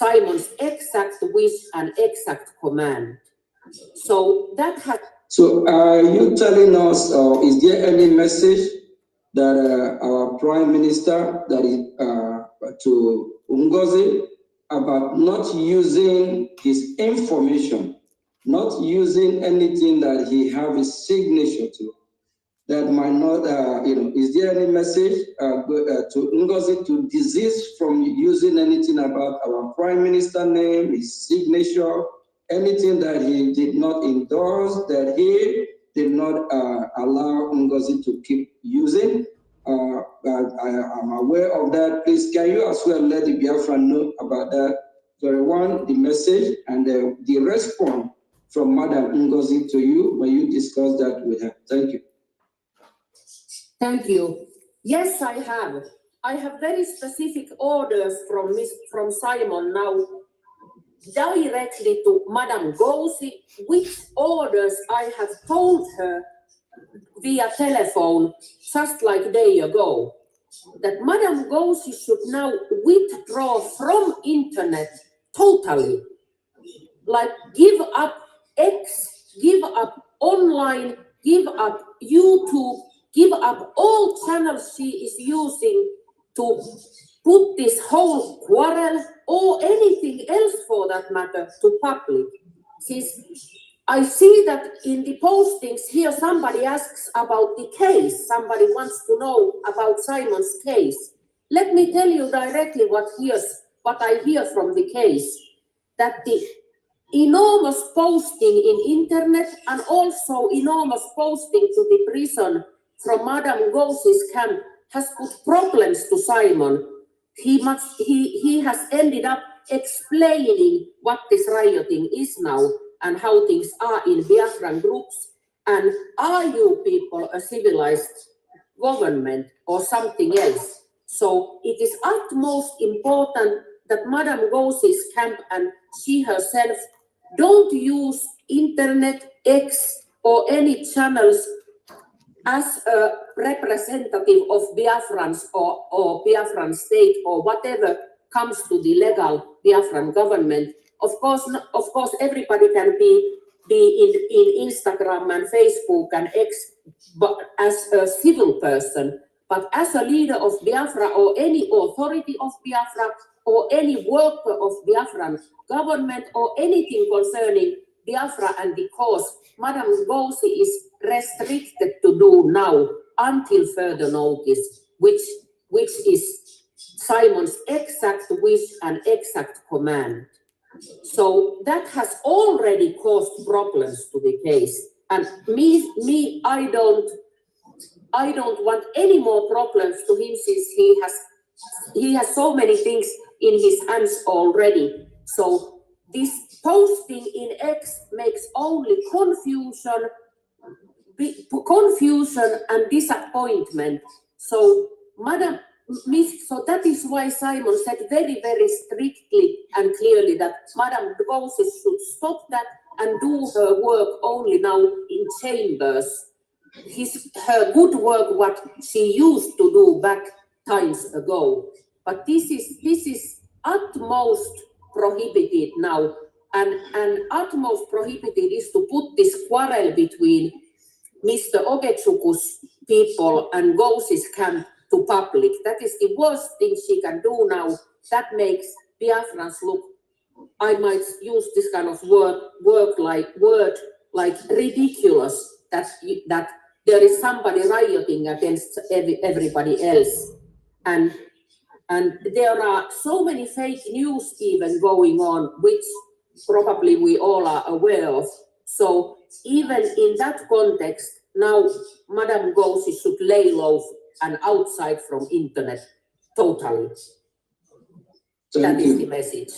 Simon's exact wish and exact command. So that has... So are you telling us, is there any message that our Prime Minister, that is to Ngozi, about not using his information, not using anything that he have his signature to, that might not, is there any message to Ngozi to desist from using anything about our Prime Minister name, his signature, anything that he did not endorse, that he did not allow Ngozi to keep using? I'm aware of that. Please, can you as well let the Biafra know about that? Very one, the message and the response from Madam Ngozi to you when you discuss that with her. Thank you. Thank you. Yes, I have. I have very specific orders from Simon now, directly to Madam Ngozi, which orders I have told her via telephone just like a day ago, that Madam Ngozi should now withdraw from internet totally, like give up X, give up online, give up YouTube, give up all channels she is using to put this whole quarrel or anything else for that matter to public. I see that in the postings here somebody asks about the case, somebody wants to know about Simon's case. Let me tell you directly what I hear from the case, that the enormous posting in internet and also enormous posting to the prison from Madam Ngozi's camp has put problems to Simon. He has ended up explaining what this rioting is now and how things are in Biafran groups, and are you people a civilized government or something else? So it is utmost important that Madam Ngozi's camp and she herself don't use internet, X or any channels as a representative of Biafrans or Biafran state or whatever comes to the legal Biafran government. Of course, everybody can be in Instagram and Facebook and X, but as a civil person. But as a leader of Biafra or any authority of Biafra or any worker of Biafran government or anything concerning Biafra and the cause, Madam Ngozi is restricted to do now until further notice, which is Simon's exact wish and exact command. So that has already caused problems to the case, and I don't want any more problems to him, since he has so many things in his hands already. So this posting in X makes only confusion and disappointment. So so that is why Simon said very, very strictly and clearly that Madam Ngozi should stop that and do her work only now in chambers. Her good work, what she used to do back times ago. But this is utmost prohibited now, and utmost prohibited is to put this quarrel between Mr. Ogetsuku's people and Ngozi's camp to public. That is the worst thing she can do now. That makes Biafrans look, I might use this kind of word like ridiculous, that there is somebody rioting against everybody else. And there are so many fake news even going on, which probably we all are aware of. So even in that context, now Madam Ngozi should lay low and outside from internet totally. That is the message.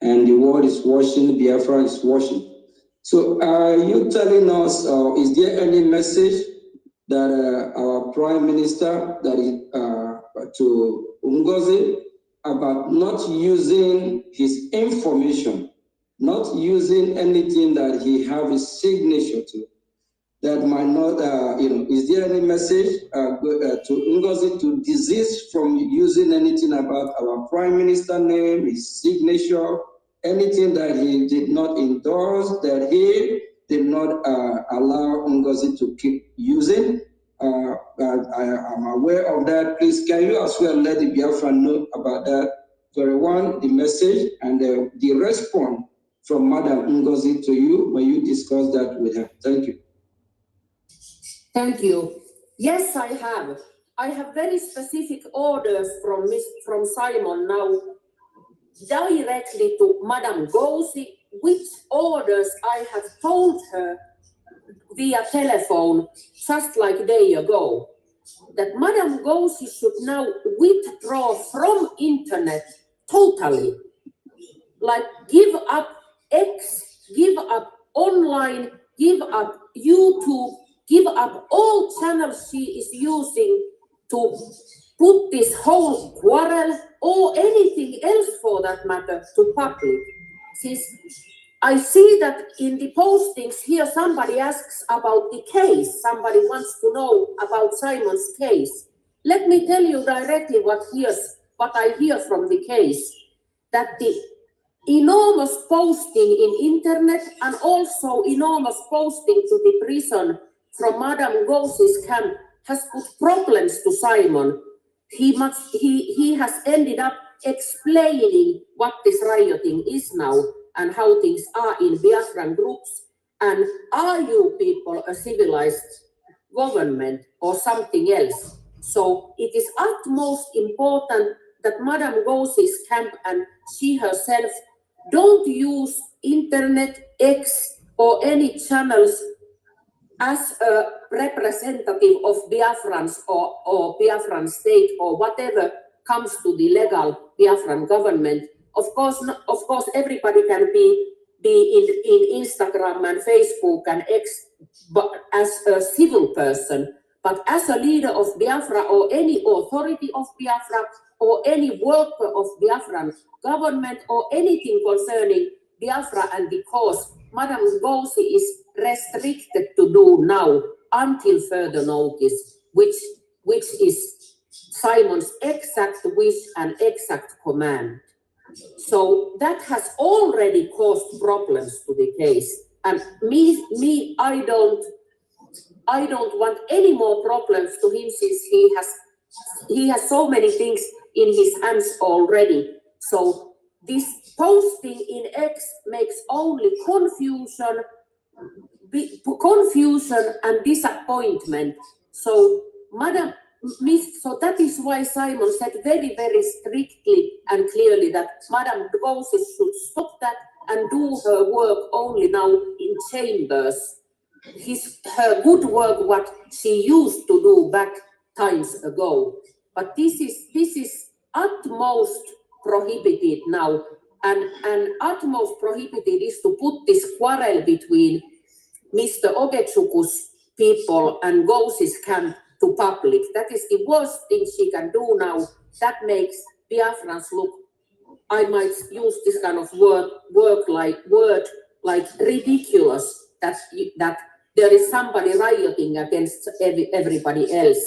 And the world is watching, Biafra is watching. So are you telling us, is there any message that our Prime Minister, that is to Ngozi, about not using his information, not using anything that he have his signature to, that might not, is there any message to Ngozi to desist from using anything about our Prime Minister name, his signature, anything that he did not endorse, that he did not allow Ngozi to keep using? I am aware of that. Please, can you as well let the Biafra know about that? Very one, the message and the response from Madam Ngozi to you when you discuss that with her. Thank you. Thank you. Yes, I have. I have very specific orders from Simon now, directly to Madam Ngozi, which orders I have told her via telephone just like a day ago, that Madam Ngozi should now withdraw from internet totally, like give up X, give up online, give up YouTube, give up all channels she is using to put this whole quarrel or anything else for that matter to public. Since I see that in the postings here, somebody asks about the case. Somebody wants to know about Simon's case. Let me tell you directly what I hear from the case. That the enormous posting in internet and also enormous posting to the prison from Madam Ngozi's camp has put problems to Simon. He has ended up explaining what this rioting is now and how things are in Biafran groups, and are you people a civilized government or something else? So it is utmost important that Madam Ngozi's camp and she herself don't use internet, X or any channels as a representative of Biafrans or Biafran state or whatever comes to the legal Biafran government. Of course, everybody can be in Instagram and Facebook and X, but as a civil person. But as a leader of Biafra or any authority of Biafra or any worker of Biafran government or anything concerning Biafra and the cause, Madam Ngozi is restricted to do now until further notice, which is Simon's exact wish and exact command. So that has already caused problems to the case. And I don't want any more problems to him, since he has so many things in his hands already. So this posting in X makes only confusion and disappointment. So so that is why Simon said very, very strictly and clearly that Madam Ngozi should stop that and do her work only now in chambers. Her good work, what she used to do back times ago. But this is utmost prohibited now, and utmost prohibited is to put this quarrel between Mr. Ogechuku's people and Ngozi's camp to public. That is the worst thing she can do now. That makes Biafrans look, I might use this kind of word like ridiculous, that there is somebody rioting against everybody else.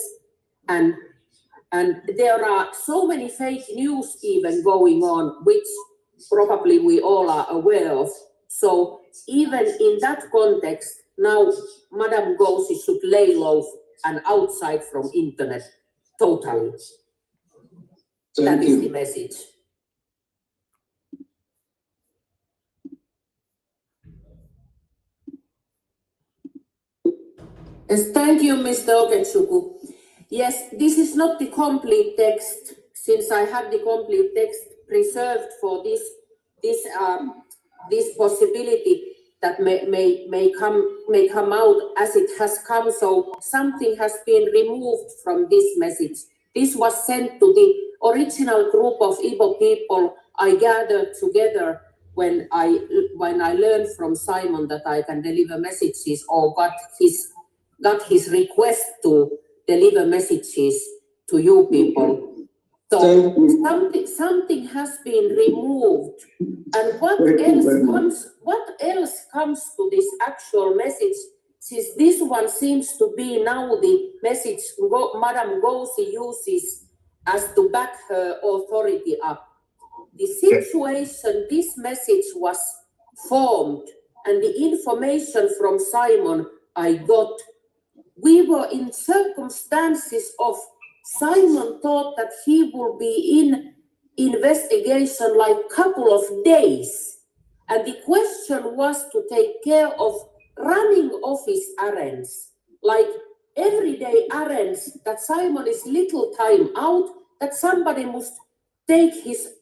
And there are so many fake news even going on, which probably we all are aware of. So even in that context, now Madam Ngozi should lay low and outside from internet totally. That is the message. Yes, thank you, Mr. Ogechuku. Yes, this is not the complete text, since I have the complete text preserved for this possibility that may come out as it has come. So something has been removed from this message. This was sent to the original group of Igbo people I gathered together when I learned from Simon that I can deliver messages, or got his request to deliver messages to you people. So something has been removed, and what else comes to this actual message? since this one seems to be now the message Madam Ngozi uses as to back her authority up. The situation, this message was formed, and the information from Simon I got, we were in circumstances of Simon thought that he will be in investigation like couple of days. And the question was to take care of running office errands, like everyday errands that Simon is little time out, that somebody must take his,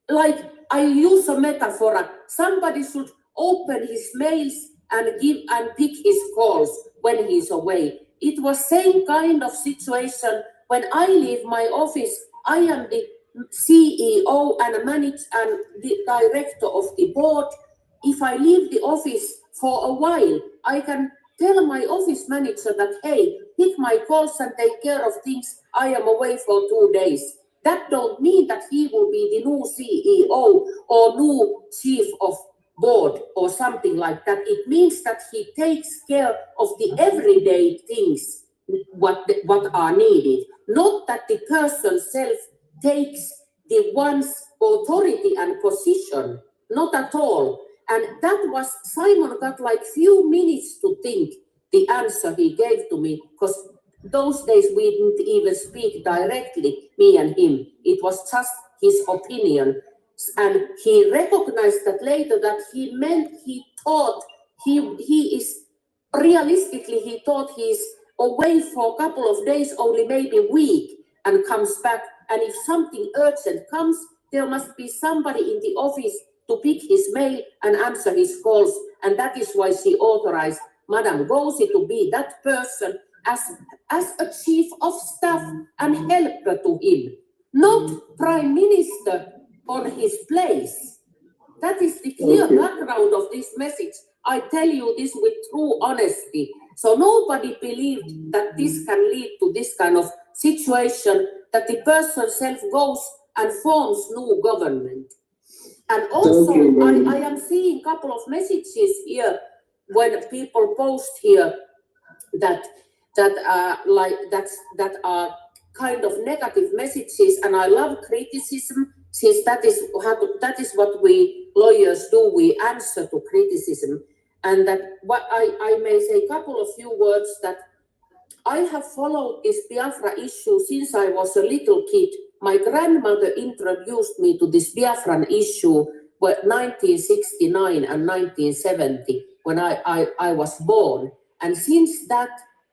like I use a metaphor, somebody should open his mails and give and pick his calls when he's away. It was same kind of situation when I leave my office. I am the CEO and manager and the director of the board. If I leave the office for a while, I can tell my office manager that, hey, pick my calls and take care of things. I am away for 2 days. That don't mean that he will be the new CEO or new chief of board or something like that. It means that he takes care of the everyday things what are needed, not that the person self takes the one's authority and position, not at all. And that was, Simon got like few minutes to think the answer he gave to me, because those days we didn't even speak directly, me and him. It was just his opinion. And he recognized that later that he thought he is, realistically, he thought he's away for a couple of days, only maybe a week, and comes back. And if something urgent comes, there must be somebody in the office to pick his mail and answer his calls. And that is why she authorized Madam Ngozi to be that person as a chief of staff and helper to him, not prime minister on his place. That is the clear background of this message. I tell you this with true honesty. So nobody believed that this can lead to this kind of situation, that the person self goes and forms new government. And also, I am seeing a couple of messages here when people post here that are kind of negative messages, and I love criticism, since that is what we lawyers do. We answer to criticism, and that what I may say a couple of few words that I have followed this Biafra issue since I was a little kid. My grandmother introduced me to this Biafran issue in 1969 and 1970 when I was born, and since that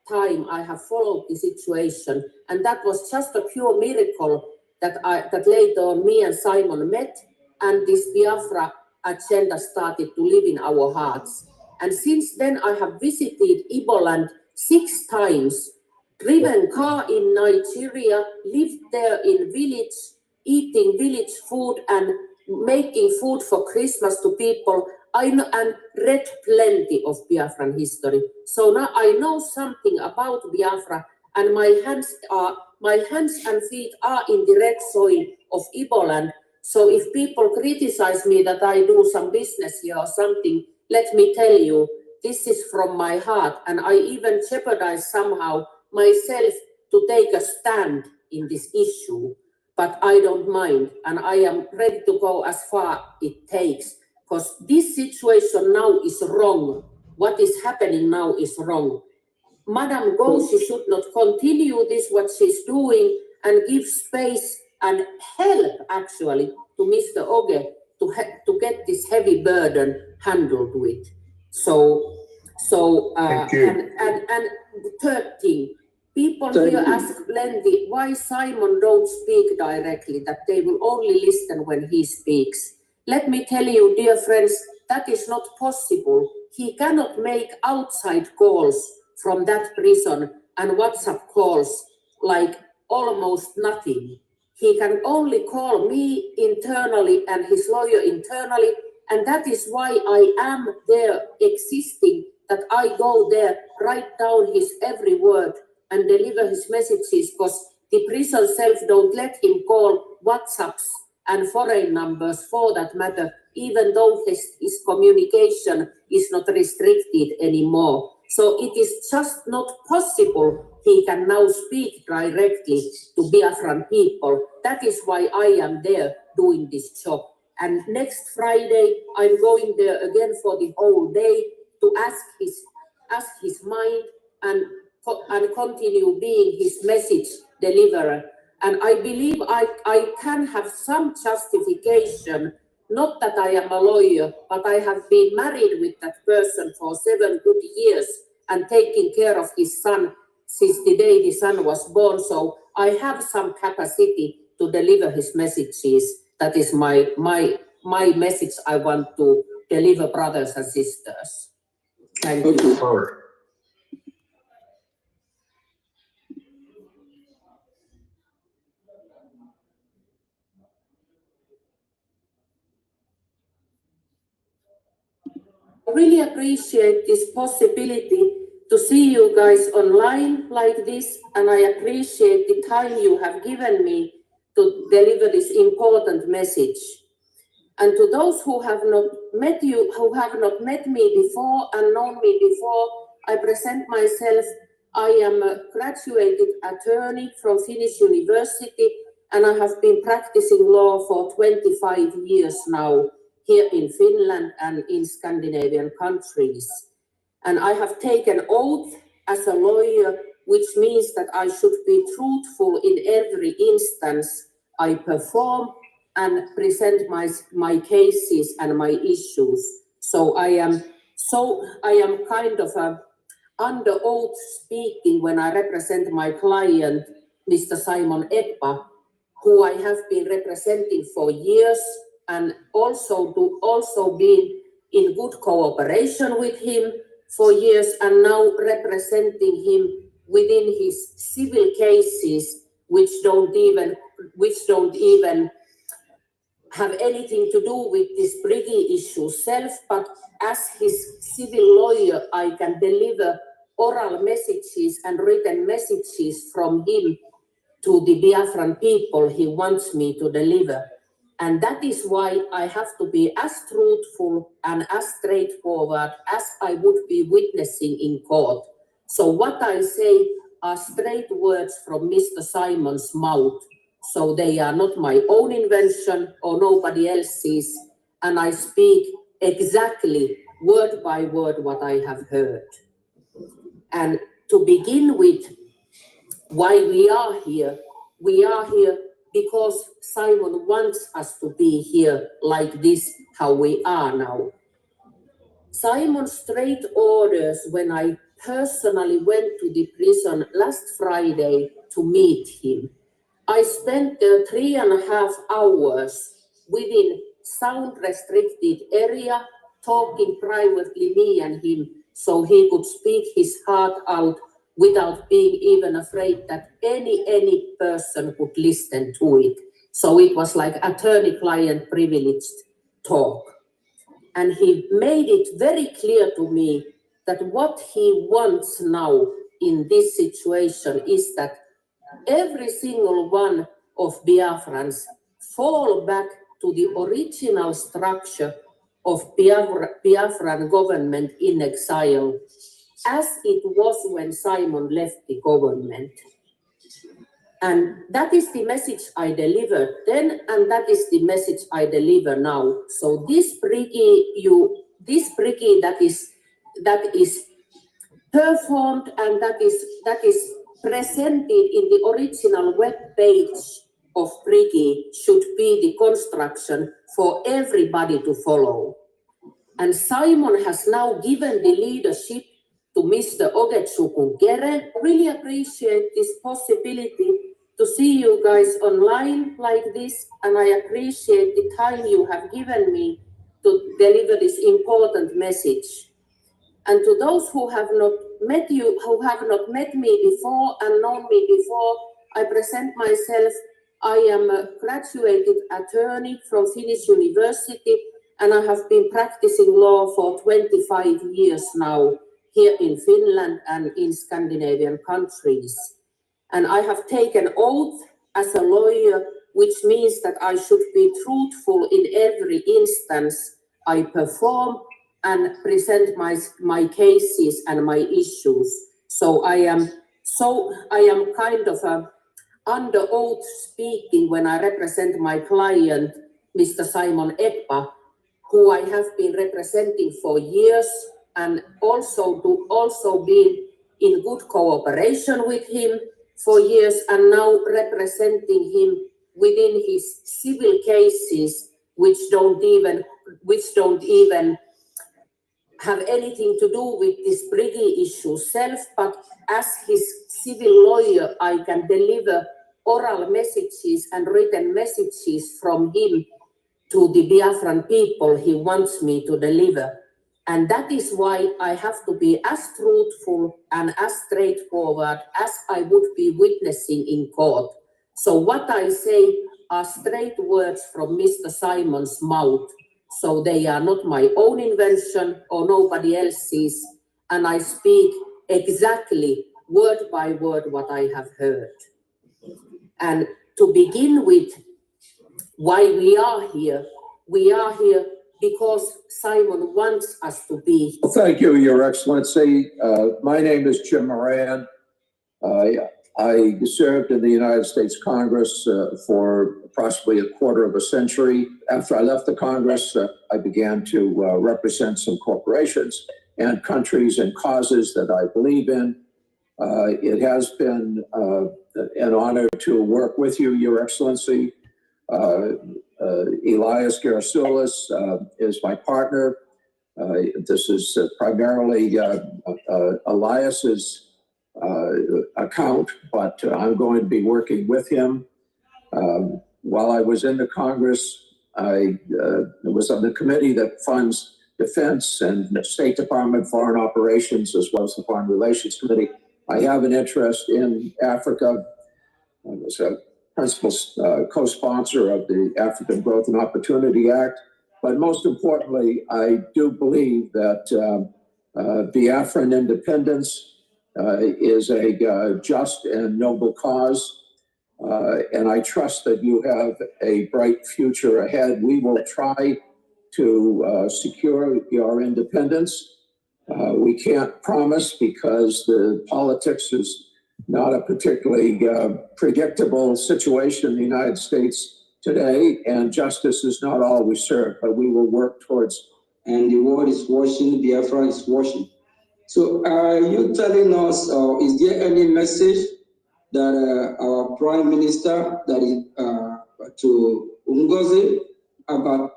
time I have followed the situation, and that was just a pure miracle that later on me and Simon met, and this Biafra agenda started to live in our hearts. And since then I have visited Iboland 6 times, driven car in Nigeria, lived there in village, eating village food and making food for Christmas to people. I know and read plenty of Biafran history. So now I know something about Biafra, and my hands and feet are in the red soil of Iboland. So if people criticize me that I do some business here or something, let me tell you, this is from my heart, and I even jeopardize somehow myself to take a stand in this issue. But I don't mind, and I am ready to go as far it takes, because this situation now is wrong. What is happening now is wrong. Madam Ngozi should not continue this, what she's doing, and give space and help actually to Mr. Oge to get this heavy burden handled with. So and third thing, people here ask plenty why Simon don't speak directly, that they will only listen when he speaks. Let me tell you, dear friends, that is not possible. He cannot make outside calls from that prison and WhatsApp calls like almost nothing. He can only call me internally and his lawyer internally, and that is why I am there existing, that I go there, write down his every word and deliver his messages, because the prison self don't let him call WhatsApps and foreign numbers for that matter, even though his communication is not restricted anymore. So it is just not possible he can now speak directly to Biafran people. That is why I am there doing this job. And next Friday, I'm going there again for the whole day to ask his mind and continue being his message deliverer. And I believe I can have some justification, not that I am a lawyer, but I have been married with that person for 7 good years and taking care of his son since the day the son was born. So I have some capacity to deliver his messages. That is my message I want to deliver, brothers and sisters. Thank you. I really appreciate this possibility to see you guys online like this, and I appreciate the time you have given me to deliver this important message. And to those who have not met me before and known me before, I present myself. I am a graduated attorney from Finnish University, and I have been practicing law for 25 years now here in Finland and in Scandinavian countries. And I have taken oath as a lawyer, which means that I should be truthful in every instance I perform and present my cases and my issues. So I am kind of under oath speaking when I represent my client, Mr. Simon Ekpa, who I have been representing for years, and also been in good cooperation with him for years, and now representing him within his civil cases, which don't even have anything to do with this BRGIE issue self, but as his civil lawyer, I can deliver oral messages and written messages from him to the Biafran people he wants me to deliver. And that is why I have to be as truthful and as straightforward as I would be witnessing in court. So what I say are straight words from Mr. Simon's mouth. So they are not my own invention or nobody else's. And I speak exactly word by word what I have heard. And to begin with, why we are here because Simon wants us to be here like this, how we are now. Simon's straight orders when I personally went to the prison last Friday to meet him. I spent there 3.5 hours within sound restricted area, talking privately, me and him, so he could speak his heart out without being even afraid that any person would listen to it. So it was like attorney-client privileged talk. And he made it very clear to me that what he wants now in this situation is that every single one of Biafrans fall back to the original structure of Biafran government in exile, as it was when Simon left the government. And that is the message I delivered then, and that is the message I deliver now. So this BRGIE that is performed and that is presented in the original web page of BRGIE should be the construction for everybody to follow. And Simon has now given the leadership to Mr. OGOJA. Really appreciate this possibility to see you guys online like this, and I appreciate the time you have given me to deliver this important message. And to those who have not met me before and known me before, I present myself. I am a graduated attorney from Finnish University, and I have been practicing law for 25 years now here in Finland and in Scandinavian countries. And I have taken oath as a lawyer, which means that I should be truthful in every instance I perform and present my cases and my issues. So I am kind of under oath speaking when I represent my client, Mr. Simon Ekpa, who I have been representing for years, and also been in good cooperation with him for years, and now representing him within his civil cases, which don't even have anything to do with this BRGIE issue self, but as his civil lawyer, I can deliver oral messages and written messages from him to the Biafran people he wants me to deliver. And that is why I have to be as truthful and as straightforward as I would be witnessing in court. So what I say are straight words from Mr. Simon's mouth. So they are not my own invention or nobody else's. And I speak exactly word by word what I have heard. And to begin with, why we are here because Simon wants us to be. Thank you, Your Excellency. My name is Jim Moran. I served in the United States Congress for approximately a quarter of a century. After I left the Congress, I began to represent some corporations and countries and causes that I believe in. It has been an honor to work with you, Your Excellency. Elias Gerasulis is my partner. This is primarily Elias's account, but I'm going to be working with him. While I was in the Congress, I was on the committee that funds defense and State Department foreign operations, as well as the Foreign Relations Committee. I have an interest in Africa. I was a principal co-sponsor of the African Growth and Opportunity Act. But most importantly, I do believe that Biafran independence is a just and noble cause. And I trust that you have a bright future ahead. We will try to secure your independence. We can't promise because the politics is not a particularly predictable situation in the United States today, and justice is not always served, but we will work towards. And the world is watching, Biafra is watching. So are you telling us, is there any message that our Prime Minister, that is to Ngozi, about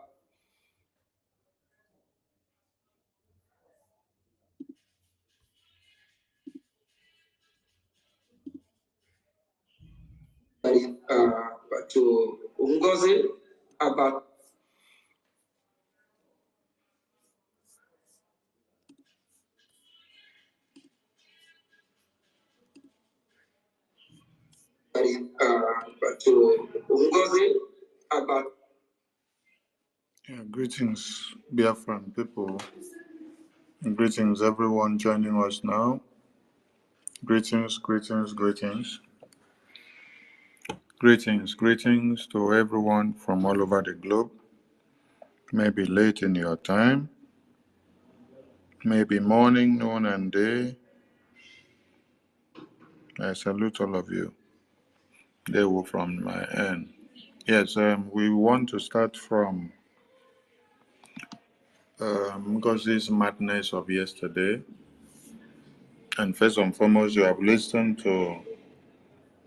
to Ngozi about to Ngozi about. Greetings, Biafran people. Greetings, everyone joining us now. Greetings, greetings, greetings. Greetings, greetings to everyone from all over the globe. Maybe late in your time, maybe morning, noon, and day. I salute all of you. They were from my end. Yes, we want to start from Ngozi's madness of yesterday. And first and foremost, you have listened to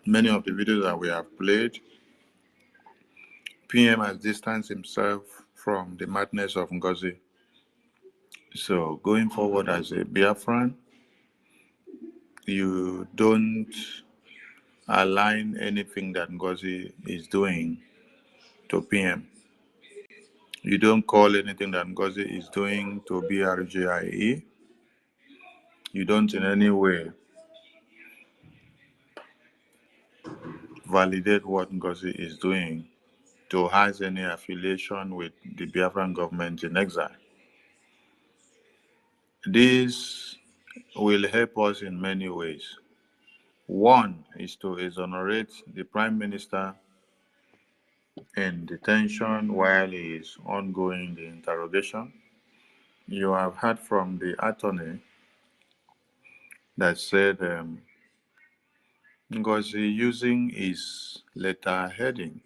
many of the videos that we have played. PM has distanced himself from the madness of Ngozi. So going forward as a Biafran, you don't align anything that Ngozi is doing to PM. You don't call anything that Ngozi is doing to BRGIE. You don't in any way validate what Ngozi is doing to has any affiliation with the Biafran government in exile. This will help us in many ways. One is to exonerate the Prime Minister in detention while he is ongoing the interrogation. you have heard from the attorney that said Ngozi using his letter heading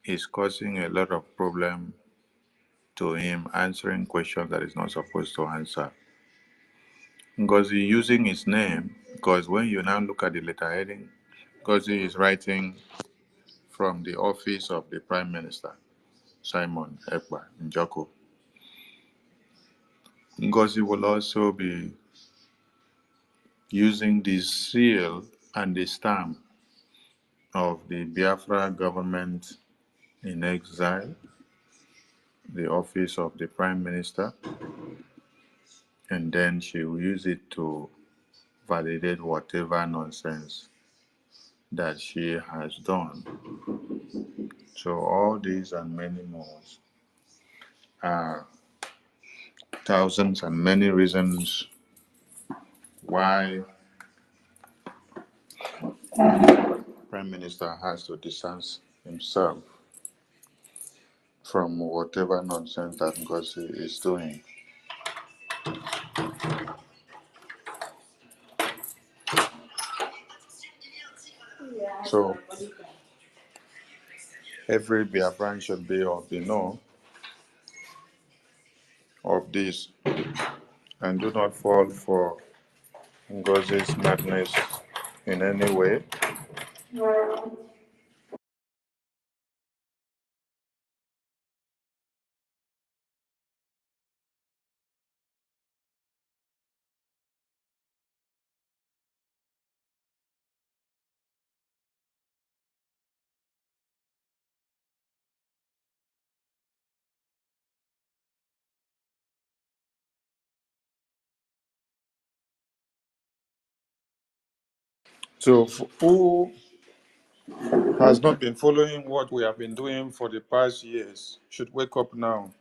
is causing a lot of problem to him answering questions that he's not supposed to answer. Ngozi using his name, because when you now look at the letter heading, Ngozi is writing from the office of the Prime Minister, Simon Ekpa Njoko. Ngozi will also be using the seal and the stamp of the Biafra government in exile, the office of the Prime Minister, and then she will use it to validate whatever nonsense that she has done. So all these and many more are thousands and many reasons why Prime Minister has to distance himself from whatever nonsense that Ngozi is doing. So every Biafran should be of the know of this and do not fall for Ngozi's madness in any way. So who has not been following what we have been doing for the past years should wake up now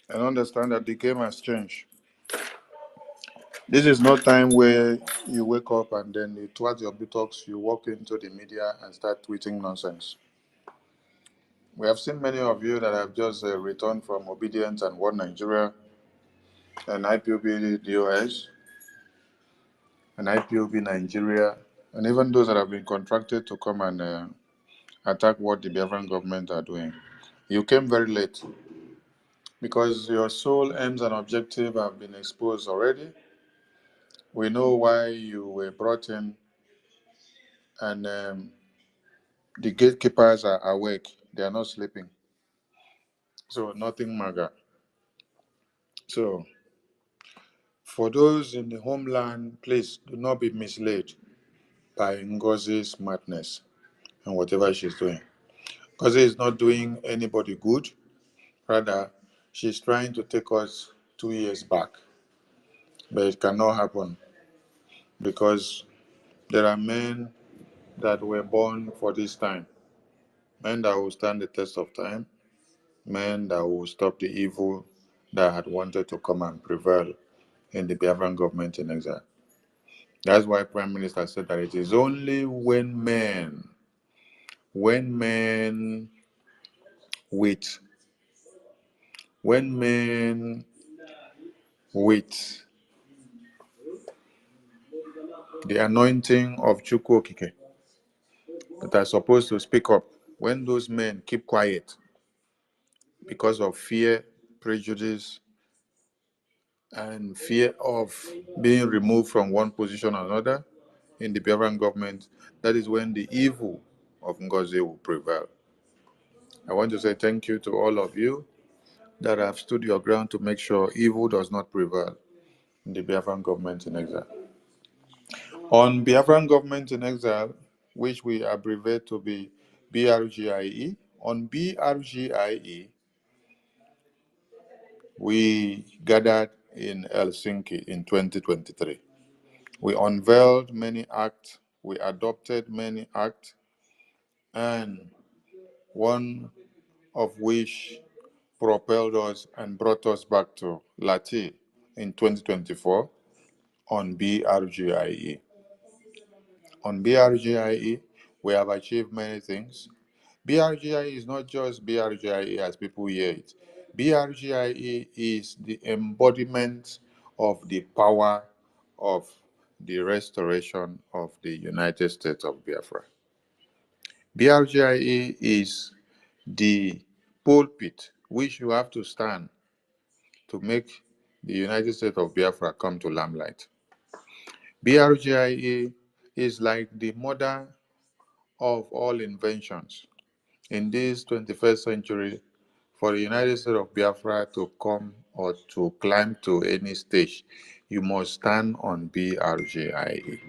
and understand that the game has changed. This is not time where you wake up and then you twat your buttocks, you walk into the media and start tweeting nonsense. We have seen many of you that have just returned from Obedience and One Nigeria and IPOB DOS and IPOB Nigeria, and even those that have been contracted to come and attack what the Biafran government are doing. You came very late because your sole aims and objective have been exposed already. We know why you were brought in, and the gatekeepers are awake. They are not sleeping. So nothing maga. So for those in the homeland, please do not be misled by Ngozi's madness and whatever she's doing. Ngozi is not doing anybody good. Rather, she's trying to take us 2 years back. But it cannot happen because there are men that were born for this time. Men that will stand the test of time. Men that will stop the evil that had wanted to come and prevail in the Biafran government in exile. That's why Prime Minister said that it is only when men with the anointing of Chukwu Okike that are supposed to speak up, when those men keep quiet because of fear, prejudice, and fear of being removed from one position or another in the Biafran government, that is when the evil of Ngozi will prevail. I want to say thank you to all of you that have stood your ground to make sure evil does not prevail in the Biafran government in exile. On Biafran government in exile, which we abbreviate to be BRGIE, on BRGIE, we gathered in Helsinki in 2023. We unveiled many acts, we adopted many acts, and one of which propelled us and brought us back to Lati in 2024 on BRGIE. On BRGIE, we have achieved many things. BRGIE is not just BRGIE as people hear it. BRGIE is the embodiment of the power of the restoration of the United States of Biafra. BRGIE is the pulpit which you have to stand to make the United States of Biafra come to limelight. BRGIE is like the mother of all inventions. In this 21st century, for the United States of Biafra to come or to climb to any stage, you must stand on BRGIE.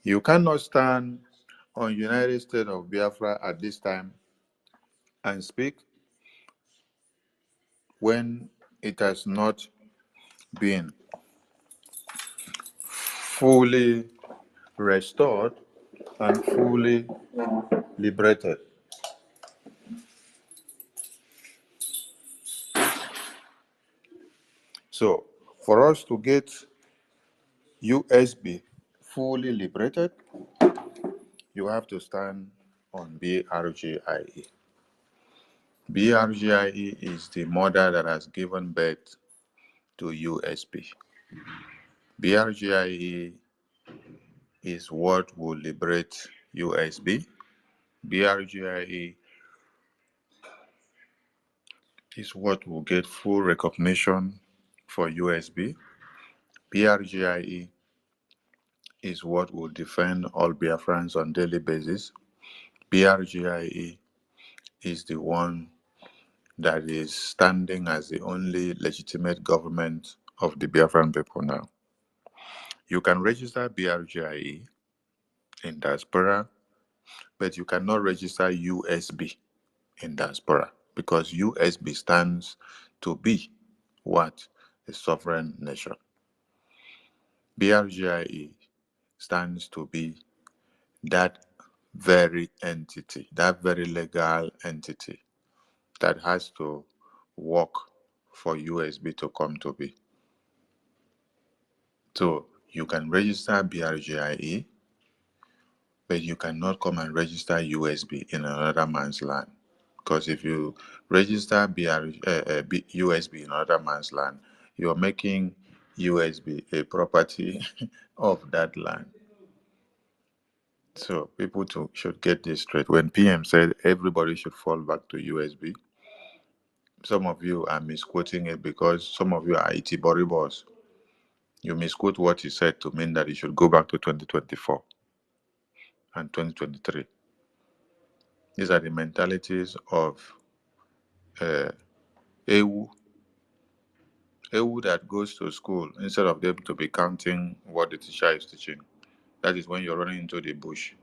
You cannot stand on United States of Biafra at this time and speak when it has not been fully restored and fully liberated. So, for us to get USB fully liberated, you have to stand on BRGIE. BRGIE is the mother that has given birth to USB. BRGIE is what will liberate USB. BRGIE is what will get full recognition for USB. BRGIE is what will defend all Biafrans on daily basis. BRGIE is the one that is standing as the only legitimate government of the Biafran people now. You can register BRGIE in diaspora, but you cannot register USB in diaspora because USB stands to be what? A sovereign nation. BRGIE stands to be that very entity, that very legal entity that has to work for USB to come to be. So you can register BRGIE, but you cannot come and register USB in another man's land. Because if you register USB in another man's land, you're making USB a property of that land. So people should get this straight. When PM said everybody should fall back to USB, some of you are misquoting it because some of you are itiboribos. You misquote what he said to mean that he should go back to 2024 and 2023. These are the mentalities of Ewu that goes to school instead of them to be counting what the teacher is teaching. That is when you're running into the bush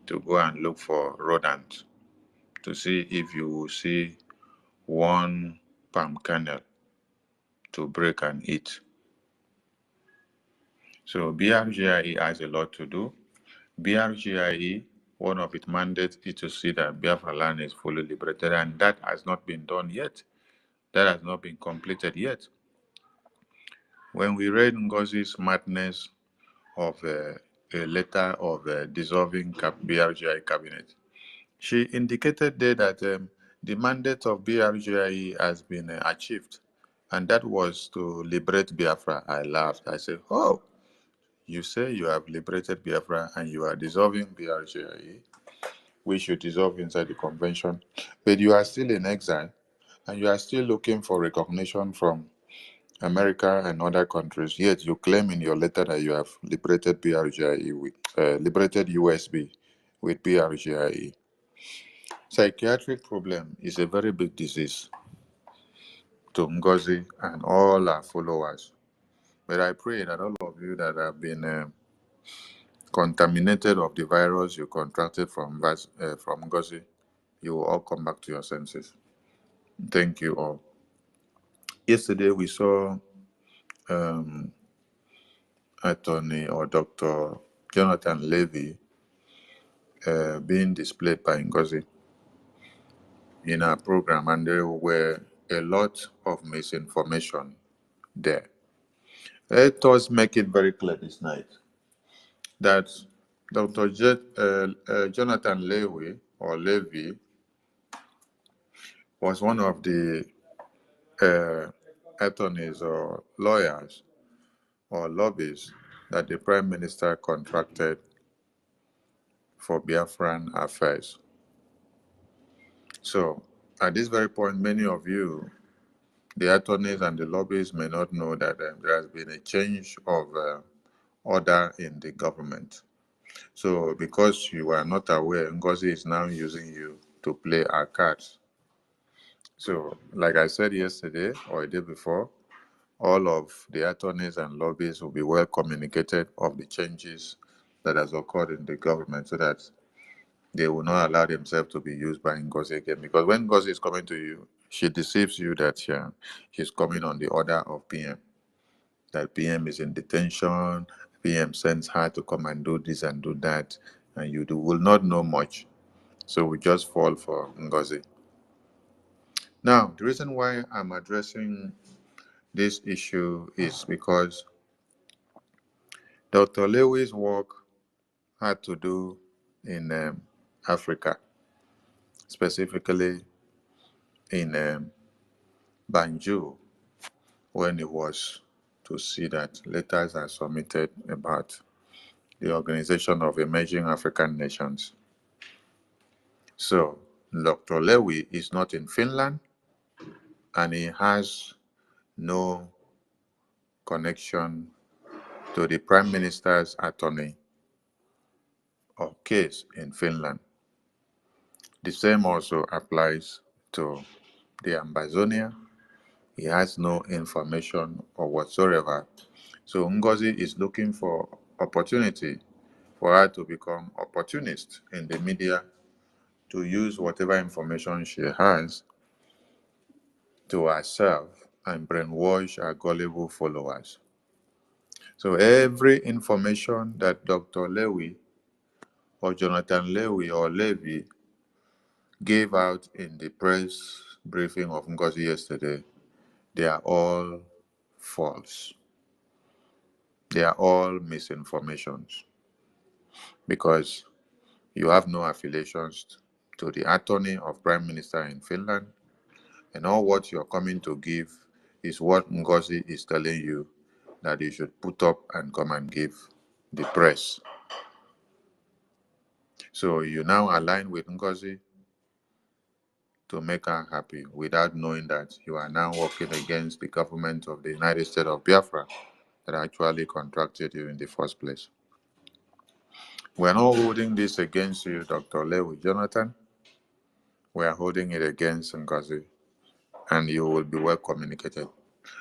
to go and look for rodents to see if you will see one palm kernel to break and eat. So BRGIE has a lot to do. BRGIE, one of its mandates is to see that Biafra land is fully liberated, and that has not been done yet. That has not been completed yet. When we read Ngozi's madness of a letter of dissolving BRGIE cabinet, she indicated there that the mandate of BRGIE has been achieved, and that was to liberate Biafra. I laughed. I said, oh, you say you have liberated Biafra and you are dissolving BRGIE. We should dissolve inside the convention, but you are still in exile and you are still looking for recognition from America and other countries, yet you claim in your letter that you have liberated BRGIE with liberated USB with BRGIE. Psychiatric problem is a very big disease to Ngozi and all our followers. But I pray that all of you that have been contaminated of the virus you contracted from Ngozi, you will all come back to your senses. Thank you all. Yesterday we saw Attorney or Dr. Jonathan Levy being displayed by Ngozi in our program, and there were a lot of misinformation there. Let us make it very clear this night that Dr. Jonathan Levy was one of the attorneys or lawyers or lobbyists that the Prime Minister contracted for Biafran affairs. So, at this very point, many of you, the attorneys and the lobbyists, may not know that there has been a change of order in the government. So, because you are not aware, Ngozi is now using you to play our cards. So, like I said yesterday or a day before, all of the attorneys and lobbyists will be well communicated of the changes that has occurred in the government, so that they will not allow themselves to be used by Ngozi again. Because when Ngozi is coming to you, she deceives you that she's coming on the order of PM. That PM is in detention, PM sends her to come and do this and do that, and you will not know much. So we just fall for Ngozi. Now, the reason why I'm addressing this issue is because Dr. Lewi's work had to do in Africa, specifically in Banjul, when it was to see that letters are submitted about the Organization of Emerging African Nations. So, Dr. Lewi is not in Finland, and he has no connection to the Prime Minister's attorney or case in Finland. The same also applies to the Ambazonia. He has no information or whatsoever. So Ngozi is looking for opportunity for her to become opportunist in the media, to use whatever information she has to herself and brainwash her gullible followers. So every information that Dr. Lewi or Jonathan Lewi or Levy gave out in the press briefing of Ngozi yesterday, they are all false. They are all misinformations, because you have no affiliations to the attorney of Prime Minister in Finland, and all what you're coming to give is what Ngozi is telling you that you should put up and come and give the press. So you now align with Ngozi to make her happy, without knowing that you are now working against the government of the United States of Biafra that actually contracted you in the first place. We're not holding this against you, Dr. Lewi Jonathan. We are holding it against Ngozi, and you will be well communicated.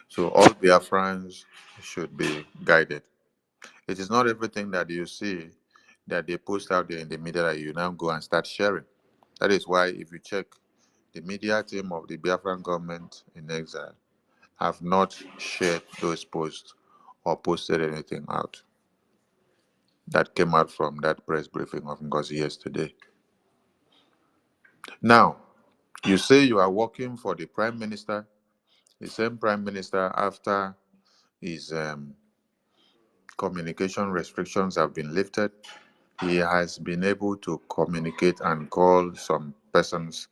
So all Biafrans should be guided. It is not everything that you see that they post out there in the media that you now go and start sharing. That is why, if you check, the media team of the Biafran government in exile have not shared those posts or posted anything out that came out from that press briefing of Ngozi yesterday. Now, you say you are working for the Prime Minister, the same Prime Minister, after his communication restrictions have been lifted, he has been able to communicate and call some persons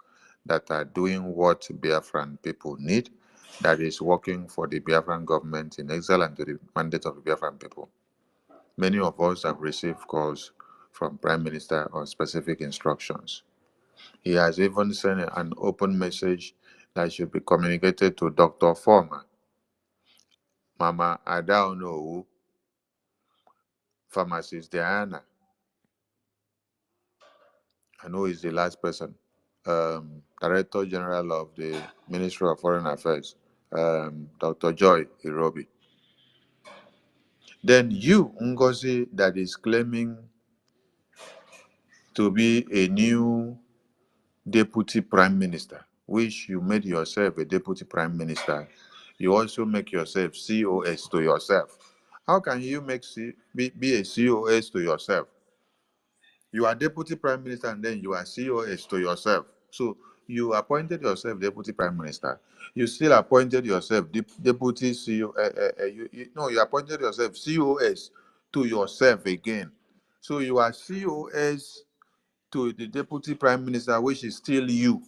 that are doing what Biafran people need, that is working for the Biafran government in exile and to the mandate of the Biafran people. Many of us have received calls from Prime Minister on specific instructions. He has even sent an open message that should be communicated to Dr. Former, Mama Adaonowu, Pharmacist Diana. I know he's the last person. Director General of the Ministry of Foreign Affairs, Dr. Joy Irobi. Then you, Ngozi, that is claiming to be a new Deputy Prime Minister, which you made yourself a Deputy Prime Minister, you also make yourself COS to yourself. How can you be a COS to yourself? You are Deputy Prime Minister and then you are COS to yourself. So you appointed yourself Deputy Prime Minister. You still appointed yourself Deputy CEO. You appointed yourself COS to yourself again. So you are COS to the Deputy Prime Minister, which is still you.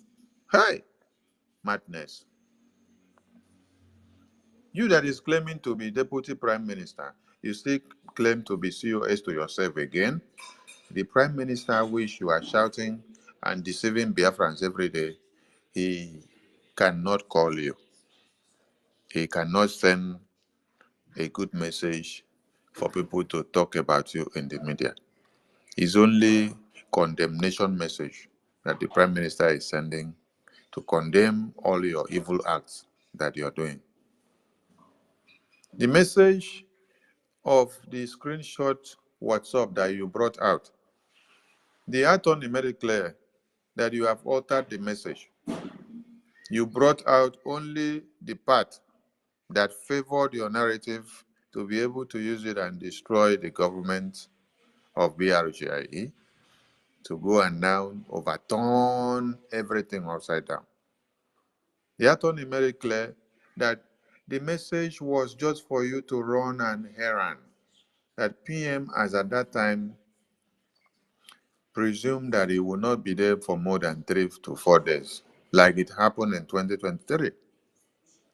Hey, madness. You that is claiming to be Deputy Prime Minister, you still claim to be COS to yourself again. The Prime Minister, which you are shouting and deceiving Biafrans every day, he cannot call you. He cannot send a good message for people to talk about you in the media. It's only condemnation message that the Prime Minister is sending to condemn all your evil acts that you're doing. The message of the screenshot WhatsApp that you brought out, the attorney made it clear that you have altered the message. You brought out only the part that favored your narrative to be able to use it and destroy the government of BRGIE, to go and now overturn everything upside down. The attorney made it clear that the message was just for you to run an errand, that PM, as at that time, presumed that he would not be there for more than 3 to 4 days, like it happened in 2023.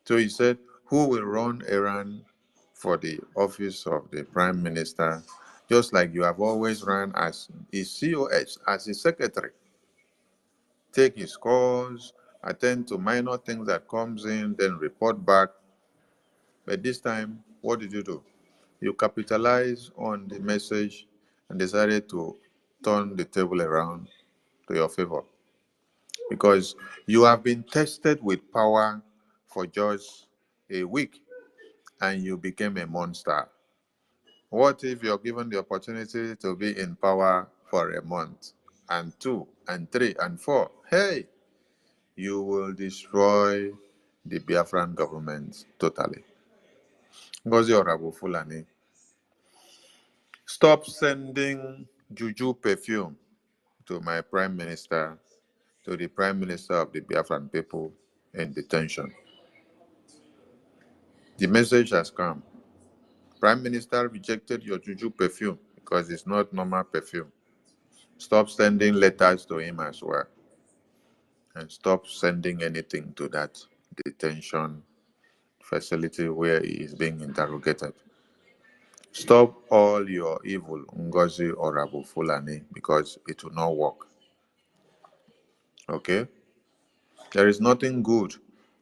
So he said, who will run errand for the office of the Prime Minister, just like you have always run as his COS, as his secretary? Take his calls, attend to minor things that comes in, then report back. But this time, what did you do? You capitalized on the message and decided to turn the table around to your favor, because you have been tested with power for just a week and you became a monster. What if you're given the opportunity to be in power for a month, and 2, and 3, and 4? Hey, you will destroy the Biafran government totally. Ngozi Orabu Fulani, stop sending juju perfume to my Prime Minister, to the Prime Minister of the Biafran people in detention. The message has come. Prime Minister rejected your juju perfume because it's not normal perfume. Stop sending letters to him as well. And stop sending anything to that detention facility where he is being interrogated. Stop all your evil, Ngozi Orabu Fulani, because it will not work. Okay? There is nothing good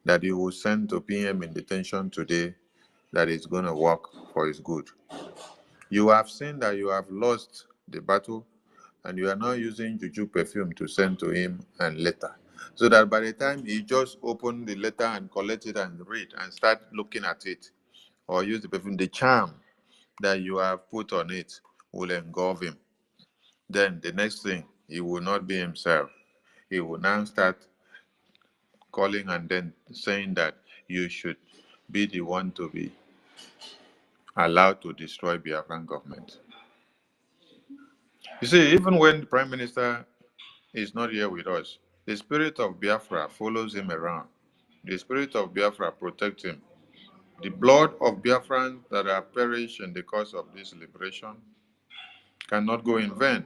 that you will send to PM in detention today that is going to work for his good. You have seen that you have lost the battle, and you are now using juju perfume to send to him and letter, so that by the time he just open the letter and collect it and read and start looking at it, or use the perfume, the charm that you have put on it will engulf him. Then the next thing, he will not be himself. He will now start calling and then saying that you should be the one to be allowed to destroy Biafran government. You see, even when the Prime Minister is not here with us, the spirit of Biafra follows him around. The spirit of Biafra protects him. The blood of Biafrans that have perished in the cause of this liberation cannot go in vain.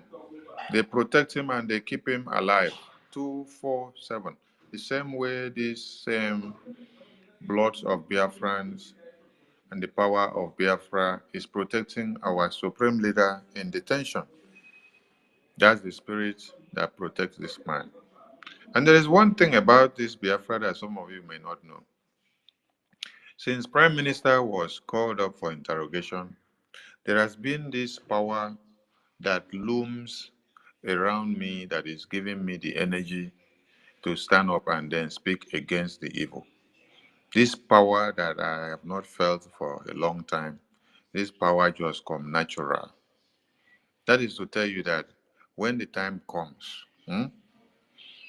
They protect him and they keep him alive 24/7. The same way these same blood of Biafrans and the power of Biafra is protecting our supreme leader in detention. That's the spirit that protects this man. And there is one thing about this Biafra that some of you may not know. Since Prime Minister was called up for interrogation, there has been this power that looms around me that is giving me the energy to stand up and then speak against the evil. This power that I have not felt for a long time, this power just comes natural. That is to tell you that when the time comes,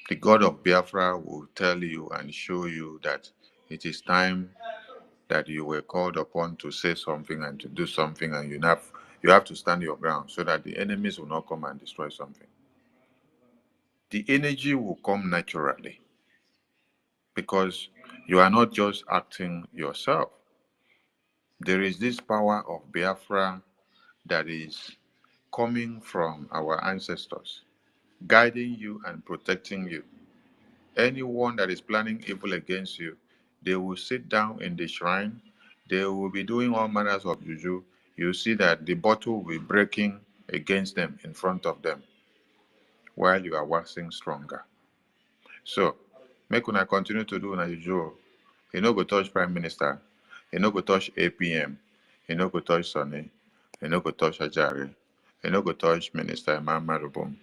the God of Biafra will tell you and show you that it is time that you were called upon to say something and to do something, and you have to stand your ground so that the enemies will not come and destroy something. The energy will come naturally because you are not just acting yourself. There is this power of Biafra that is coming from our ancestors, guiding you and protecting you. Anyone that is planning evil against you, they will sit down in the shrine, they will be doing all manners of juju. You see that the bottle will be breaking against them in front of them while you are waxing stronger. So, make una continue to do una juju. You no go touch Prime Minister, you no go touch APM, you no go touch Sonny, you no go touch Ajari, you no go touch Minister Imam Marubum,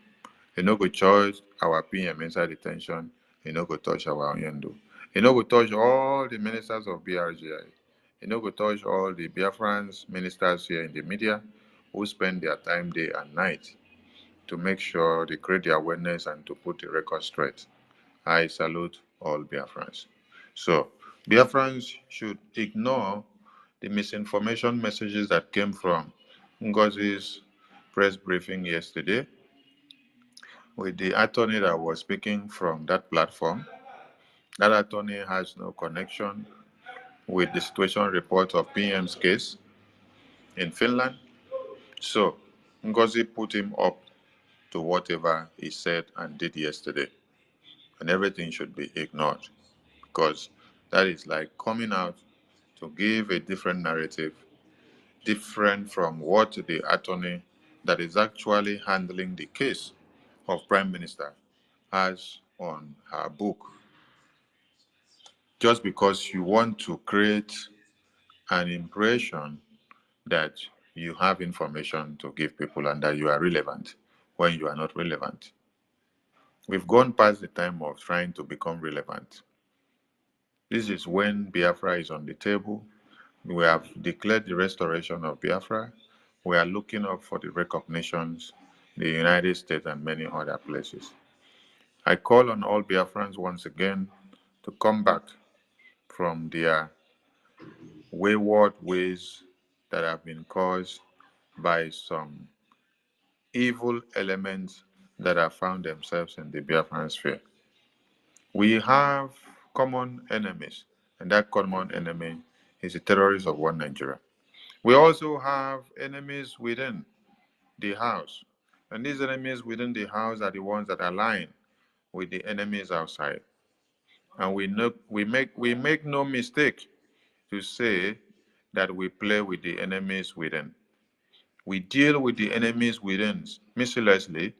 you no go touch our PM inside detention, you no go touch our Oyendo, you no go touch all the ministers of BRGIE, you no go touch all the BIAFRANS ministers here in the media who spend their time day and night to make sure they create the awareness and to put the record straight. I salute all Biafrans. So, Biafrans should ignore the misinformation messages that came from Ngozi's press briefing yesterday with the attorney that was speaking from that platform. That attorney has no connection with the situation report of PM's case in Finland. So, Ngozi put him up to whatever he said and did yesterday, and everything should be ignored, because that is like coming out to give a different narrative, different from what the attorney that is actually handling the case of Prime Minister has on her book, just because you want to create an impression that you have information to give people and that you are relevant when you are not relevant. We've gone past the time of trying to become relevant. This is when Biafra is on the table. We have declared the restoration of Biafra. We are looking up for the recognitions in the United States and many other places. I call on all Biafrans once again to come back from their wayward ways that have been caused by some evil elements that have found themselves in the Biafran sphere. We have common enemies, and that common enemy is the terrorists of one Nigeria. We also have enemies within the house, and these enemies within the house are the ones that align with the enemies outside. And we make no mistake to say that we play with the enemies within. We deal with the enemies within mercilessly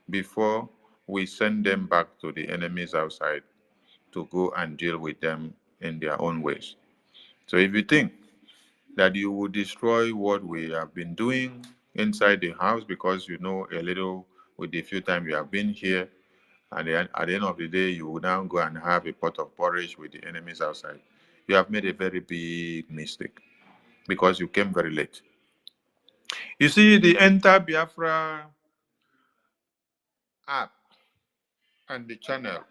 before we send them back to the enemies outside to go and deal with them in their own ways. So if you think that you will destroy what we have been doing inside the house because you know a little with the few times you have been here, and then at the end of the day, you will now go and have a pot of porridge with the enemies outside, you have made a very big mistake because you came very late. You see, the Enter Biafra app and the channel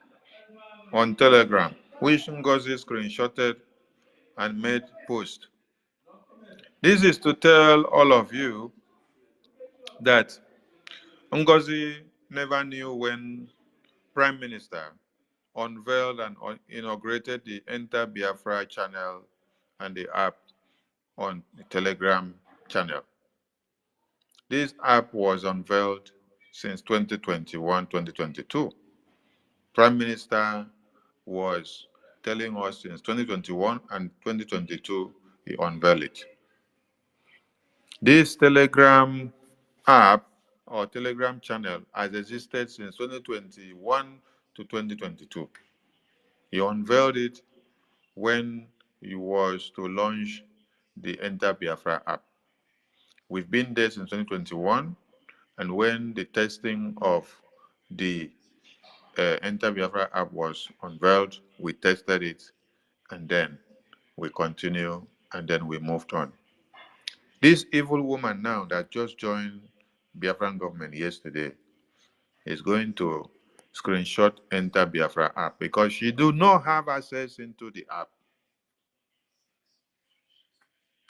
on Telegram, which Ngozi screenshotted and made post. This is to tell all of you that Ngozi never knew when Prime Minister unveiled and inaugurated the Enter Biafra channel and the app on the Telegram channel. This app was unveiled since 2021-2022. Prime Minister was telling us since 2021 and 2022 he unveiled it. This Telegram app or Telegram channel has existed since 2021 to 2022. He unveiled it when he was to launch the Enter Biafra app. We've been there since 2021, and when the testing of the Enter Biafra app was unveiled, we tested it, and then we continue, and then we moved on. This evil woman now that just joined Biafran government yesterday is going to screenshot Enter Biafra app because she do not have access into the app.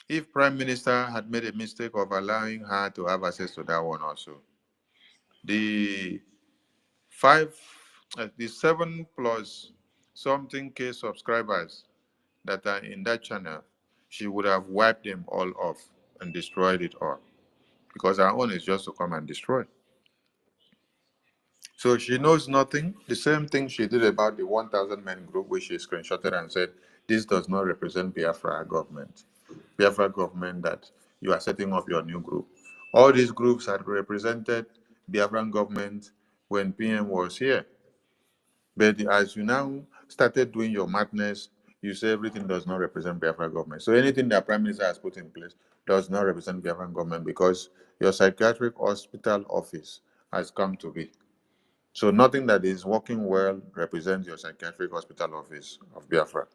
If Prime Minister had made a mistake of allowing her to have access to that one also, the 7 plus something K subscribers that are in that channel, she would have wiped them all off and destroyed it all, because her own is just to come and destroy. So she knows nothing. The same thing she did about the 1,000 men group, which she screenshotted and said, this does not represent Biafra government. Biafra government that you are setting up your new group. All these groups had represented Biafran government when PM was here. But as you now started doing your madness, you say everything does not represent Biafra government. So anything that Prime Minister has put in place does not represent Biafran government because your psychiatric hospital office has come to be. So nothing that is working well represents your psychiatric hospital office of Biafra.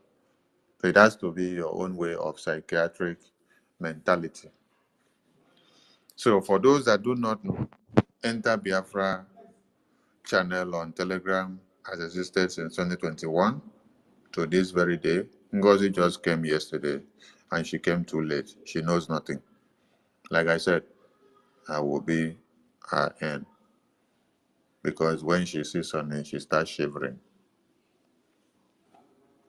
So it has to be your own way of psychiatric mentality. So for those that do not know, enter Biafra channel on Telegram has existed since 2021 to this very day. Ngozi just came yesterday and she came too late. She knows nothing. Like I said, I will be her end because when she sees something, she starts shivering.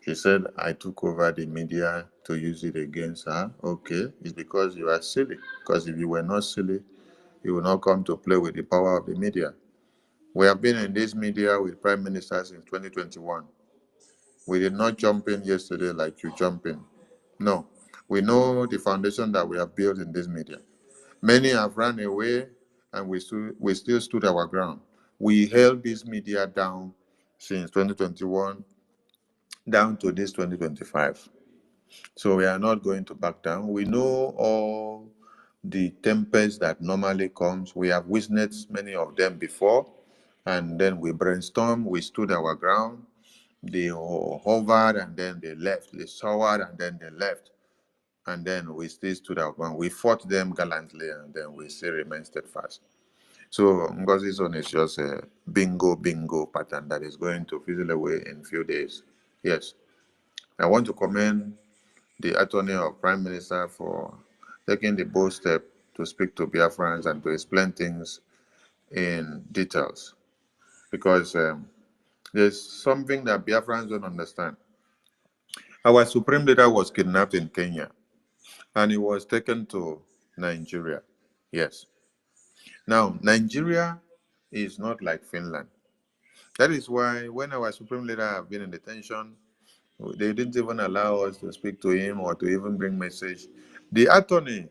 She said, I took over the media to use it against her. Okay, it's because you are silly. Because if you were not silly, you will not come to play with the power of the media. We have been in this media with Prime Minister since 2021. We did not jump in yesterday like you jump in. No, we know the foundation that we have built in this media. Many have run away and we still stood our ground. We held this media down since 2021 down to this 2025. So we are not going to back down. We know all the tempests that normally comes. We have witnessed many of them before, and then we brainstormed, we stood our ground. They hovered and then they left. They soared and then they left. And then we still stood our ground. We fought them gallantly and then we still remain steadfast. So Ngozi's own is just a bingo pattern that is going to fizzle away in a few days. Yes. I want to commend the attorney of Prime Minister for taking the bold step to speak to Biafrans and to explain things in details. Because there's something that Biafrans don't understand. Our supreme leader was kidnapped in Kenya and he was taken to Nigeria. Yes. Now, Nigeria is not like Finland. That is why when our supreme leader have been in detention, they didn't even allow us to speak to him or to even bring message. The attorney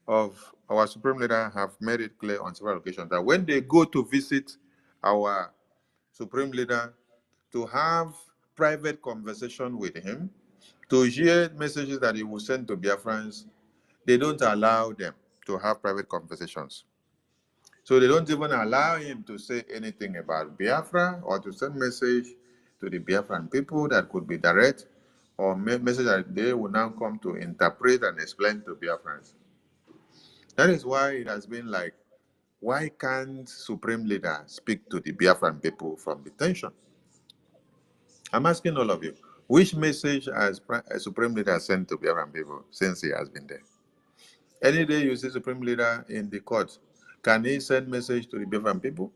of our supreme leader have made it clear on several occasions that when they go to visit our supreme leader to have private conversation with him, to hear messages that he will send to Biafrans, they don't allow them to have private conversations. So they don't even allow him to say anything about Biafra or to send message to the Biafran people that could be direct or message that they will now come to interpret and explain to Biafrans. That is why it has been like, why can't Supreme Leader speak to the Biafran people from detention? I'm asking all of you, which message has Supreme Leader sent to Biafran people since he has been there? Any day you see Supreme Leader in the court, can he send message to the Biafran people?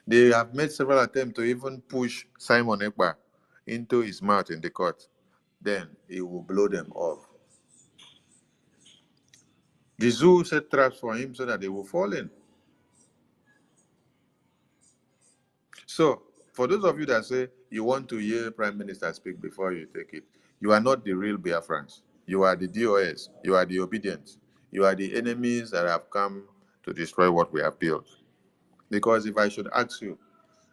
They have made several attempts to even push Simon Ekpa into his mouth in the court. Then he will blow them off. The zoo set traps for him so that they will fall in. So, for those of you that say you want to hear Prime Minister speak before you take it, you are not the real Biafrans. You are the DOS. You are the obedient. You are the enemies that have come to destroy what we have built. Because if I should ask you,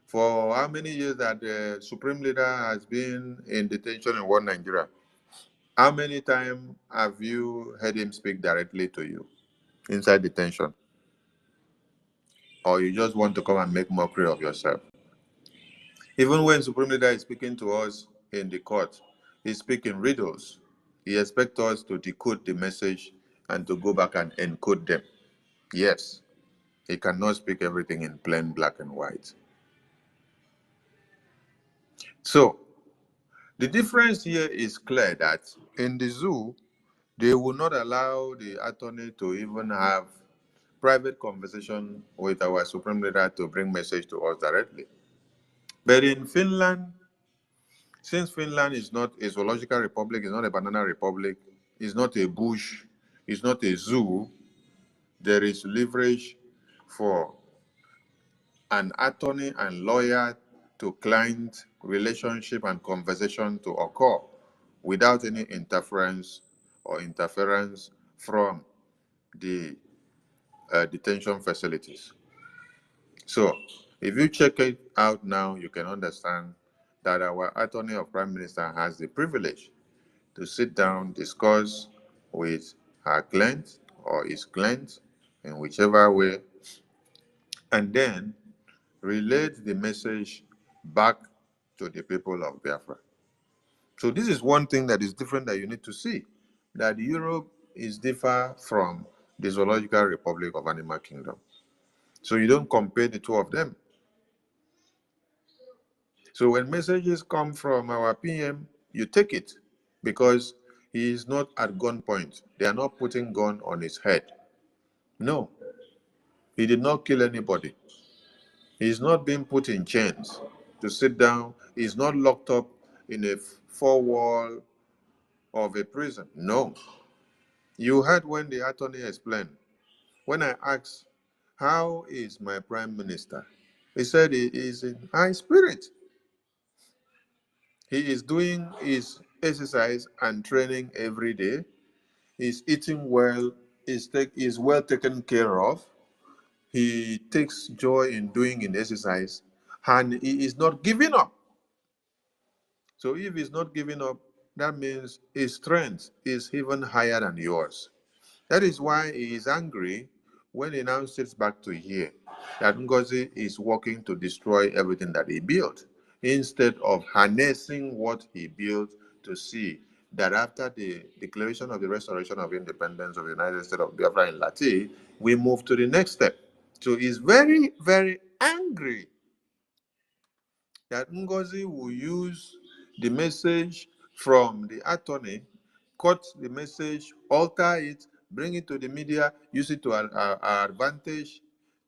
for how many years that the Supreme Leader has been in detention in one Nigeria, how many times have you heard him speak directly to you inside detention? Or you just want to come and make mockery of yourself? Even when Supreme Leader is speaking to us in the court, he's speaking riddles. He expects us to decode the message and to go back and encode them. Yes, he cannot speak everything in plain black and white. So, the difference here is clear that in the zoo, they will not allow the attorney to even have private conversation with our Supreme Leader to bring message to us directly. But in Finland, since Finland is not a zoological republic, it's not a banana republic, it's not a bush, it's not a zoo, there is leverage for an attorney and lawyer to client relationship and conversation to occur without any interference or interference from the detention facilities. So, if you check it out now, you can understand that our attorney of Prime Minister has the privilege to sit down, discuss with her client or his client in whichever way, and then relate the message back to the people of Biafra. So this is one thing that is different that you need to see, that Europe is different from the Zoological Republic of Animal Kingdom. So you don't compare the two of them. So when messages come from our PM, you take it because he is not at gunpoint. They are not putting gun on his head. No, he did not kill anybody. He is not being put in chains to sit down. He is not locked up in a four wall of a prison. No. You heard when the attorney explained. When I asked, how is my prime minister? He said he is in high spirit. He is doing his exercise and training every day. He's eating well. He's well taken care of. He takes joy in doing an exercise, and he is not giving up. So if he's not giving up, that means his strength is even higher than yours. That is why he is angry when he now sits back to hear that Ngozi is working to destroy everything that he built, instead of harnessing what he built to see that after the declaration of the restoration of independence of the United States of Biafra in Lati, we move to the next step. So he's very, very angry that Ngozi will use the message from the attorney, cut the message, alter it, bring it to the media, use it to our advantage,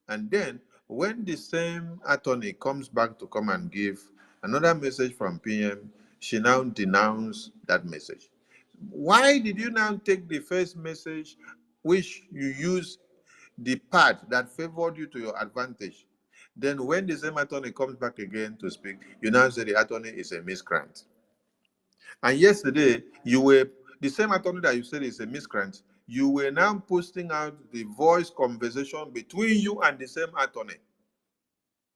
and then when the same attorney comes back to come and give another message from PM, she now denounced that message. Why did you now take the first message, which you use the part that favored you to your advantage? Then when the same attorney comes back again to speak, you now say the attorney is a miscreant. And yesterday, you were, the same attorney that you said is a miscreant, you were now posting out the voice conversation between you and the same attorney.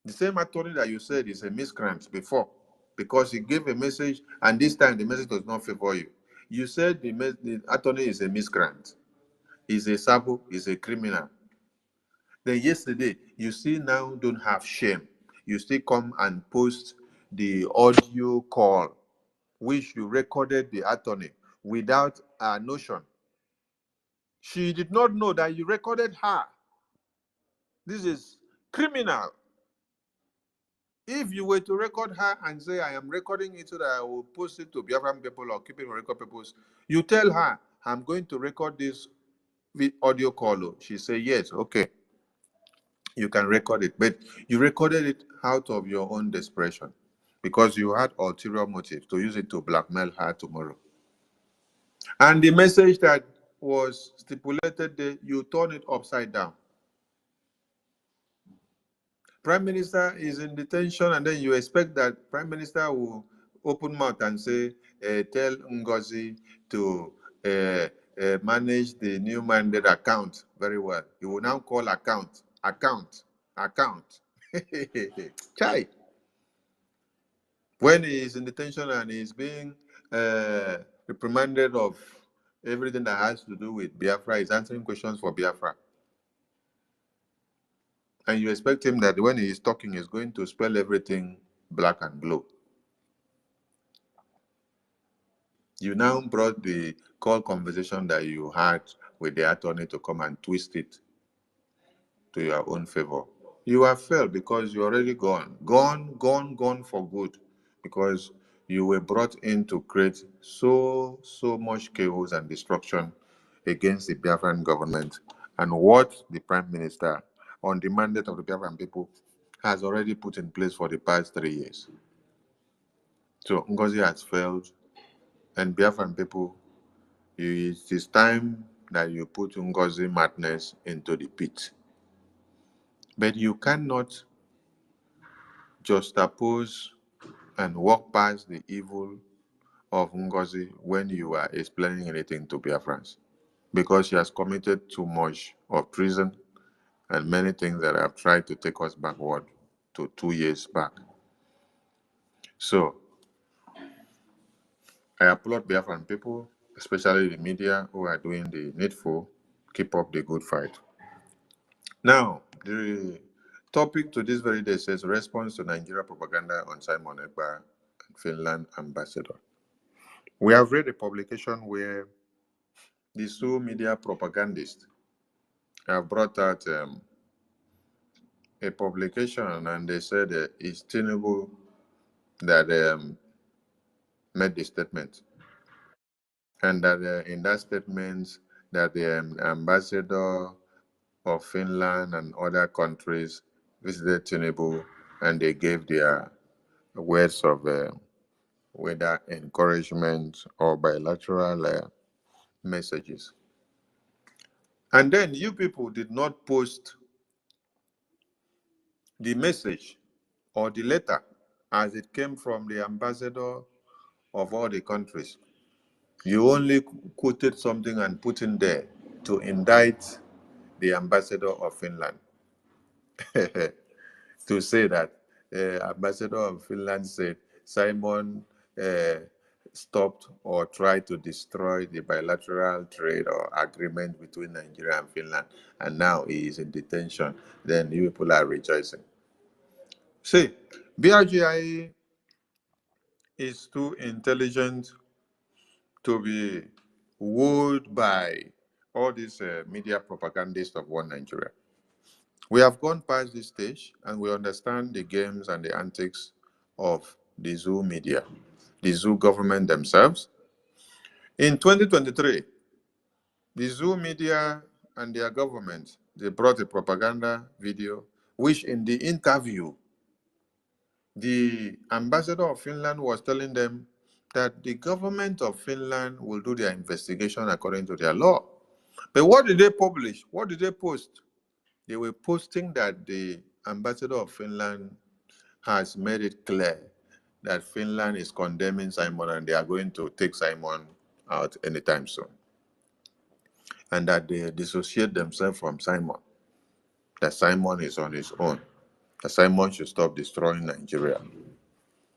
The same attorney that you said is a miscreant before, because he gave a message, and this time the message does not favor you. You said the attorney is a miscreant. He's a sabo, he's a criminal. Then yesterday, you still now don't have shame. You still come and post the audio call, which you recorded the attorney without a notion. She did not know that you recorded her. This is criminal. If you were to record her and say, I am recording it so that I will post it to Biafran people or keep it on record papers, you tell her, I'm going to record this audio call. She say, yes, okay. You can record it, but you recorded it out of your own desperation because you had ulterior motives to use it to blackmail her tomorrow. And the message that was stipulated there, you turn it upside down. Prime Minister is in detention, and then you expect that Prime Minister will open mouth and say, tell Ngozi to manage the new mandate account very well. He will now call account. Chai. When he is in detention and he is being reprimanded of everything that has to do with Biafra, he's answering questions for Biafra. And you expect him that when he is talking, he's going to spell everything black and blue. You now brought the call conversation that you had with the attorney to come and twist it to your own favor. You have failed because you're already gone for good, because you were brought in to create so much chaos and destruction against the Biafran government, and what the Prime Minister, on the mandate of the Biafran people, has already put in place for the past 3 years. So Ngozi has failed, and Biafran people, it is time that you put Ngozi madness into the pit. But you cannot juxtapose and walk past the evil of Ngozi when you are explaining anything to Biafrans, because she has committed too much of treason and many things that have tried to take us backward to 2 years back. So I applaud Biafran people, especially the media, who are doing the needful. Keep up the good fight. Now, the topic to this very day says response to Nigeria propaganda on Simon Ekpa, Finland ambassador. We have read a publication where the Sioux media propagandists have brought out a publication, and they said it's Tinubu that made the statement, and that in that statement that the ambassador of Finland and other countries visited Tinubu, and they gave their words of whether encouragement or bilateral messages. And then you people did not post the message or the letter as it came from the ambassador of all the countries. You only quoted something and put in there to indict the ambassador of Finland. To say that ambassador of Finland said Simon stopped or tried to destroy the bilateral trade or agreement between Nigeria and Finland, and now he is in detention. Then you people are rejoicing. See, BRGIE is too intelligent to be wooed by all these media propagandists of one Nigeria. We have gone past this stage, and we understand the games and the antics of the zoo media, the zoo government themselves. In 2023, the zoo media and their government, they brought a propaganda video, which in the interview, the ambassador of Finland was telling them that the government of Finland will do their investigation according to their law. But what did they publish? What did they post? They were posting that the ambassador of Finland has made it clear that Finland is condemning Simon and they are going to take Simon out anytime soon. And that they dissociate themselves from Simon, that Simon is on his own, that Simon should stop destroying Nigeria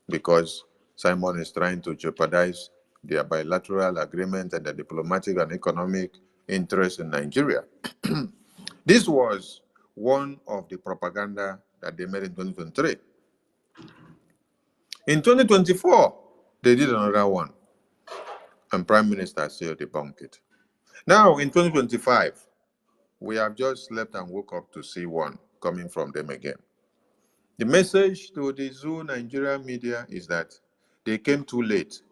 because Simon is trying to jeopardize their bilateral agreement and the diplomatic and economic interests in Nigeria. This was one of the propaganda that they made in 2023. In 2024, they did another one, and Prime Minister still debunked it. Now, in 2025, we have just slept and woke up to see one coming from them again. The message to the Zoo Nigeria media is that they came too late.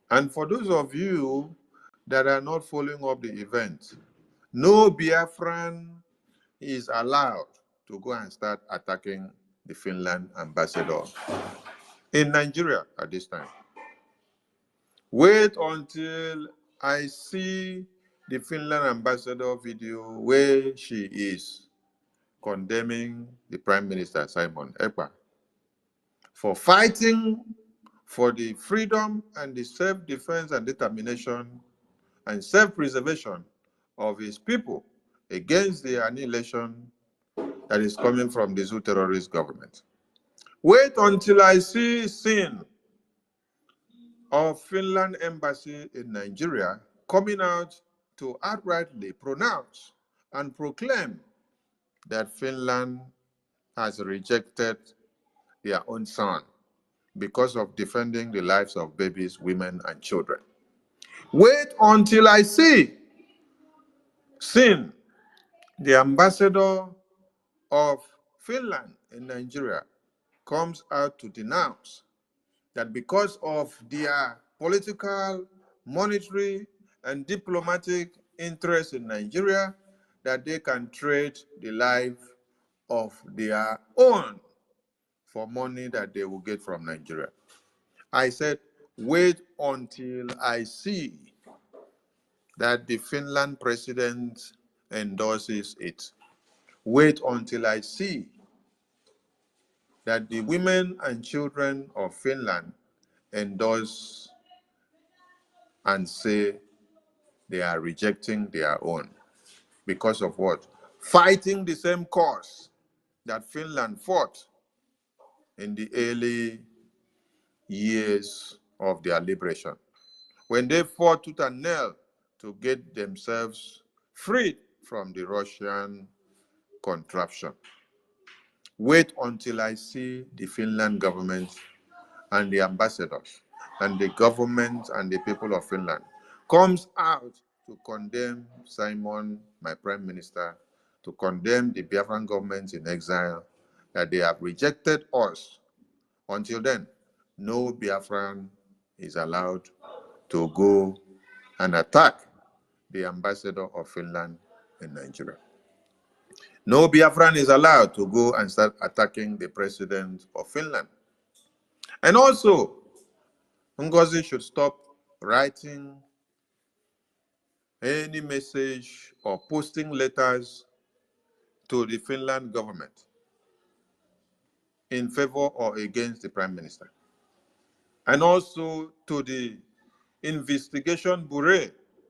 And for those of you that are not following up the event, no Biafran is allowed to go and start attacking the Finland ambassador in Nigeria at this time. Wait until I see the Finland ambassador video where she is condemning the Prime Minister, Simon Ekpa, for fighting for the freedom and the self-defense and determination and self-preservation of his people against the annihilation that is coming from the Zoo terrorist government. Wait until I see scene of Finland embassy in Nigeria coming out to outrightly pronounce and proclaim that Finland has rejected their own son because of defending the lives of babies, women, and children. Wait until I see the ambassador of Finland in Nigeria comes out to denounce that because of their political, monetary, and diplomatic interests in Nigeria, that they can trade the life of their own for money that they will get from Nigeria. I said, wait until I see that the Finland president endorses it. Wait until I see that the women and children of Finland endorse and say they are rejecting their own. Because of what? Fighting the same cause that Finland fought in the early years of their liberation, when they fought tooth and nail to get themselves freed from the Russian contraption. Wait until I see the Finland government and the ambassadors and the government and the people of Finland comes out to condemn Simon, my prime minister, to condemn the Biafran government in exile, that they have rejected us. Until then, no Biafran is allowed to go and attack the ambassador of Finland in Nigeria. No Biafran is allowed to go and start attacking the president of Finland. And also, Ngozi should stop writing any message or posting letters to the Finland government in favor or against the prime minister. And also to the investigation bureau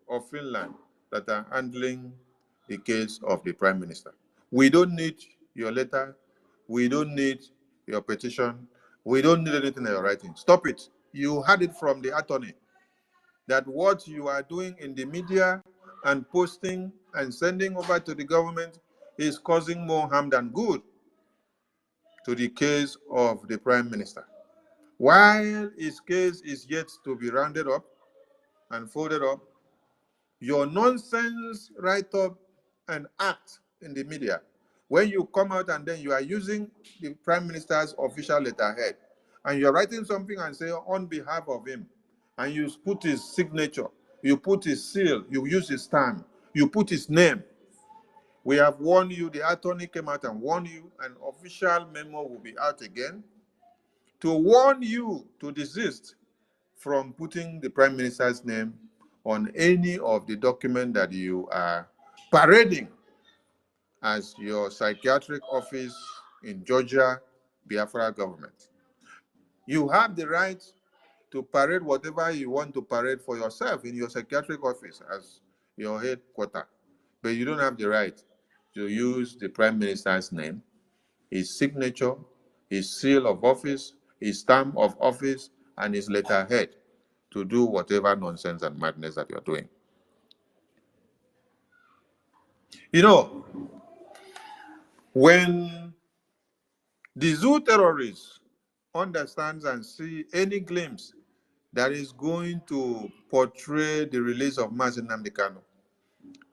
of Finland that are handling the case of the prime minister. We don't need your letter. We don't need your petition. We don't need anything that you're writing. Stop it. You had it from the attorney that what you are doing in the media and posting and sending over to the government is causing more harm than good to the case of the prime minister. While his case is yet to be rounded up and folded up, your nonsense write-up and act in the media, when you come out and then you are using the prime minister's official letterhead, and you're writing something and say on behalf of him, and you put his signature, you put his seal, you use his stamp, you put his name. We have warned you, the attorney came out and warned you, an official memo will be out again to warn you to desist from putting the prime minister's name on any of the documents that you are parading as your psychiatric office in Georgia, Biafra government. You have the right to parade whatever you want to parade for yourself in your psychiatric office as your headquarters, but you don't have the right to use the prime minister's name, his signature, his seal of office, his stamp of office, and his letterhead to do whatever nonsense and madness that you're doing. You know, when the zoo terrorists understands and see any glimpse that is going to portray the release of Mazi Nnamdi Kanu,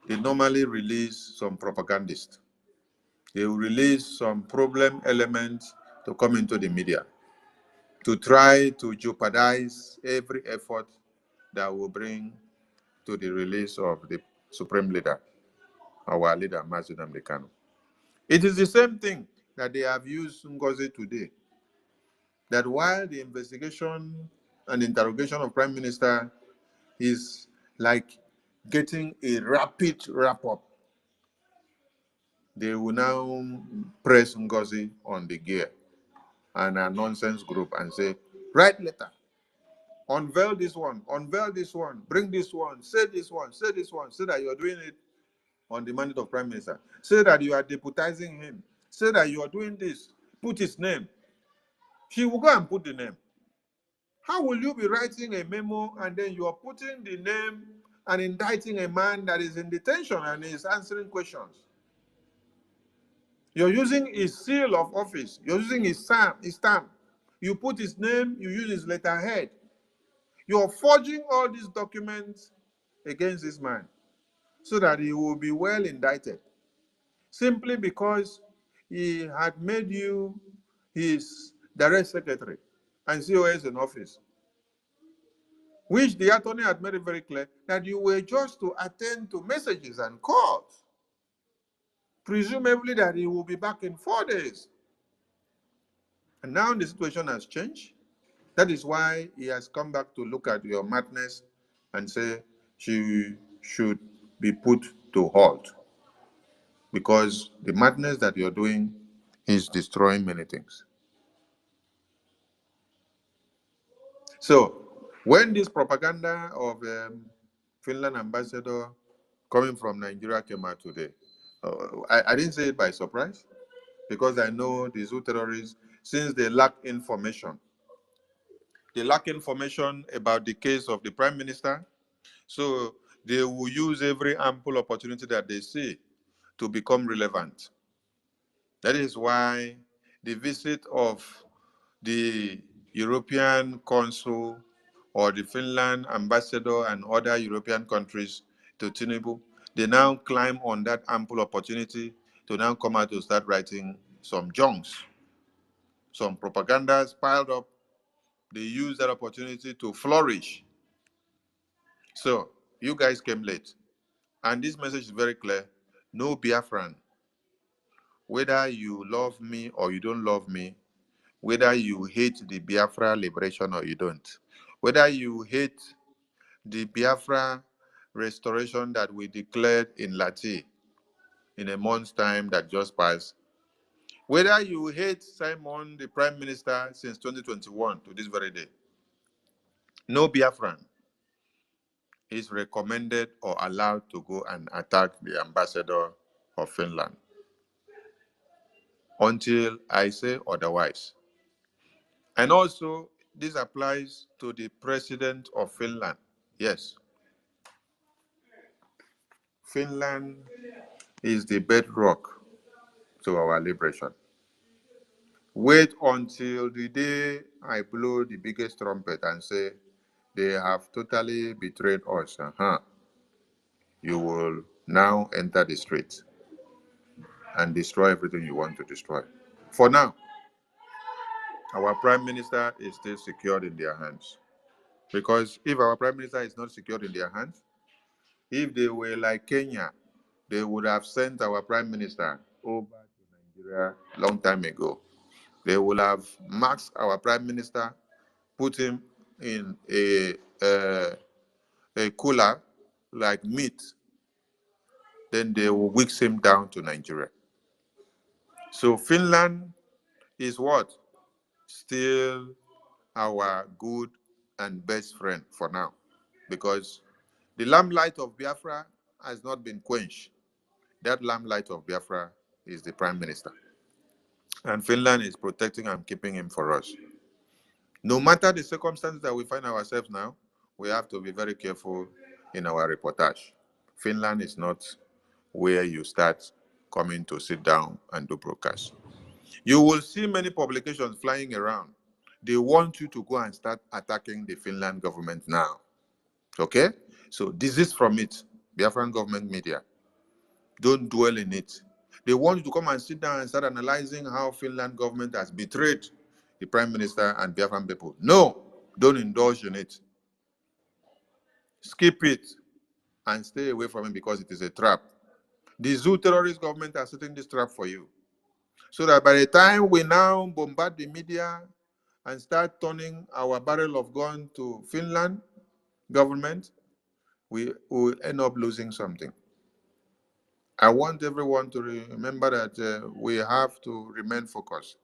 they normally release some propagandists. They will release some problem elements to come into the media to try to jeopardize every effort that will bring to the release of the supreme leader, our leader, Mazi Nnamdi Kanu. It is the same thing that they have used Ngozi today, that while the investigation and interrogation of Prime Minister is like getting a rapid wrap-up, they will now press Ngozi on the gear and a nonsense group and say, write letter, unveil this one, bring this one, say this one, say this one, say that you're doing it on the mandate of Prime Minister. Say that you are deputizing him. Say that you are doing this. Put his name. She will go and put the name. How will you be writing a memo and then you are putting the name and indicting a man that is in detention and is answering questions? You're using his seal of office. You're using his stamp. You put his name, you use his letterhead. You're forging all these documents against this man so that he will be well indicted, simply because he had made you his direct secretary and COS in office, which the attorney had made it very clear that you were just to attend to messages and calls, presumably that he will be back in 4 days. And now the situation has changed. That is why he has come back to look at your madness and say she should be put to halt, because the madness that you're doing is destroying many things. So When this propaganda of Finland ambassador coming from Nigeria came out today, I didn't say it by surprise, because I know the Zoo terrorists, since they lack information about the case of the Prime Minister, so they will use every ample opportunity that they see to become relevant. That is why the visit of the European consul or the Finland ambassador and other European countries to Tinubu, they now climb on that ample opportunity to now come out to start writing some junks, some propagandas piled up. They use that opportunity to flourish. So you guys came late. And this message is very clear. No Biafran. Whether you love me or you don't love me, whether you hate the Biafra liberation or you don't, whether you hate the Biafra restoration that we declared in Lati in a month's time that just passed, whether you hate Simon, the Prime Minister, since 2021 to this very day, no Biafran is recommended or allowed to go and attack the ambassador of Finland until I say otherwise. And also, this applies to the president of Finland. Yes. Finland is the bedrock to our liberation. Wait until the day I blow the biggest trumpet and say, they have totally betrayed us. You will now enter the street and destroy everything you want to destroy. For now, our Prime Minister is still secured in their hands. Because if our Prime Minister is not secured in their hands, if they were like Kenya, they would have sent our Prime Minister over to Nigeria a long time ago. They would have maxed our Prime Minister, put him in a cooler like meat, then they will whisk him down to Nigeria. So Finland is what? Still our good and best friend for now, because the lamplight of Biafra has not been quenched. That lamplight of Biafra is the Prime Minister. And Finland is protecting and keeping him for us. No matter the circumstances that we find ourselves now, we have to be very careful in our reportage. Finland is not where you start coming to sit down and do broadcasts. You will see many publications flying around. They want you to go and start attacking the Finland government now. Okay? So desist from it, Biafran government media. Don't dwell in it. They want you to come and sit down and start analyzing how Finland government has betrayed the Prime Minister and Biafran people. No, don't indulge in it. Skip it and stay away from it because it is a trap. The Zoo terrorist government are setting this trap for you. So that by the time we now bombard the media and start turning our barrel of gun to Finland government, we will end up losing something. I want everyone to remember that we have to remain focused.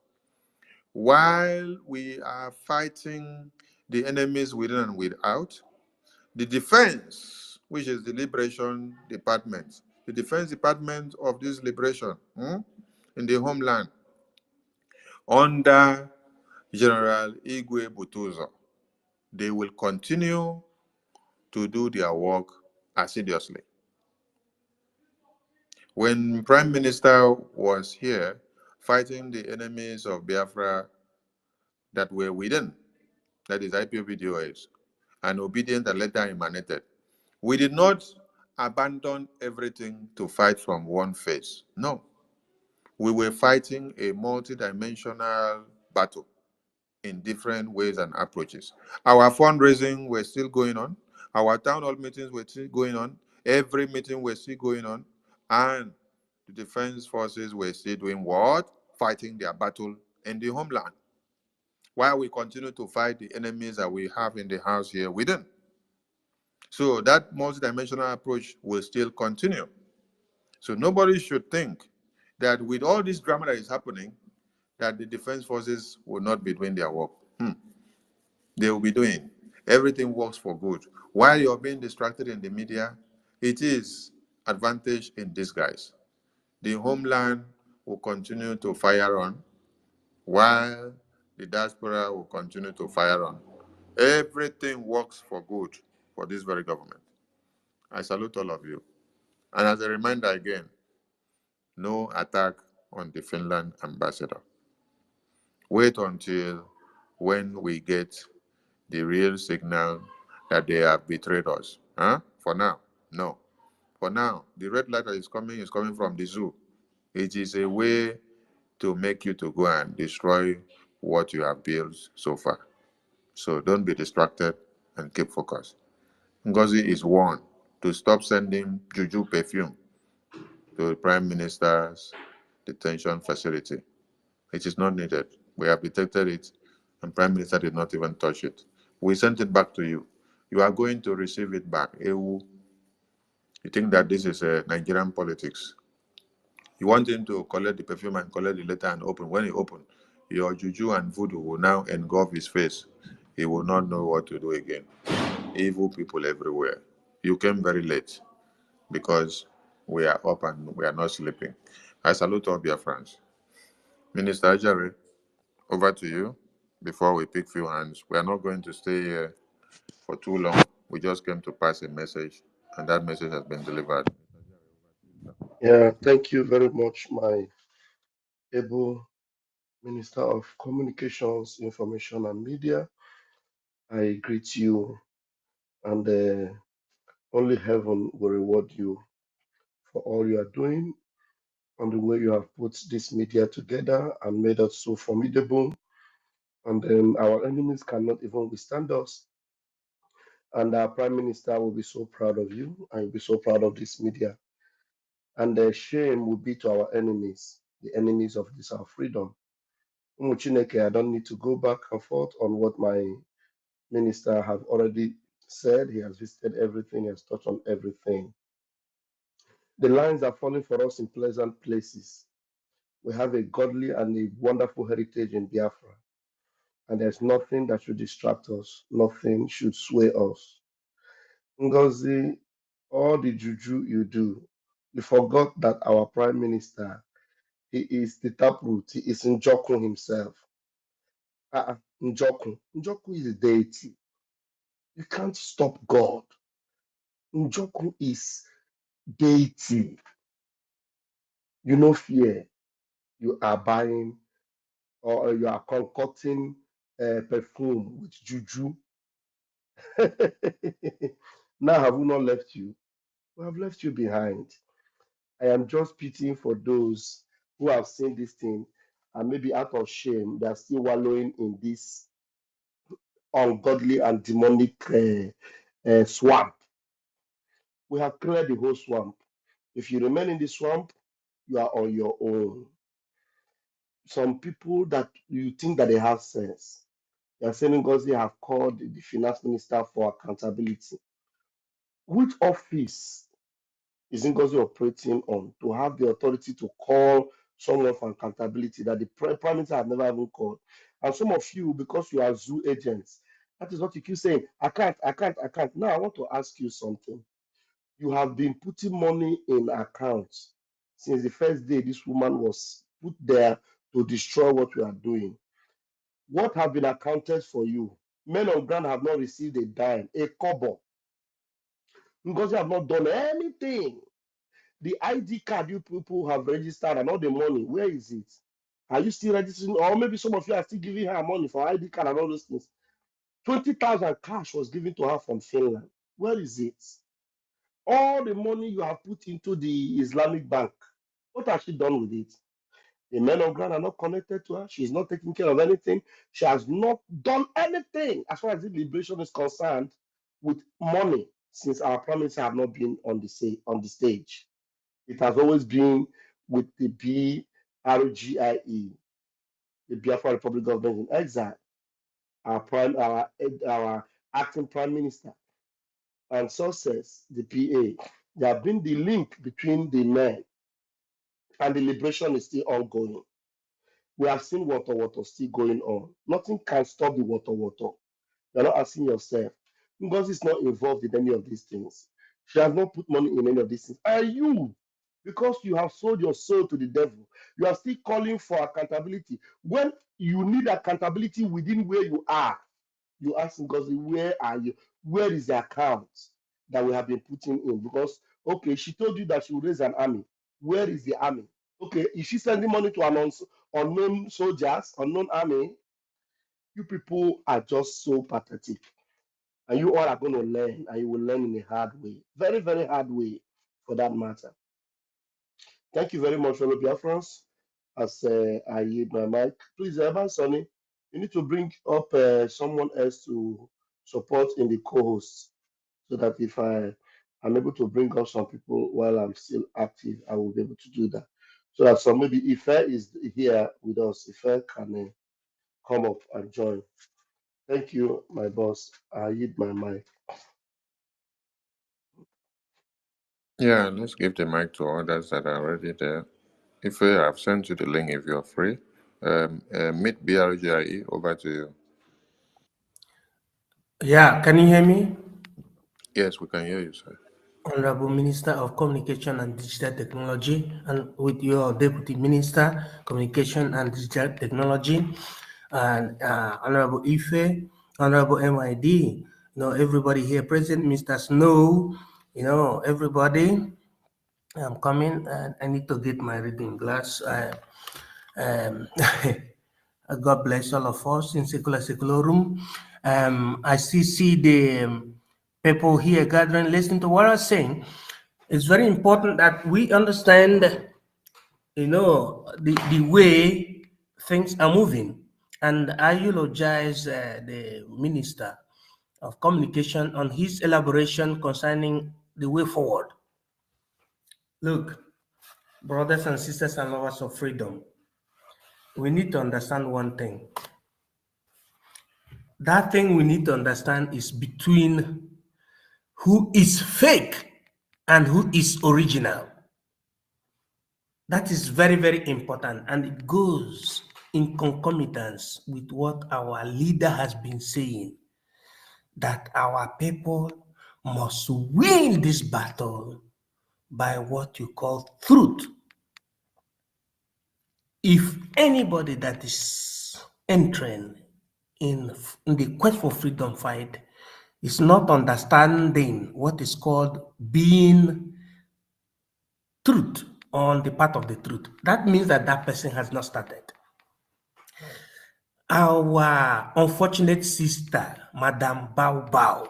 While we are fighting the enemies within and without, the defense, which is the Liberation Department, the Defense Department of this liberation in the homeland, under General Igwe Butuzo, they will continue to do their work assiduously. When Prime Minister was here fighting the enemies of Biafra that were within, that is IPOB-DOS, and obedient and later emanated, we did not abandon everything to fight from one face. No. We were fighting a multidimensional battle in different ways and approaches. Our fundraising was still going on. Our town hall meetings were still going on. Every meeting was still going on. And the defense forces were still doing what? Fighting their battle in the homeland. While we continue to fight the enemies that we have in the house here within. So that multidimensional approach will still continue. So nobody should think that with all this drama that is happening, that the defense forces will not be doing their work. They will be doing. Everything works for good. While you're being distracted in the media, it is advantage in disguise. The homeland will continue to fire on, while the diaspora will continue to fire on. Everything works for good for this very government. I salute all of you. And as a reminder again, no attack on the Finland ambassador. Wait until when we get the real signal that they have betrayed us. Huh? For now, no. For now, the red light that is coming from the zoo. It is a way to make you to go and destroy what you have built so far. So don't be distracted and keep focused. Ngozi is warned to stop sending juju perfume to the Prime Minister's detention facility. It is not needed. We have detected it, and Prime Minister did not even touch it. We sent it back to you. You are going to receive it back. You think that this is Nigerian politics. You want him to collect the perfume and collect the letter and open. When he open, your juju and voodoo will now engulf his face. He will not know what to do again. Evil people everywhere. You came very late because we are up and we are not sleeping. I salute all BIAFRANS. Minister Ajare, over to you before we pick few hands. We are not going to stay here for too long. We just came to pass a message, and that message has been delivered. Yeah, thank you very much, my able Minister of Communications, Information and Media. I greet you, and only heaven will reward you for all you are doing and the way you have put this media together and made us so formidable. And then our enemies cannot even withstand us. And our Prime Minister will be so proud of you and will be so proud of this media. And the shame will be to our enemies, the enemies of this our freedom. Chineke, I don't need to go back and forth on what my minister have already said. He has visited everything, he has touched on everything. The lines are falling for us in pleasant places. We have a godly and a wonderful heritage in Biafra, and there's nothing that should distract us, nothing should sway us. Ngozi, all the juju you do, you forgot that our prime minister, he is the taproot, he is Njoku himself. Njoku. Njoku is a deity. You can't stop God. Njoku is deity. You know fear. You are buying or you are concocting perfume with juju. Now have we not left you? We have left you behind. I am just pitying for those who have seen this thing and maybe out of shame, they are still wallowing in this ungodly and demonic swamp. We have cleared the whole swamp. If you remain in the swamp, you are on your own. Some people that you think that they have sense, they are saying Ngozi have called the finance minister for accountability. Which office is Ngozi operating on to have the authority to call someone for accountability that the prime minister have never even called? And some of you, because you are zoo agents, that is what you keep saying. I can't. Now I want to ask you something. You have been putting money in accounts since the first day this woman was put there to destroy what we are doing. What have been accounted for you? Men on ground have not received a dime, a kobo, because you have not done anything. The ID card you people have registered and all the money, where is it? Are you still registering? Or maybe some of you are still giving her money for ID card and all those things. 20,000 cash was given to her from Finland. Where is it? All the money you have put into the Islamic bank, what has she done with it? The men on ground are not connected to her. She's not taking care of anything. She has not done anything as far as the liberation is concerned with money since our prime minister have not been on the stage. It has always been with the BRGIE, the Biafra Republic Government in Exile, our acting prime minister, and Success, the PA. They have been the link between the men, and the liberation is still ongoing. We have seen water still going on. Nothing can stop the water. You're not asking yourself. Ngozi is not involved in any of these things. She has not put money in any of these things. Are you? Because you have sold your soul to the devil, you are still calling for accountability. When you need accountability within where you are, you ask Ngozi, where are you? Where is the account that we have been putting in? Because, okay, she told you that she will raise an army. Where is the army? Okay, is she sending money to unknown soldiers, unknown army? You people are just so pathetic. And you all are going to learn, and you will learn in a hard way. Very, very hard way for that matter. Thank you very much, fellow Biafrans. As I yield my mic, please, Evan Sonny, you need to bring up someone else to support in the co-hosts, so that if I'm able to bring up some people while I'm still active, I will be able to do that. So that some maybe Ife is here with us. Ife can come up and join. Thank you, my boss. I yield my mic. Yeah, let's give the mic to others that are already there. If I've sent you the link, if you're free, meet BRGIE, over to you. Yeah, can you hear me? Yes, we can hear you, sir. Honorable Minister of Communication and Digital Technology, and with your Deputy Minister, Communication and Digital Technology, and Honorable Ife, Honorable MID, everybody here present, Mr. Snow, everybody. I'm coming, and I need to get my reading glass. God bless all of us in Secularum. I see the people here gathering, listening to what I'm saying. It's very important that we understand, the way things are moving. And I eulogize the Minister of Communication on his elaboration concerning the way forward. Look, brothers and sisters and lovers of freedom, we need to understand one thing. That thing we need to understand is between who is fake and who is original. That is very, very important, and it goes in concomitance with what our leader has been saying, that our people must win this battle by what you call truth. If anybody that is entering in the quest for freedom fight is not understanding what is called being truth on the part of the truth, that means that that person has not started. Our unfortunate sister, Madame Bao Bao,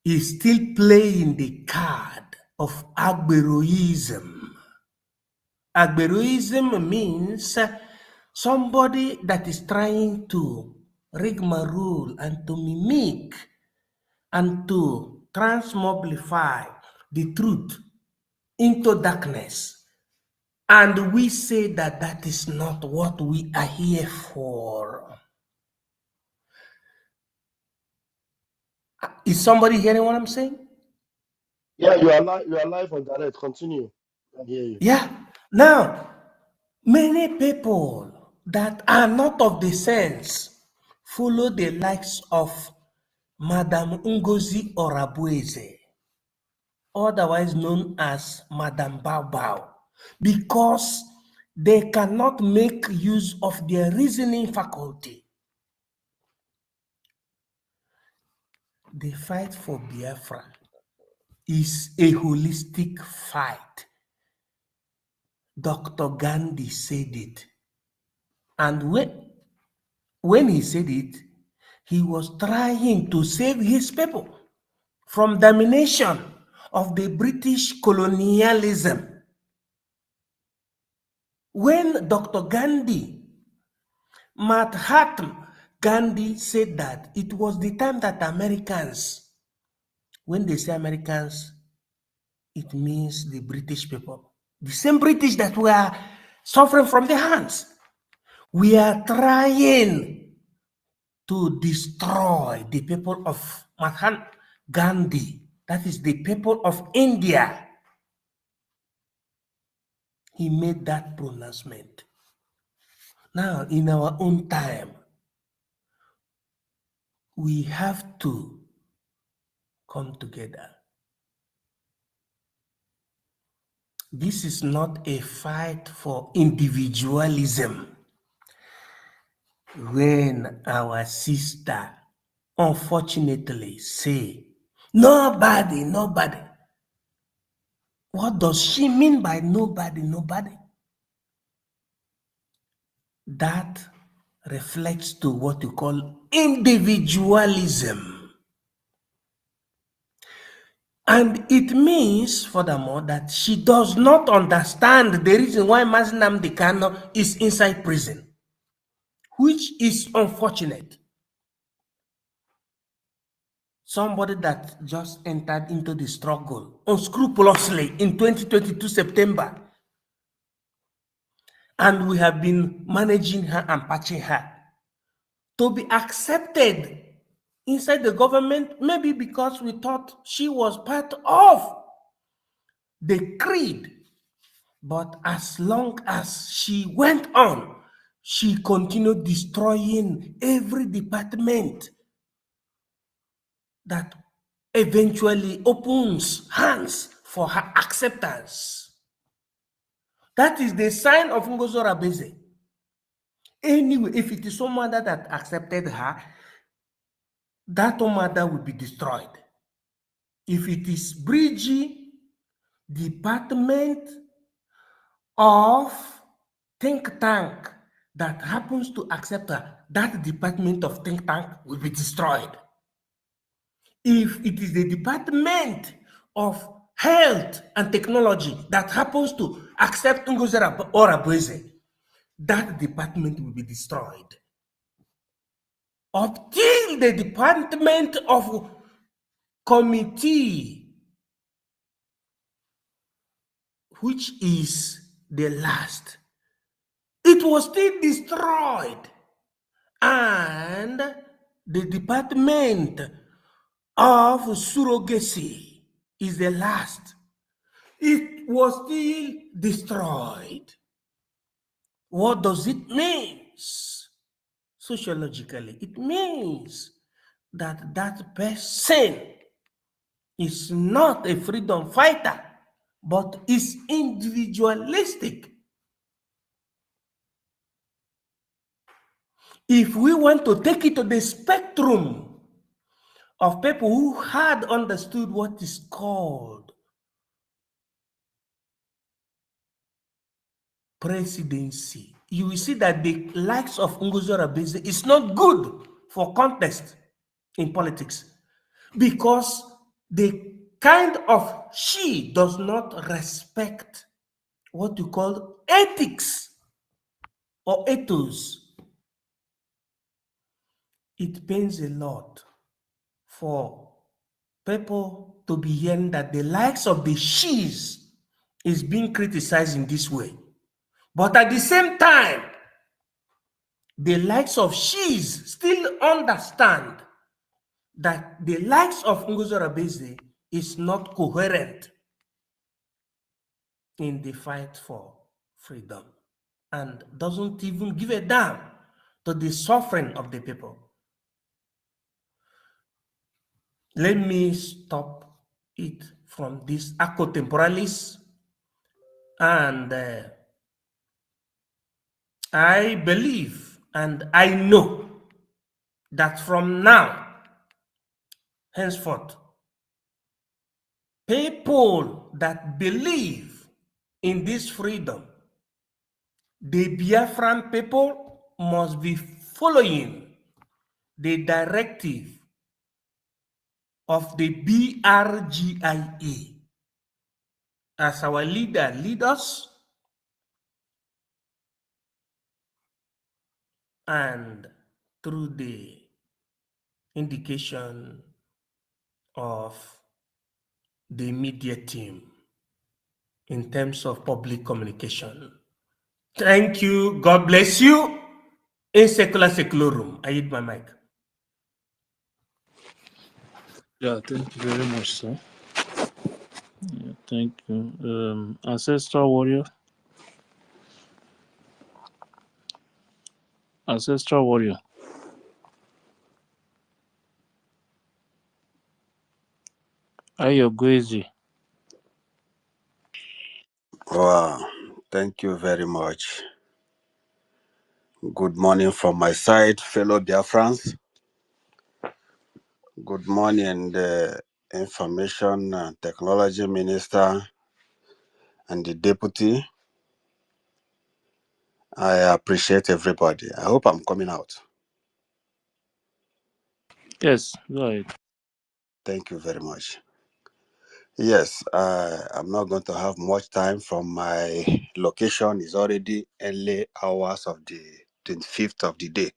is still playing the card of Agberoism. Agberoism means somebody that is trying to rigmarole and to mimic and to transmobilify the truth into darkness. And we say that that is not what we are here for. Is somebody hearing what I'm saying? Yeah, you are live. You are live on direct. Continue. I hear you. Yeah. Now, many people that are not of the sense follow the likes of Madame Ngozi Orabueze, otherwise known as Madame Bao Bao, because they cannot make use of their reasoning faculty. The fight for Biafra is a holistic fight. Dr. Gandhi said it. And when he said it, he was trying to save his people from domination of the British colonialism. When Dr. Mahatma Gandhi said that, it was the time that Americans, when they say Americans, it means the British people. The same British that were suffering from their hands. We are trying to destroy the people of Mahatma Gandhi. That is the people of India. He made that pronouncement. Now, in our own time, we have to come together. This is not a fight for individualism. When our sister unfortunately say, nobody, what does she mean by nobody? That reflects to what you call individualism. And it means, furthermore, that she does not understand the reason why Mazi Nnamdi Kanu is inside prison, which is unfortunate. Somebody that just entered into the struggle unscrupulously in 2022 September, and we have been managing her and patching her to be accepted inside the government, maybe because we thought she was part of the creed. But as long as she went on, she continued destroying every department that eventually opens hands for her acceptance. That is the sign of Ngozi Orabeze. Anyway, if it is someone that accepted her, that mother will be destroyed. If it is BRGIE, Department of Think Tank, that happens to accept her, that department of think tank will be destroyed. If it is the Department of Health and Technology that happens to accept Ngozi Orabeze, that department will be destroyed. Up till the Department of Committee, which is the last, it was still destroyed. And the Department of Surrogacy is the last. It was still destroyed. What does it mean? Sociologically, it means that that person is not a freedom fighter, but is individualistic. If we want to take it to the spectrum of people who had understood what is called presidency, you will see that the likes of Ngozi Orebeze is not good for context in politics, because the kind of she does not respect what you call ethics or ethos. It pains a lot for people to be hearing that the likes of the she's is being criticized in this way. But at the same time, the likes of she's still understand that the likes of Ngozi Orebeze is not coherent in the fight for freedom and doesn't even give a damn to the suffering of the people. Let me stop it from this acco temporalis, and I believe and I know that from now, henceforth, people that believe in this freedom, the Biafran people must be following the directive of the BRGIE as our leader lead us, and through the indication of the media team in terms of public communication. Thank you. God bless you. In secular seculorum. I hit my mic. Yeah, thank you very much, sir. Yeah, thank you. Ancestral warrior. Ancestral warrior. Ngozi. Wow, thank you very much. Good morning from my side, fellow BIAFRANS. Good morning, the Information and Technology Minister and the Deputy. I appreciate everybody. I hope I'm coming out. Yes, go ahead. Thank you very much. Yes, I'm not going to have much time from my location. It's already early hours of the 25th of the day.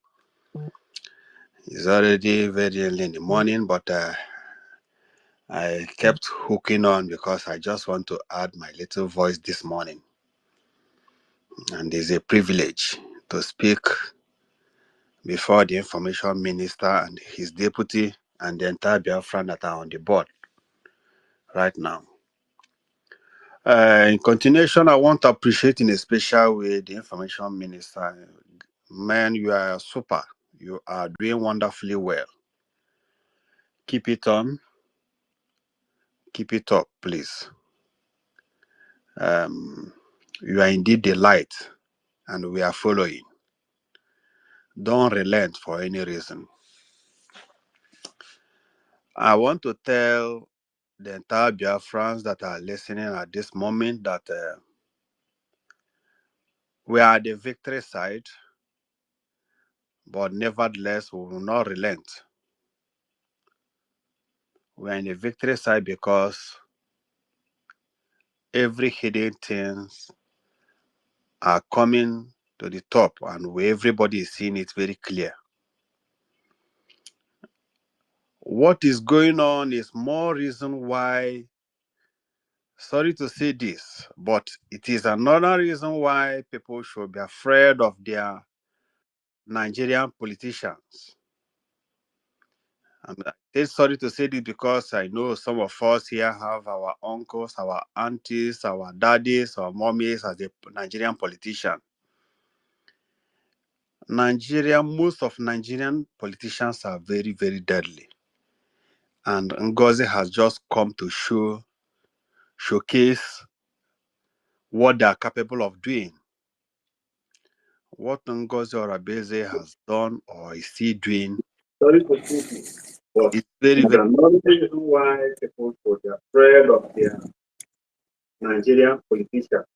It's already very early in the morning, but I kept hooking on because I just want to add my little voice this morning. And it's a privilege to speak before the Information Minister and his deputy and the entire Biafran that are on the board right now. In continuation, I want to appreciate in a special way the Information Minister. Man, you are super. You are doing wonderfully well. Keep it on. Keep it up, please. You are indeed the light, and we are following. Don't relent for any reason. I want to tell the entire Biafrans that are listening at this moment that we are at the victory side, but nevertheless, we will not relent. We are in the victory side because every hidden things are coming to the top, and everybody is seeing it very clear. What is going on is more reason why, sorry to say this, but it is another reason why people should be afraid of their Nigerian politicians. I'm sorry to say this because I know some of us here have our uncles, our aunties, our daddies, our mommies as a Nigerian politician. Most of Nigerian politicians are very, very deadly. And Ngozi has just come to showcase what they are capable of doing. What Ngozi Orabeze has done or is still doing, sorry to say this, but it's very, very another reason why people should be afraid of their Nigerian politicians.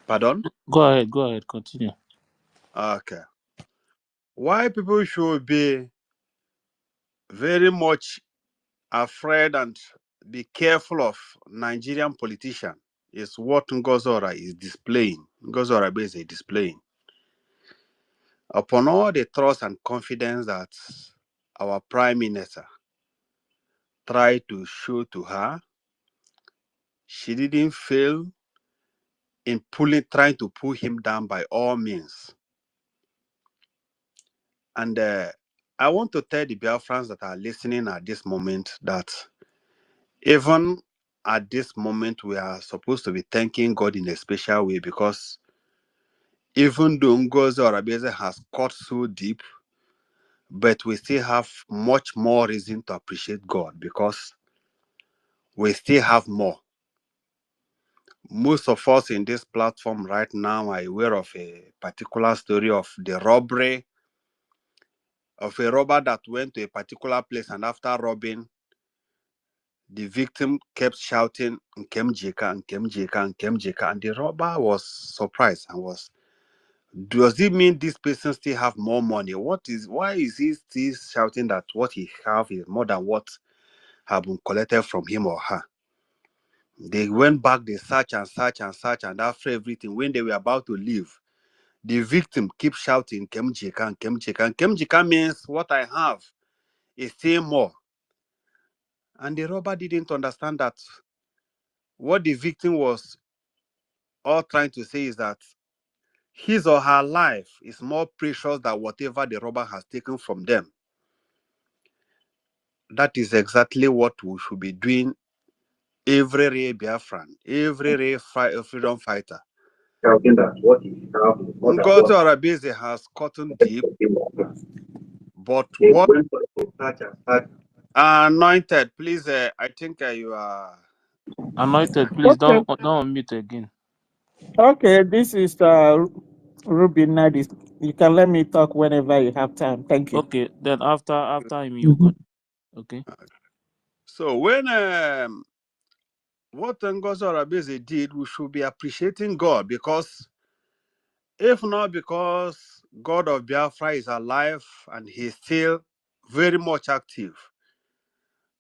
Pardon? Go ahead, continue. Okay. Why people should be very much afraid and be careful of Nigerian politicians is what Ngozi Ora is displaying. Ngozi Orabeze is displaying. Upon all the trust and confidence that our Prime Minister tried to show to her, she didn't fail in trying to pull him down by all means. And I want to tell the Biafrans that are listening at this moment that even at this moment, we are supposed to be thanking God in a special way, because even though Ngozi Orabeze has cut so deep, but we still have much more reason to appreciate God, because we still have more. Most of us in this platform right now are aware of a particular story of the robbery of a robber that went to a particular place, and after robbing, the victim kept shouting, "Nkemjeka, Nkemjeka, Nkemjeka," and the robber was surprised and was, does it mean this person still have more money? Why is he still shouting that what he have is more than what have been collected from him or her? They went back, they search and search and search, and after everything, when they were about to leave, the victim keep shouting, "Nkemjeka, Nkemjeka." Nkemjeka means what I have is still more. And the robber didn't understand that what the victim was all trying to say is that his or her life is more precious than whatever the robber has taken from them. That is exactly what we should be doing, every real Biafran, every real freedom fighter. Ngozi Orabeze has gotten deep, but what Anointed, please. I think you are. Anointed, please Okay, don't unmute again. okay. This is Ruby Nadis. You can let me talk whenever you have time. Thank you. Okay, then after him you go. Okay. So when what Ngozi Orabeze did, we should be appreciating God, because if not because God of Biafra is alive and he's still very much active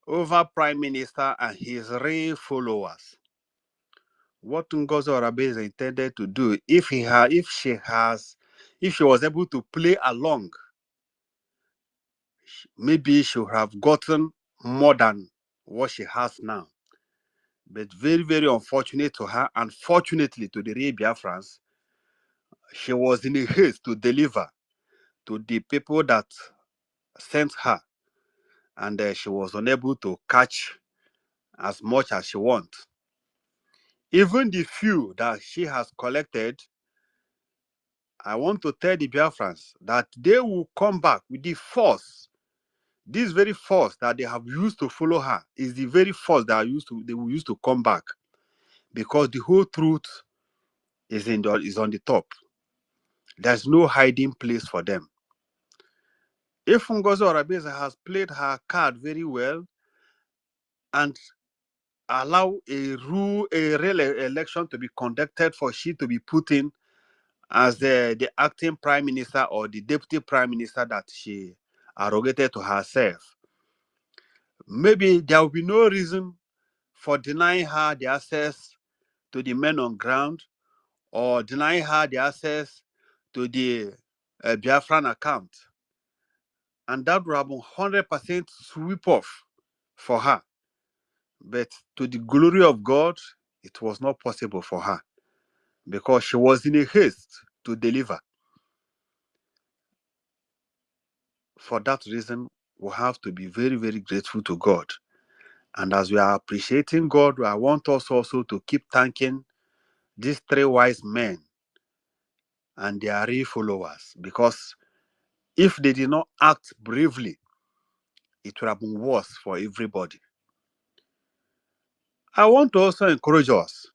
over Prime Minister and his real followers, what Ngozi Orabeze intended to do, if she was able to play along, maybe she would have gotten more than what she has now. But very, very unfortunate to her, and fortunately to the real Biafrans, she was in a haste to deliver to the people that sent her, and she was unable to catch as much as she wants. Even the few that she has collected, I want to tell the Biafrans that they will come back with the force. This very force that they have used to follow her is the very force that they will use to come back, because the whole truth is on the top. There's no hiding place for them. If Ngozi Orabeze has played her card very well and allow a real election to be conducted for she to be put in as the acting prime minister or the deputy prime minister that she arrogated to herself, maybe there will be no reason for denying her the access to the men on ground, or denying her the access to the Biafran account. And that would have been 100% sweep off for her. But to the glory of God, it was not possible for her, because she was in a haste to deliver. For that reason, we have to be very, very grateful to God. And as we are appreciating God, I want us also to keep thanking these three wise men and their real followers, because if they did not act bravely, it would have been worse for everybody. I want to also encourage us.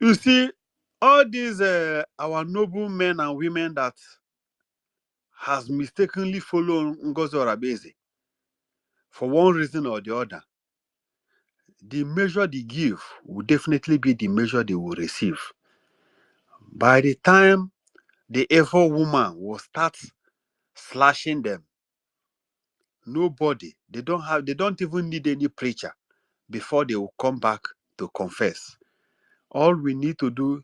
You see, all these our noble men and women that has mistakenly followed Ngozi Orabeze for one reason or the other, the measure they give will definitely be the measure they will receive. By the time the evil woman will start slashing them, nobody, they don't even need any preacher before they will come back to confess. All we need to do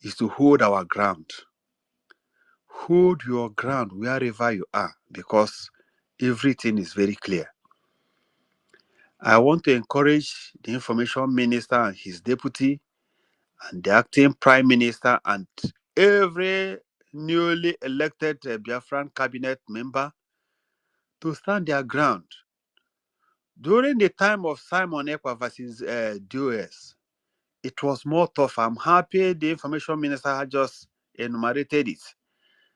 is to hold our ground. Hold your ground wherever you are, because everything is very clear. I want to encourage the information minister and his deputy and the acting prime minister and every newly elected Biafran cabinet member to stand their ground. During the time of Simon Ekpa versus DOS, it was more tough. I'm happy the information minister had just enumerated it,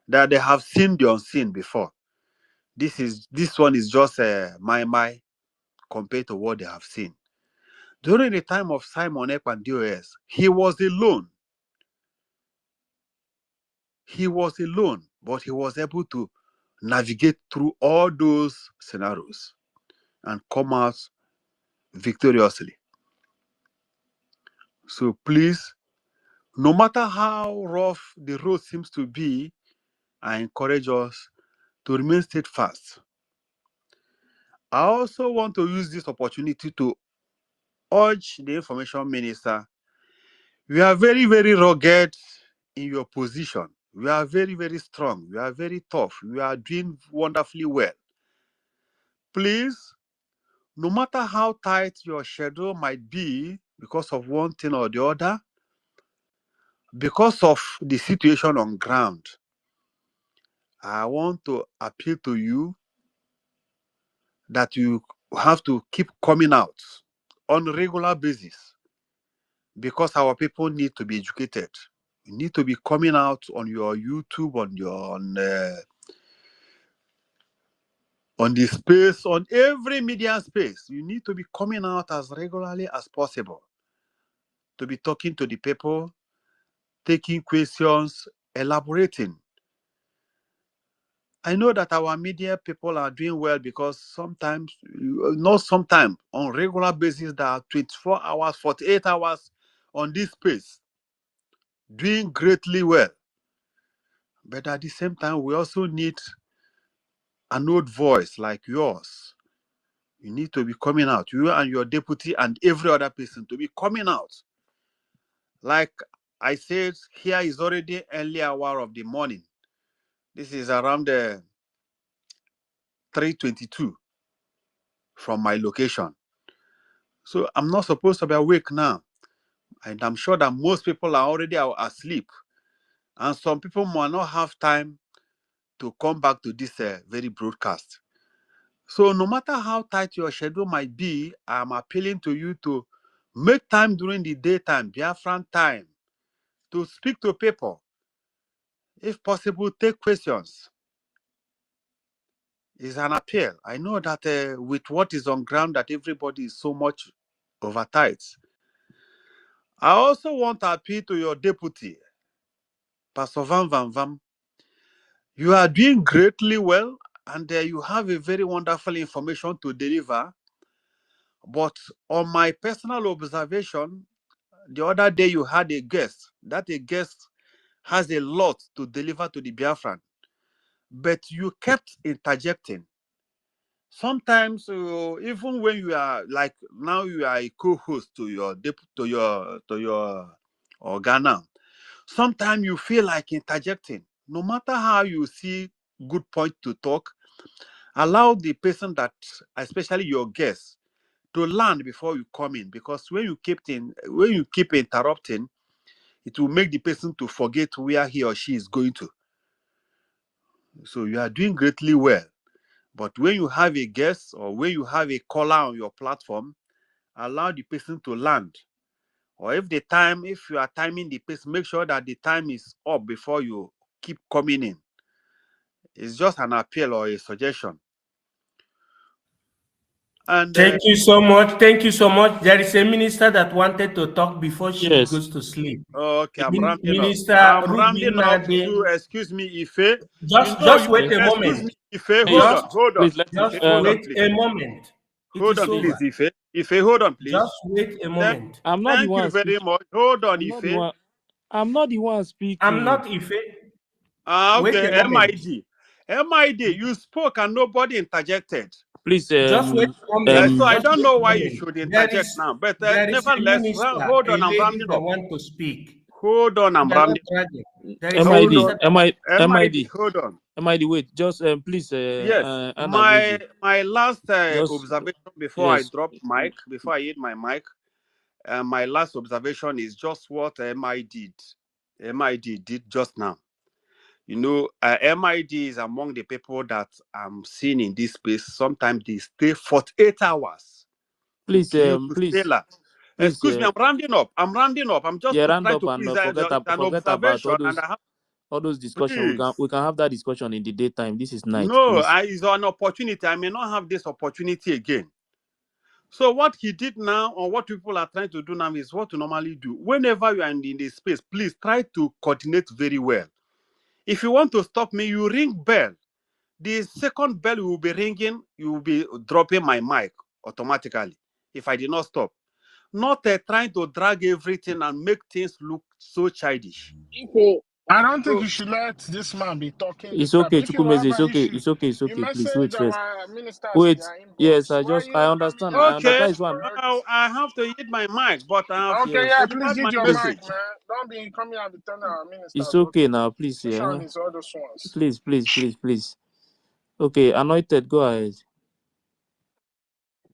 that they have seen the unseen before. This one is just my compared to what they have seen. During the time of Simon Ekpa and DOS, he was alone. He was alone, but he was able to navigate through all those scenarios and come out victoriously. So please, no matter how rough the road seems to be, I encourage us to remain steadfast. I also want to use this opportunity to urge the information minister. We are very, very rugged in your position. We are very, very strong. We are very tough. We are doing wonderfully well. Please, no matter how tight your schedule might be because of one thing or the other, because of the situation on ground, I want to appeal to you that you have to keep coming out on a regular basis, because our people need to be educated. You need to be coming out on your YouTube, on the space, on every media space. You need to be coming out as regularly as possible to be talking to the people, taking questions, elaborating. I know that our media people are doing well because sometimes, not sometimes, on regular basis, there are 24 hours, 48 hours on this space, doing greatly well. But at the same time, we also need an old voice like yours. You need to be coming out, you and your deputy and every other person to be coming out. Like I said, here is already early hour of the morning. This is around 3:22 from my location. So I'm not supposed to be awake now. And I'm sure that most people are already asleep. And some people might not have time to come back to this very broadcast. So no matter how tight your schedule might be, I'm appealing to you to make time during the daytime, Biafran time, to speak to people. If possible, take questions. It's an appeal. I know that with what is on ground, that everybody is so much overtight. I also want to appeal to your deputy, Pastor Van Van Vam. You are doing greatly well, and you have a very wonderful information to deliver. But on my personal observation, the other day you had a guest. That a guest has a lot to deliver to the Biafran, but you kept interjecting. Sometimes, even when you are like now, you are a co-host to your organ. Sometimes you feel like interjecting. No matter how you see good point to talk, allow the person that, especially your guest, to learn before you come in. Because when you keep interrupting, it will make the person to forget where he or she is going to. So you are doing greatly well. But when you have a guest or when you have a caller on your platform, allow the person to land. Or if you are timing the person, make sure that the time is up before you keep coming in. It's just an appeal or a suggestion. And thank you so much. Thank you so much. There is a minister that wanted to talk before she goes to sleep. Okay, I'm rounding up. Minister I'm Ruby rounding up Nade. to, excuse me, Ife. Just wait a Excuse moment. me, Ife. Hold on. Please let Just Hold on, wait please. a moment. Hold on, please, Ife. Ife, hold on, please. Just wait a moment. I'm not the Thank one you very speaking. much. Hold on, Ife. I'm not the one speaking. I'm not Ife. Okay, MID, you spoke and nobody interjected. Please, just wait a moment. So I Just don't wait know a why you moment. should There interject is now. But a nevertheless, minister, hold a on, I'm lady rounding that up. want to speak. Hold on, I'm We are not rounding dragging. There is a MID, minister that MID, hold on. MID, wait, just please, Yes, Ngozi. my last Just observation before I drop mic, before I hit my mic, my last observation is just what MID did just now. You know, MID is among the people that I'm seeing in this space. Sometimes they stay 48 hours. Please, Please, excuse me, I'm rounding up. I'm just round trying up to and please forget an about observation, and I have all those discussions. We can have that discussion in the daytime. This is night. No, please. It's an opportunity. I may not have this opportunity again. So what he did now, or what people are trying to do now, is what to normally do. Whenever you are in the space, please try to coordinate very well. If you want to stop me, you ring bell. The second bell will be ringing, you will be dropping my mic automatically if I did not stop. Not trying to drag everything and make things look so childish. I don't think you should let this man be talking. It's okay, Chukwumeze. It's okay. It's okay. It's okay. Please wait first. Wait. Yes, I understand. Okay, That is one. I have to hit my mic, but I have please hit my your message. mic, man. Don't be coming out and telling our ministers. It's okay now, please. Please. Okay, Anointed, go ahead.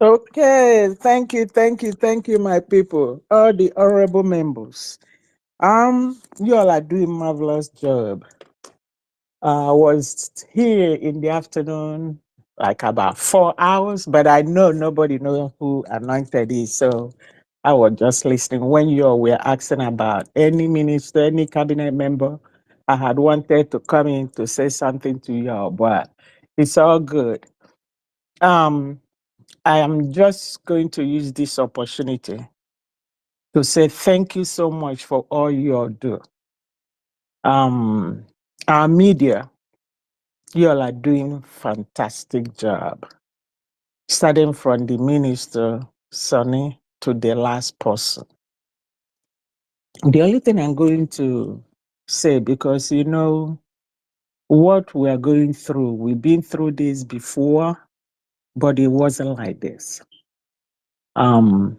Okay, thank you, my people, all the honorable members. You all are doing marvelous job. I was here in the afternoon, like about 4 hours, but I know nobody knows who Anointed is, so I was just listening. When you all were asking about any minister, any cabinet member, I had wanted to come in to say something to you all, but it's all good. I am just going to use this opportunity to say thank you so much for all you all do. Our media, you all are doing fantastic job. Starting from the minister, Sonny, to the last person. The only thing I'm going to say, because you know what we are going through, we've been through this before, but it wasn't like this. The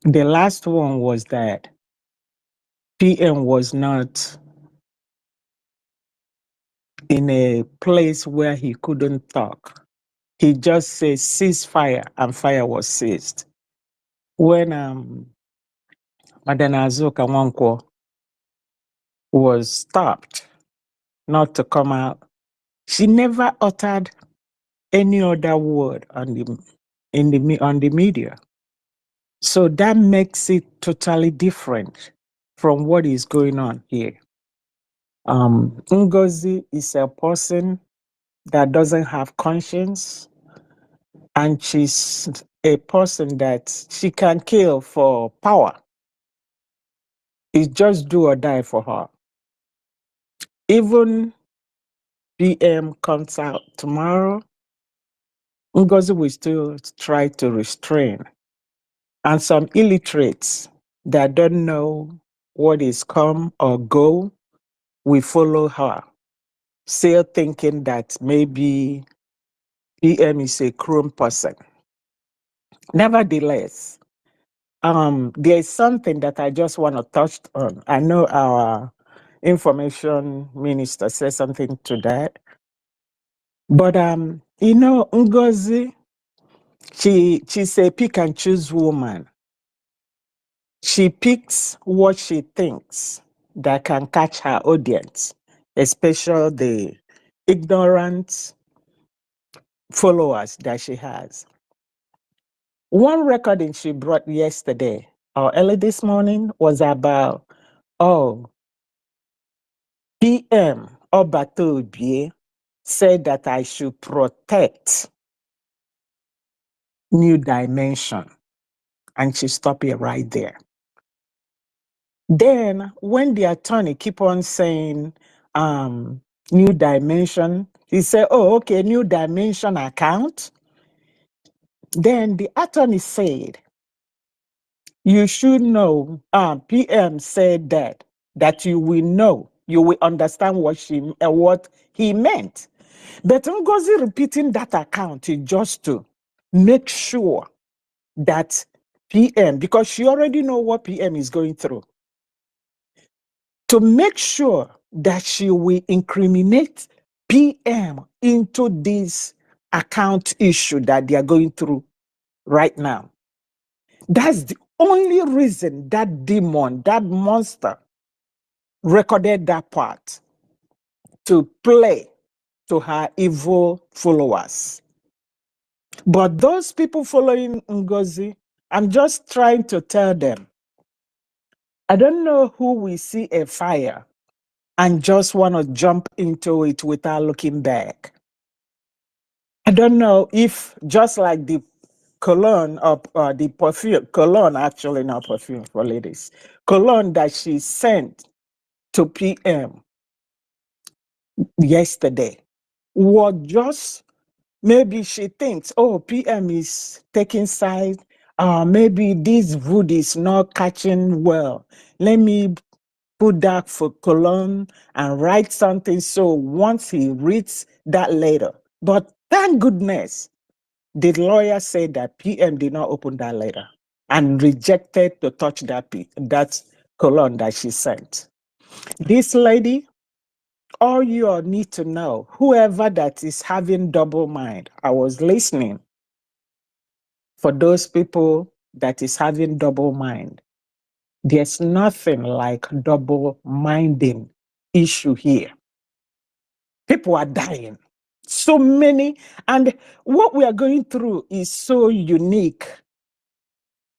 last one was that PM was not in a place where he couldn't talk. He just said ceasefire, and fire was seized. When Madam Azuka Nwankwo was stopped not to come out, she never uttered any other word on the media. So that makes it totally different from what is going on here. Ngozi is a person that doesn't have conscience, and she's a person that she can kill for power. It's just do or die for her. Even PM comes out tomorrow, Ngozi will still try to restrain. And some illiterates that don't know what is come or go will follow her, still thinking that maybe PM is a cruel person. Nevertheless, there is something that I just want to touch on. I know our information minister said something to that, but you know, Ngozi, she's a pick and choose woman. She picks what she thinks that can catch her audience, especially the ignorant followers that she has. One recording she brought yesterday or early this morning was about, PM Obatobie said that I should protect New Dimension, and she stopped it right there. Then when the attorney keep on saying New Dimension, he said, oh, okay, New Dimension account. Then the attorney said, you should know, PM said that you will know, you will understand what he meant. But Ngozi repeating that account is just to make sure that PM, because she already know what PM is going through, to make sure that she will incriminate PM into this account issue that they are going through right now. That's the only reason that demon, that monster, recorded that part to play to her evil followers. But those people following Ngozi, I'm just trying to tell them, I don't know who will see a fire and just want to jump into it without looking back. I don't know if just like the cologne or the perfume, cologne actually not perfume for ladies, cologne that she sent to PM yesterday was just, maybe she thinks, oh, PM is taking side, maybe this wood is not catching well. Let me put that for cologne and write something so once he reads that letter. But thank goodness, the lawyer said that PM did not open that letter and rejected to touch that cologne that she sent. This lady, all you all need to know, whoever that is having double mind, I was listening for those people that is having double mind. There's nothing like double minding issue here. People are dying. So many, and what we are going through is so unique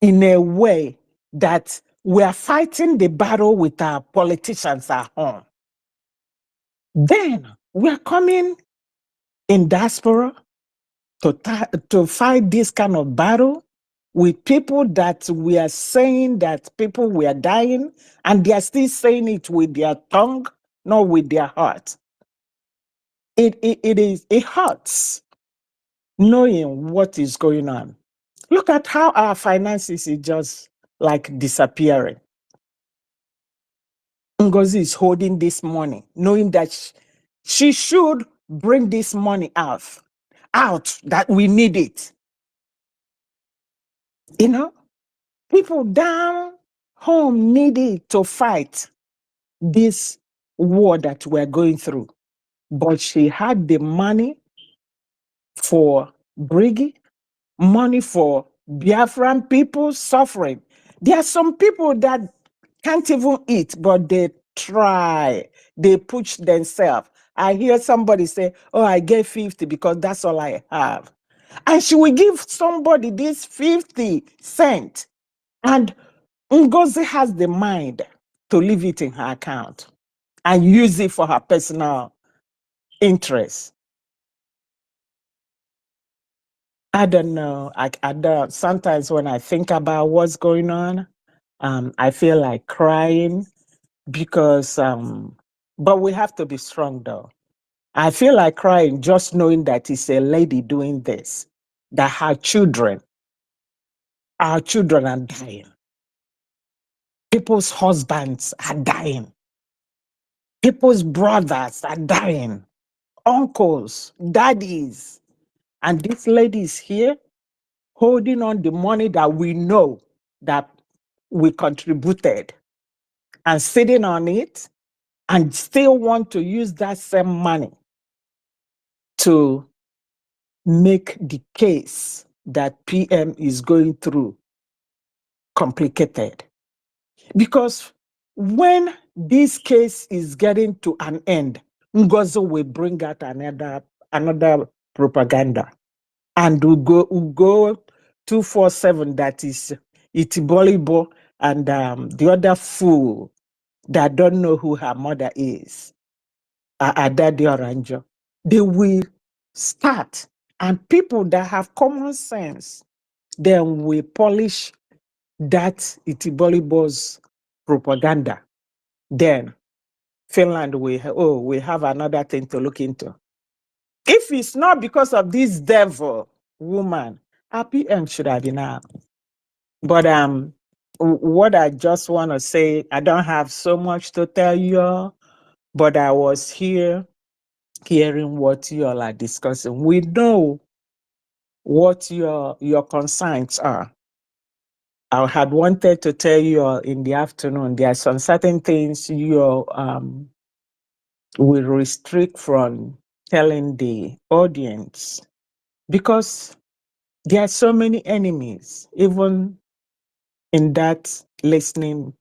in a way that we are fighting the battle with our politicians at home. Then we are coming in diaspora. to fight this kind of battle with people that we are saying that people were dying, and they are still saying it with their tongue, not with their heart. It hurts knowing what is going on. Look at how our finances is just like disappearing. Ngozi is holding this money, knowing that she should bring this money out, that we need it. You know, people down home need it to fight this war that we're going through. But she had the money for BRGIE, money for Biafran people suffering. There are some people that can't even eat, but they try, they push themselves. I hear somebody say, oh, I gave 50 because that's all I have. And she will give somebody this 50 cents. And Ngozi has the mind to leave it in her account and use it for her personal interest. I don't know. I don't. Sometimes when I think about what's going on, I feel like crying because, but we have to be strong though. I feel like crying just knowing that it's a lady doing this, that our children are dying. People's husbands are dying. People's brothers are dying. Uncles, daddies. And this lady is here holding on the money that we know that we contributed and sitting on it and still want to use that same money to make the case that PM is going through complicated. Because when this case is getting to an end, Ngozi will bring out another propaganda. And we go 247, that is Itibolibo, and the other fool that don't know who her mother is, Adadi Oranjo. They will start, and people that have common sense, then we polish that Itibolibo's propaganda. Then Finland we have another thing to look into. If it's not because of this devil woman, our PM should have been out. But what I just want to say, I don't have so much to tell you all, but I was here hearing what you all are discussing. We know what your concerns are. I had wanted to tell you all in the afternoon, there are some certain things you all will restrict from telling the audience, because there are so many enemies, even in that listening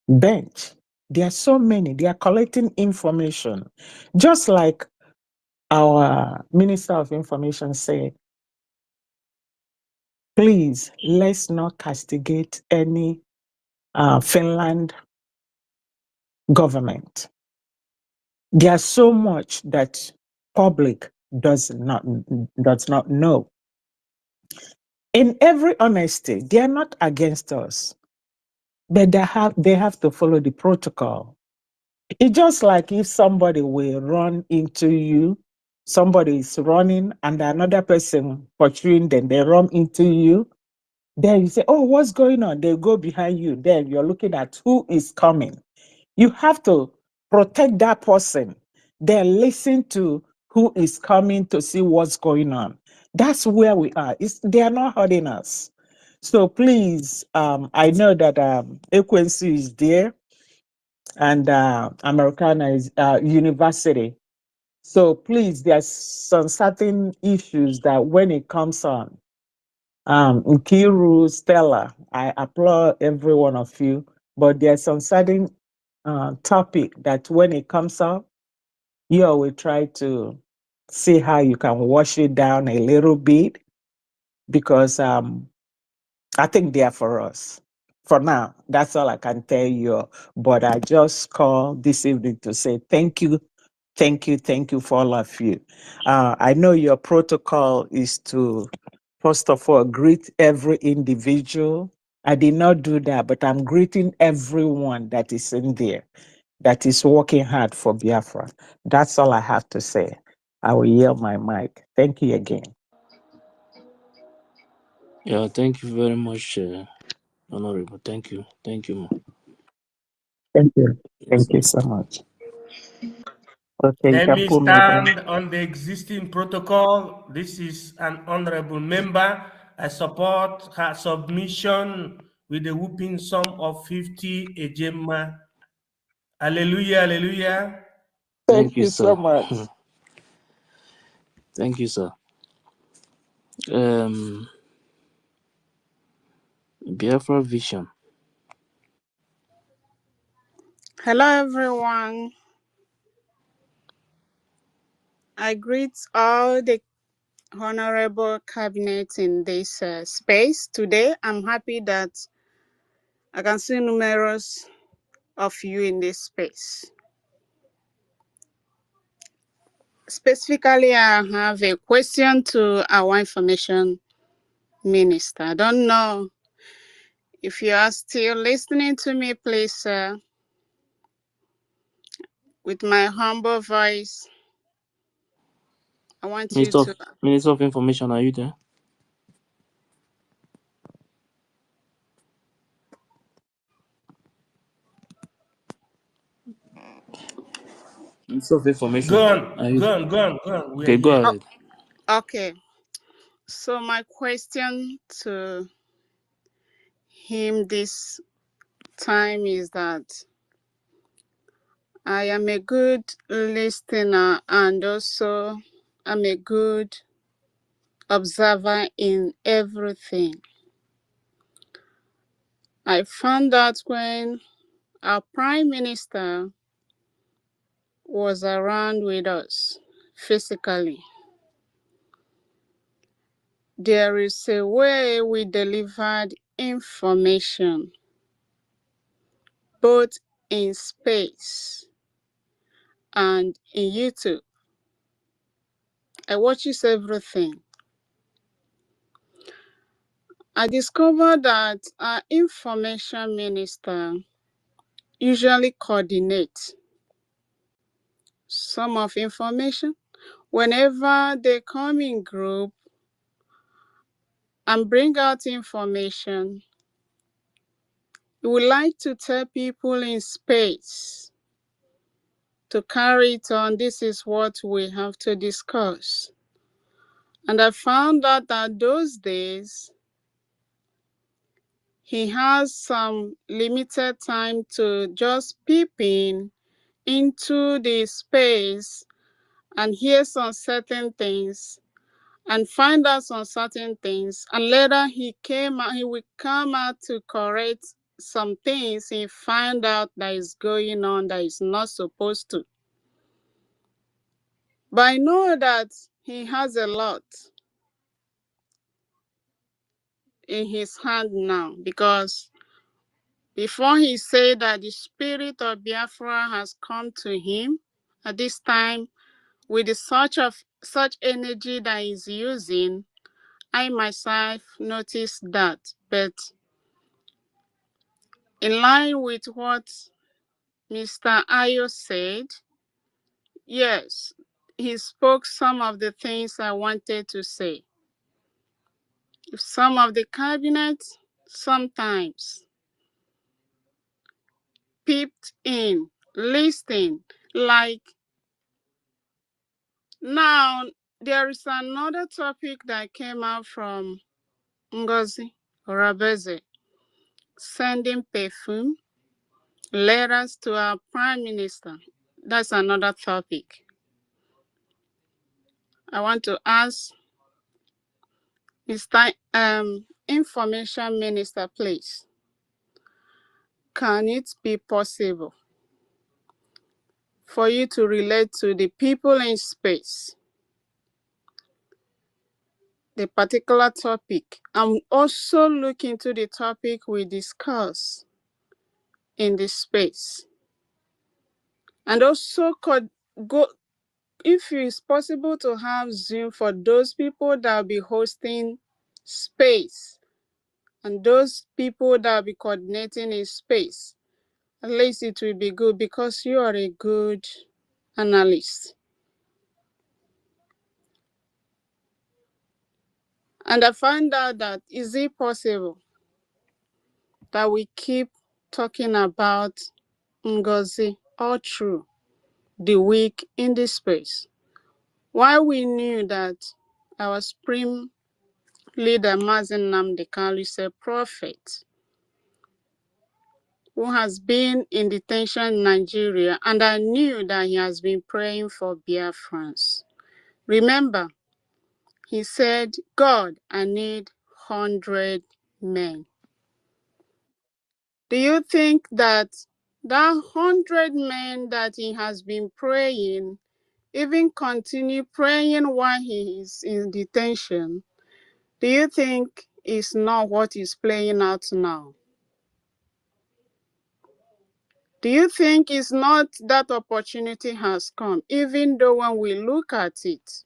bench. There are so many. They are collecting information. Just like our Minister of Information said, please, let's not castigate any Finland government. There's so much that public does not know. In every honesty, they are not against us, but they have to follow the protocol. It's just like if somebody will run into you, somebody is running and another person pursuing them, they run into you. Then you say, oh, what's going on? They go behind you. Then you're looking at who is coming. You have to protect that person. Then listen to who is coming to see what's going on. That's where we are. They are not hurting us. So please, I know that Ekwensu is there and Americana is university. So please, there's some certain issues that when it comes on, Nkiru, Stella, I applaud every one of you, but there's some certain topic that when it comes up, you will try to see how you can wash it down a little bit, because I think they are for us. For now, that's all I can tell you. But I just called this evening to say thank you Thank you for all of you. I know your protocol is to, first of all, greet every individual. I did not do that, but I'm greeting everyone that is in there, that is working hard for Biafra. That's all I have to say. I will yield my mic. Thank you again. Yeah, thank you very much, Honorable. Thank you. Thank you, ma. Thank you. Yes, Thank sir. you so much. Okay, you Let can me put me down. stand on the existing protocol. This is an honorable member. I support her submission with a whooping sum of 50 ejema. Hallelujah, hallelujah. Thank Thank you, you sir. so much. Thank you, sir. Biafra Vision. Hello, everyone. I greet all the honorable cabinet in this space today. I'm happy that I can see numerous of you in this space. Specifically, I have a question to our information minister. I don't know if you are still listening to me, please, with my humble voice, I want you to. Minister of Information, are you there? Minister of Information, Go are on, you go there? on, go on, go on. We are Okay, go here. Oh, ahead. okay. So my question to him this time is that I am a good listener and also I'm a good observer in everything. I found out when our prime minister was around with us physically, there is a way we delivered information, both in space and in YouTube. I watches everything. I discovered that our information minister usually coordinates some of information. Whenever they come in group and bring out information, we would like to tell people in space to carry it on. This is what we have to discuss. And I found out that those days, he has some limited time to just peep in into the space and hear some certain things and find out some certain things, and later he will come out to correct some things he find out that is going on that is not supposed to. But I know that he has a lot in his hand now, because before he said that the spirit of Biafra has come to him at this time, with the such energy that he's using, I myself noticed that. But in line with what Mr. Ayo said, yes, he spoke some of the things I wanted to say. Some of the cabinet sometimes peeped in, listening. Like now, there is another topic that came out from Ngozi Rabeze, sending perfume letters to our prime minister. That's another topic. I want to ask Mr. Information Minister, please, can it be possible for you to relate to the people in space the particular topic, and also look into the topic we discuss in this space, and also could if it's possible to have Zoom for those people that will be hosting space and those people that will be coordinating a space, at least it will be good because you are a good analyst. And I find out that is it possible that we keep talking about Ngozi all through the week in this space, while we knew that our supreme leader Mazen Nnamdi Kanu is a prophet who has been in detention in Nigeria, and I knew that he has been praying for BIAFRANS. Remember, he said, God, I need 100 men. Do you think that 100 men that he has been praying, even continue praying while he is in detention, do you think is not what is playing out now? Do you think it's not that opportunity has come, even though when we look at it,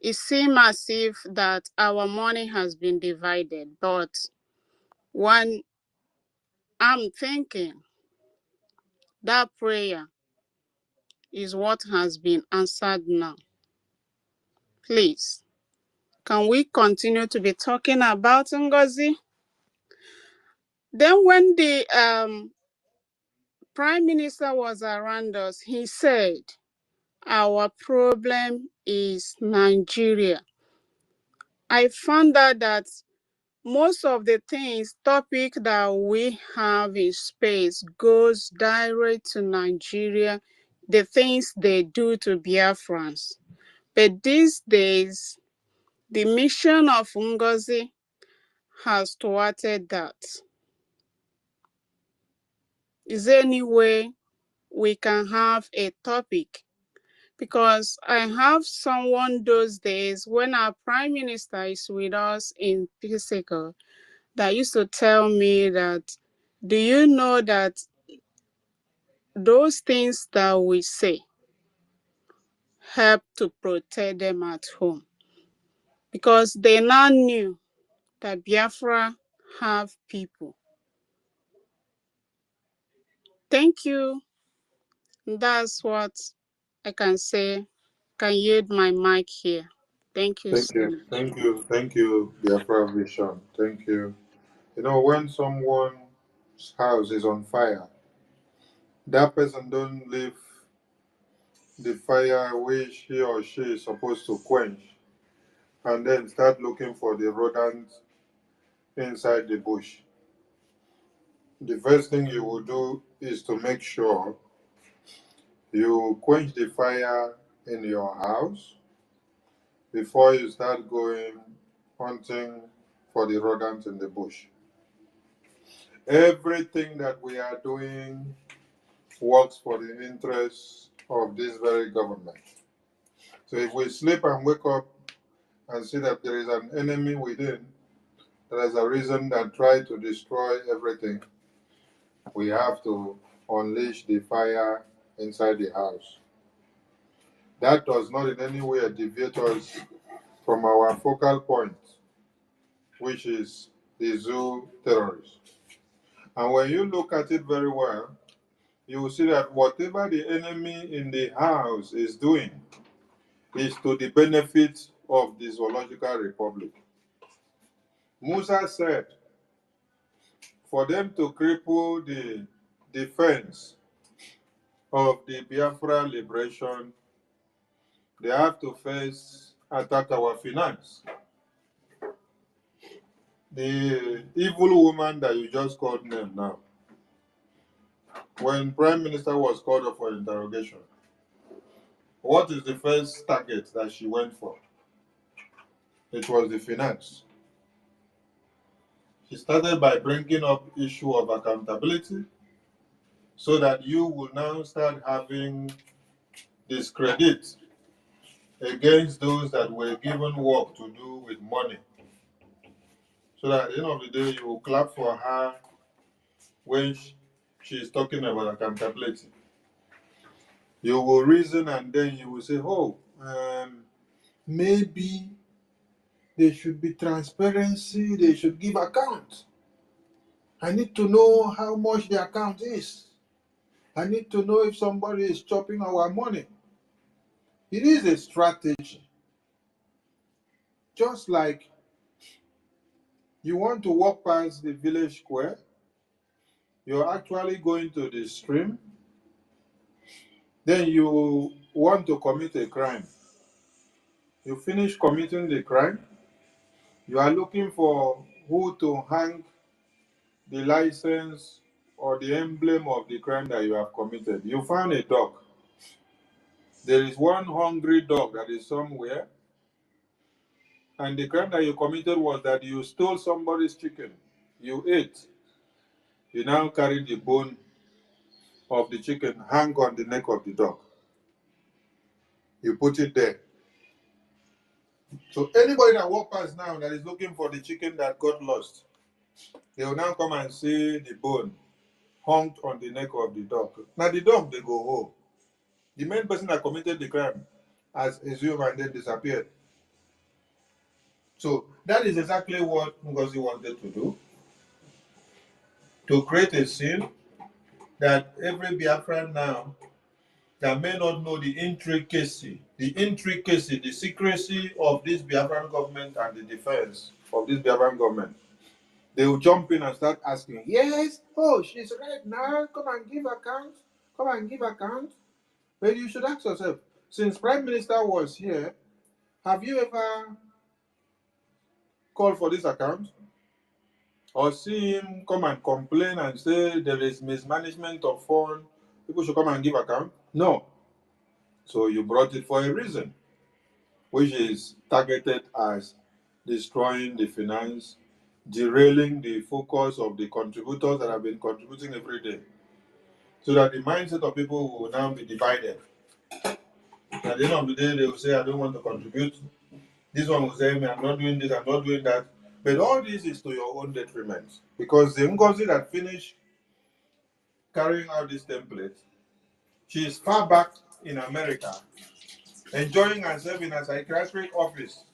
it seems as if that our money has been divided, but when I'm thinking that prayer is what has been answered now. Please, can we continue to be talking about Ngozi? Then when the Prime Minister was around us, he said, our problem is Nigeria. I found out that most of the topic that we have in space goes direct to Nigeria, the things they do to Biafrans. But these days, the mission of Ngozi has thwarted that. Is there any way we can have a topic? Because I have someone those days when our Prime Minister is with us in physical that used to tell me that, do you know that those things that we say help to protect them at home? Because they now knew that Biafra have people. Thank you. That's what I can say. Can yield my mic here. Thank you so much. Thank you, Biafra Vision. Thank you. You know, when someone's house is on fire, that person don't leave the fire which he or she is supposed to quench and then start looking for the rodents inside the bush. The first thing you will do is to make sure you quench the fire in your house before you start going hunting for the rodents in the bush. Everything that we are doing works for the interests of this very government. So if we sleep and wake up and see that there is an enemy within, there is a reason that try to destroy everything, we have to unleash the fire inside the house. That does not in any way deviate us from our focal point, which is the zoo terrorists. And when you look at it very well, you will see that whatever the enemy in the house is doing is to the benefit of the Zoological Republic. Musa said, for them to cripple the defense of the Biafra liberation, they have to first attack our finance. The evil woman that you just called name now, when Prime Minister was called up for interrogation, what is the first target that she went for? It was the finance. She started by bringing up issue of accountability so that you will now start having discredit against those that were given work to do with money. So that at the end of the day, you will clap for her when she is talking about accountability. You will reason and then you will say, oh, maybe there should be transparency, they should give account. I need to know how much the account is. I need to know if somebody is chopping our money. It is a strategy. Just like you want to walk past the village square, you're actually going to the stream, then you want to commit a crime. You finish committing the crime, you are looking for who to hang the license or the emblem of the crime that you have committed. You found a dog. There is one hungry dog that is somewhere, and the crime that you committed was that you stole somebody's chicken. You ate. You now carry the bone of the chicken, hang on the neck of the dog. You put it there. So anybody that walks past now that is looking for the chicken that got lost, they will now come and see the bone hung on the neck of the dog. Now the dog, they go home. The main person that committed the crime has assumed and then disappeared. So that is exactly what Ngozi wanted to do, to create a scene that every Biafran now that may not know the intricacy, the secrecy of this Biafran government and the defense of this Biafran government. They will jump in and start asking, yes, oh, she's right now, come and give account, come and give account. But you should ask yourself, since Prime Minister was here, have you ever called for this account? Or see him come and complain and say there is mismanagement of funds, people should come and give account? No. So you brought it for a reason, which is targeted as destroying the finance, derailing the focus of the contributors that have been contributing every day, so that the mindset of people will now be divided. At the end of the day, they will say, I don't want to contribute. This one will say, I'm not doing this, I'm not doing that. But all this is to your own detriment. Because the Ngozi that finished carrying out this template, she is far back in America, enjoying herself in a psychiatric office.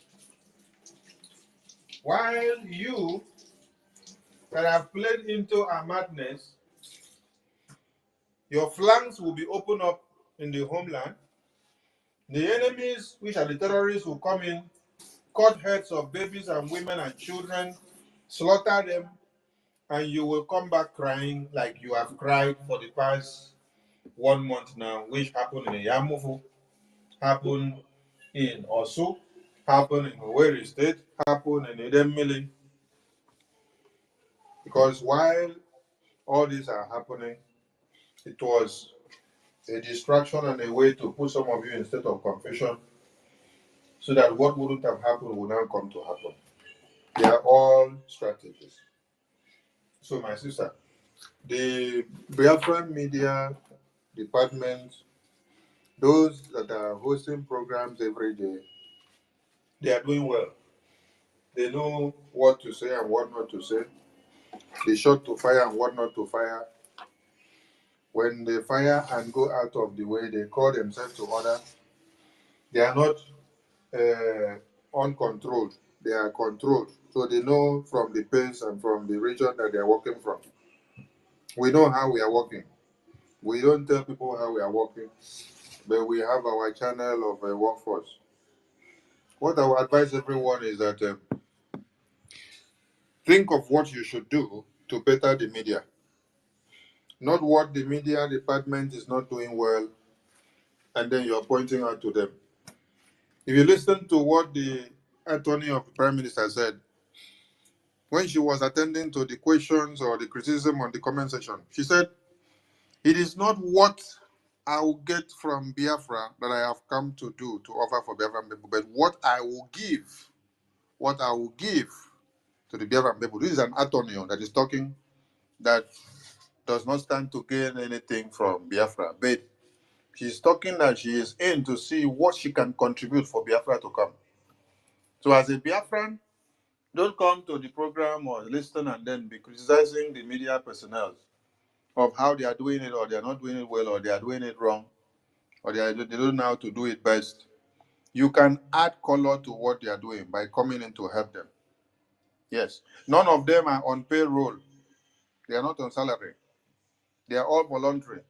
While you that have played into a madness, your flanks will be opened up in the homeland. The enemies, which are the terrorists, will come in, cut heads of babies and women and children, slaughter them, and you will come back crying like you have cried for the past 1 month now, which happened in Yamufu, happened in Osu, happened in Owerri State, happened in Idemili. Because while all these are happening, it was a distraction and a way to put some of you in a state of confusion so that what wouldn't have happened will now come to happen. They are all strategies. So, my sister, the Biafran media department, those that are hosting programs every day, they are doing well. They know what to say and what not to say. They shot to fire and what not to fire. When they fire and go out of the way, they call themselves to order. They are not uncontrolled. They are controlled. So they know from the pace and from the region that they are working from. We know how we are working. We don't tell people how we are working, but we have our channel of workforce. What I would advise everyone is that think of what you should do to better the media. Not what the media department is not doing well, and then you're pointing out to them. If you listen to what the attorney of the Prime Minister said, when she was attending to the questions or the criticism on the comment section, she said, it is not what I will get from Biafra that I have come to do to offer for Biafran people, but what I will give to the Biafran people. This is an attorney that is talking that does not stand to gain anything from Biafra, but she's talking that she is in to see what she can contribute for Biafra to come. So as a Biafran, don't come to the program or listen and then be criticizing the media personnel of how they are doing it or they are not doing it well or they are doing it wrong. or they don't know how to do it best, you can add color to what they are doing by coming in to help them. Yes. None of them are on payroll. They are not on salary. They are all voluntary.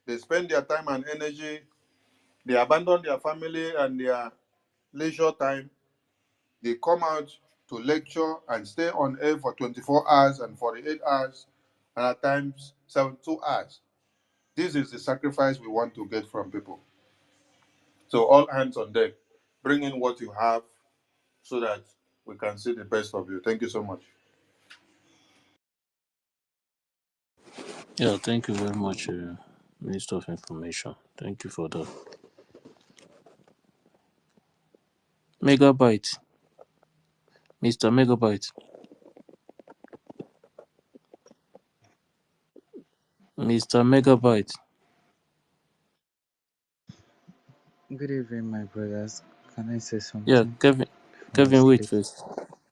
They spend their time and energy. They abandon their family and their leisure time. They come out to lecture and stay on air for 24 hours and 48 hours, and at times 72 hours. This is the sacrifice we want to get from people. So all hands on deck. Bring in what you have so that we can see the best of you. Thank you so much. Yeah, thank you very much, Minister of Information. Thank you for that. Megabyte, Mr. Megabyte, Mr. Megabyte. Good evening, my brothers. Can I say Yeah, something Kevin. before I Kevin, wait sleep? first.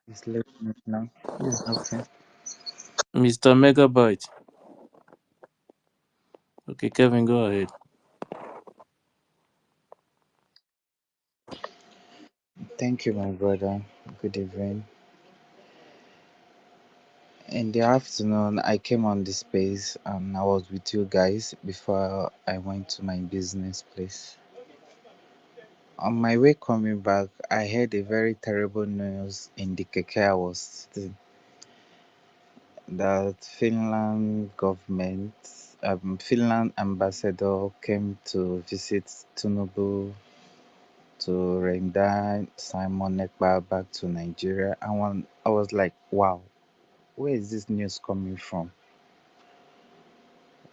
It's late now. Yeah. Okay. Mr. Megabyte. Okay, Kevin, go ahead. Thank you, my brother. Good evening. In the afternoon, I came on the space and I was with you guys before I went to my business place. On my way coming back, I heard a very terrible news in the keke I was sitting that Finland ambassador came to visit Tinubu to render Simon Ekpa back to Nigeria. And I was like, wow, where is this news coming from?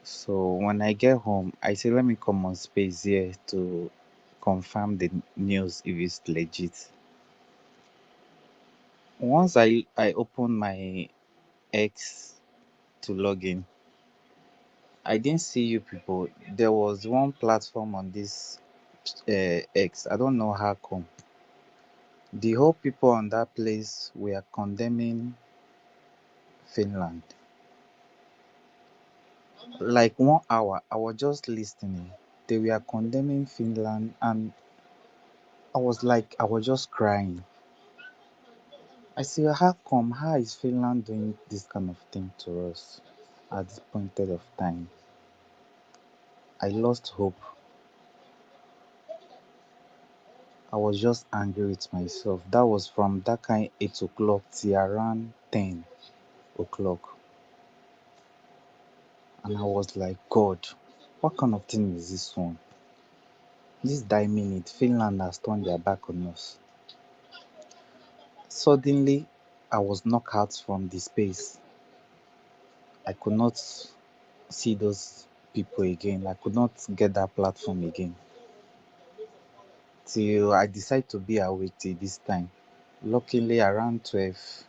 So when I get home, I say, let me come on space here to confirm the news if it's legit. Once I open my X to log in, I didn't see you people. There was one platform on this X. I don't know how come. The whole people on that place were condemning Finland. Like 1 hour, I was just listening. They were condemning Finland, and I was just crying. I said, how come? How is Finland doing this kind of thing to us at this point of time? I lost hope. I was just angry with myself. That was from that kind 8 o'clock till around 10 o'clock. And I was like, God, what kind of thing is this one? This die minute, Finland has turned their back on us. Suddenly, I was knocked out from the space. I could not see those people again. I could not get that platform again. Till I decided to be awake till this time. Luckily, around 12,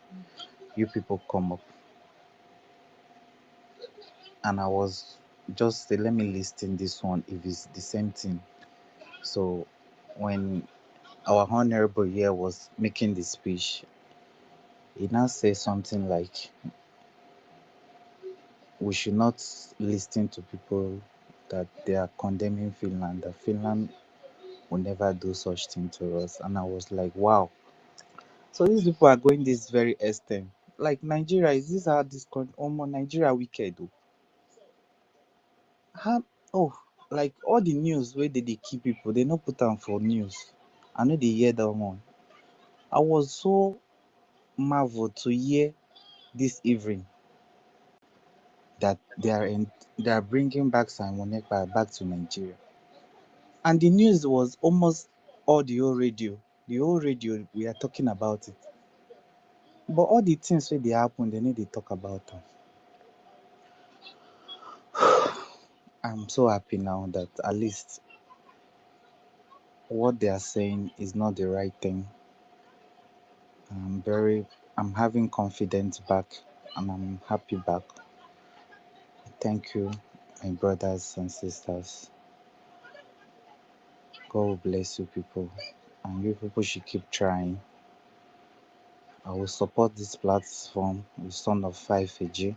you people come up. And I was just say, let me listen this one if it's the same thing. So when our honorable here was making the speech, he now said something like, we should not listen to people that they are condemning Finland, that Finland will never do such thing to us. And I was like, wow. So these people are going this very extent. Like Nigeria, is this how this country? Oh, Nigeria wicked. How? Oh, like all the news where they keep people, they not put them for news. I know they hear that one. I was so marveled to hear this evening that they are bringing back Simon Ekpa back to Nigeria. And the news was almost all the whole radio. The whole radio, we are talking about it. But all the things where they happen, they need to talk about them. I'm so happy now that at least what they are saying is not the right thing. I'm having confidence back and I'm happy back. Thank you, my brothers and sisters. God will bless you people. And you people should keep trying. I will support this platform with Son of 5AG.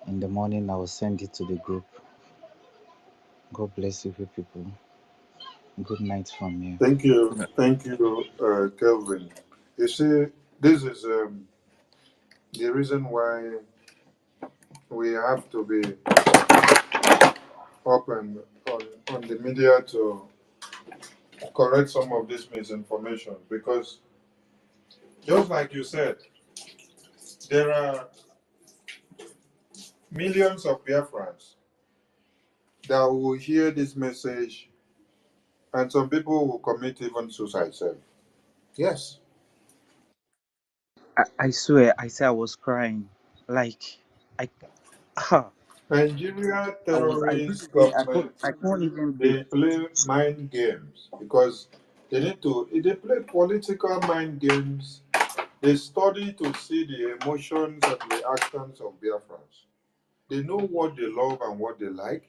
In the morning, I will send it to the group. God bless you people. Good night from you. Thank you, Kelvin. You see, this is the reason why we have to be open on the media to correct some of this misinformation, because just like you said, there are millions of Biafrans that will hear this message, and some people will commit even suicide self. Yes. I swear, I say I was crying. Like, I, ah, Nigeria I don't terrorist even, government, I can't even breathe. they play mind games because they play political mind games. They study to see the emotions and the actions of Biafrans. They know what they love and what they like.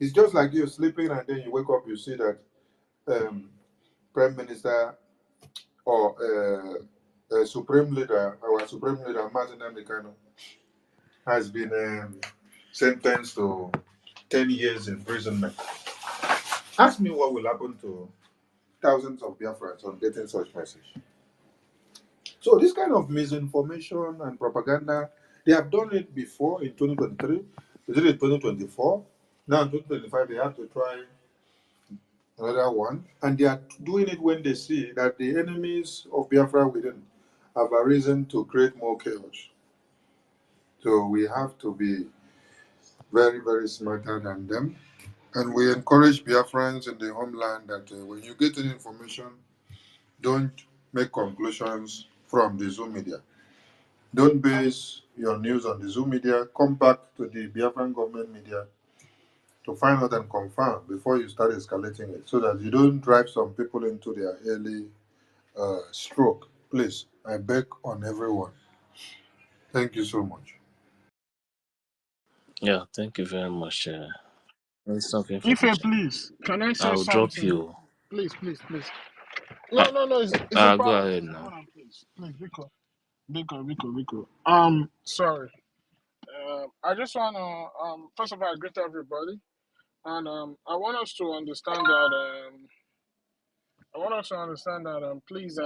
It's just like you sleeping and then you wake up, you see that um, Prime Minister or Supreme Leader, our Supreme Leader, Martin Amicano, has been sentenced to 10 years imprisonment. Ask me what will happen to thousands of Biafrans on getting such message. So this kind of misinformation and propaganda, they have done it before in 2023. They did it in 2024. Now in 2025, they have to try another one. And they are doing it when they see that the enemies of Biafra within have a reason to create more chaos. So we have to be very, very smarter than them. And we encourage Biafrans in the homeland that when you get any information, don't make conclusions from the Zoom media. Don't base your news on the Zoom media. Come back to the Biafran government media to find out and confirm before you start escalating it, so that you don't drive some people into their early stroke. Please, I beg on everyone. Thank you so much. Yeah, thank you very much. It's of Ife, information. please, can I say I'll drop something? you. Please, please, please. Uh, No, it's go important. ahead It's now. important, please. Please, Biko. Sorry. I just want to, first of all, greet everybody. And please,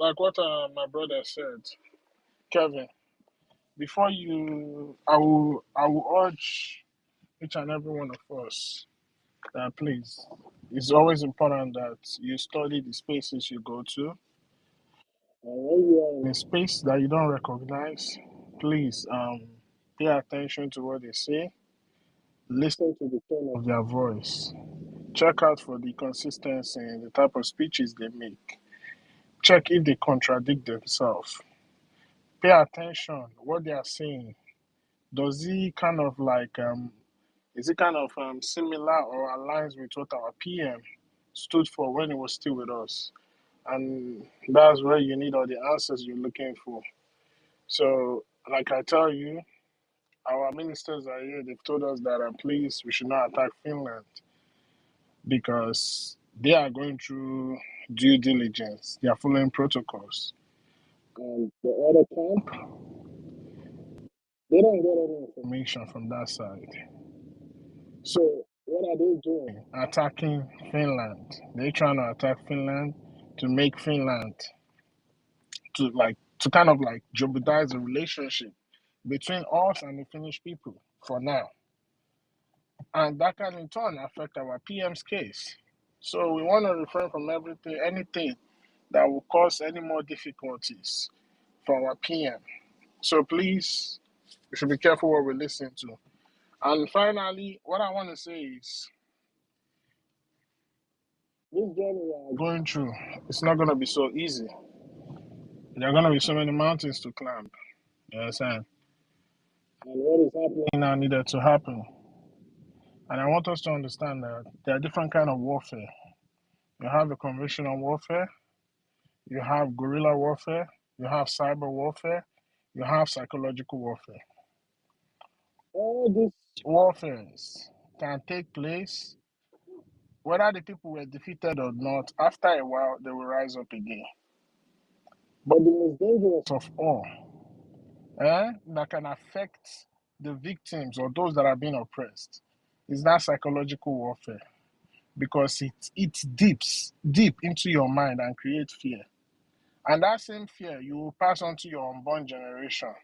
like what my brother said, Kevin, before you, I will urge each and every one of us that please, it's always important that you study the spaces you go to. And when you are in a space that you don't recognize, please pay attention to what they say, listen to the tone of their voice, check out for the consistency in the type of speeches they make, check if they contradict themselves, pay attention what they are saying. Does he kind of like is it kind of similar or aligns with what our PM stood for when he was still with us? And that's where you need all the answers you're looking for. So, like I tell you, our ministers are here. They've told us that please, we should not attack Finland because they are going through due diligence. They are following protocols. And the other camp, they don't get any information from that side. So what are they doing? Attacking Finland. They're trying to attack Finland to make Finland to kind of like jeopardize the relationship between us and the Finnish people for now. And that can in turn affect our PM's case. So we want to refrain from anything that will cause any more difficulties for our PM. So please, we should be careful what we listen to. And finally, what I want to say is this journey we are going through, it's not going to be so easy. There are going to be so many mountains to climb. You understand? And what is happening now needed to happen. And I want us to understand that there are different kind of warfare. You have the conventional warfare, you have guerrilla warfare, you have cyber warfare, you have psychological warfare. All these warfares can take place whether the people were defeated or not. After a while, they will rise up again. But the most dangerous of all, that can affect the victims or those that are being oppressed, is that psychological warfare. because it dips deep into your mind and creates fear. And that same fear you will pass on to your unborn generation.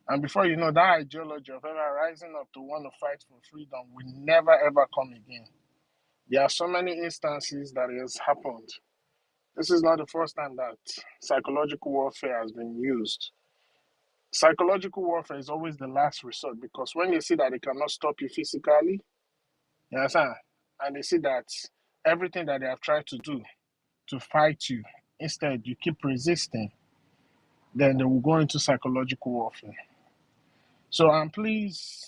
And before you know, that ideology of ever rising up to want to fight for freedom will never ever come again. There are so many instances that it has happened. This is not the first time that psychological warfare has been used. Psychological warfare is always the last resort, because when you see that they cannot stop you physically, you understand? And they see that everything that they have tried to do to fight you, instead you keep resisting, then they will go into psychological warfare. So please,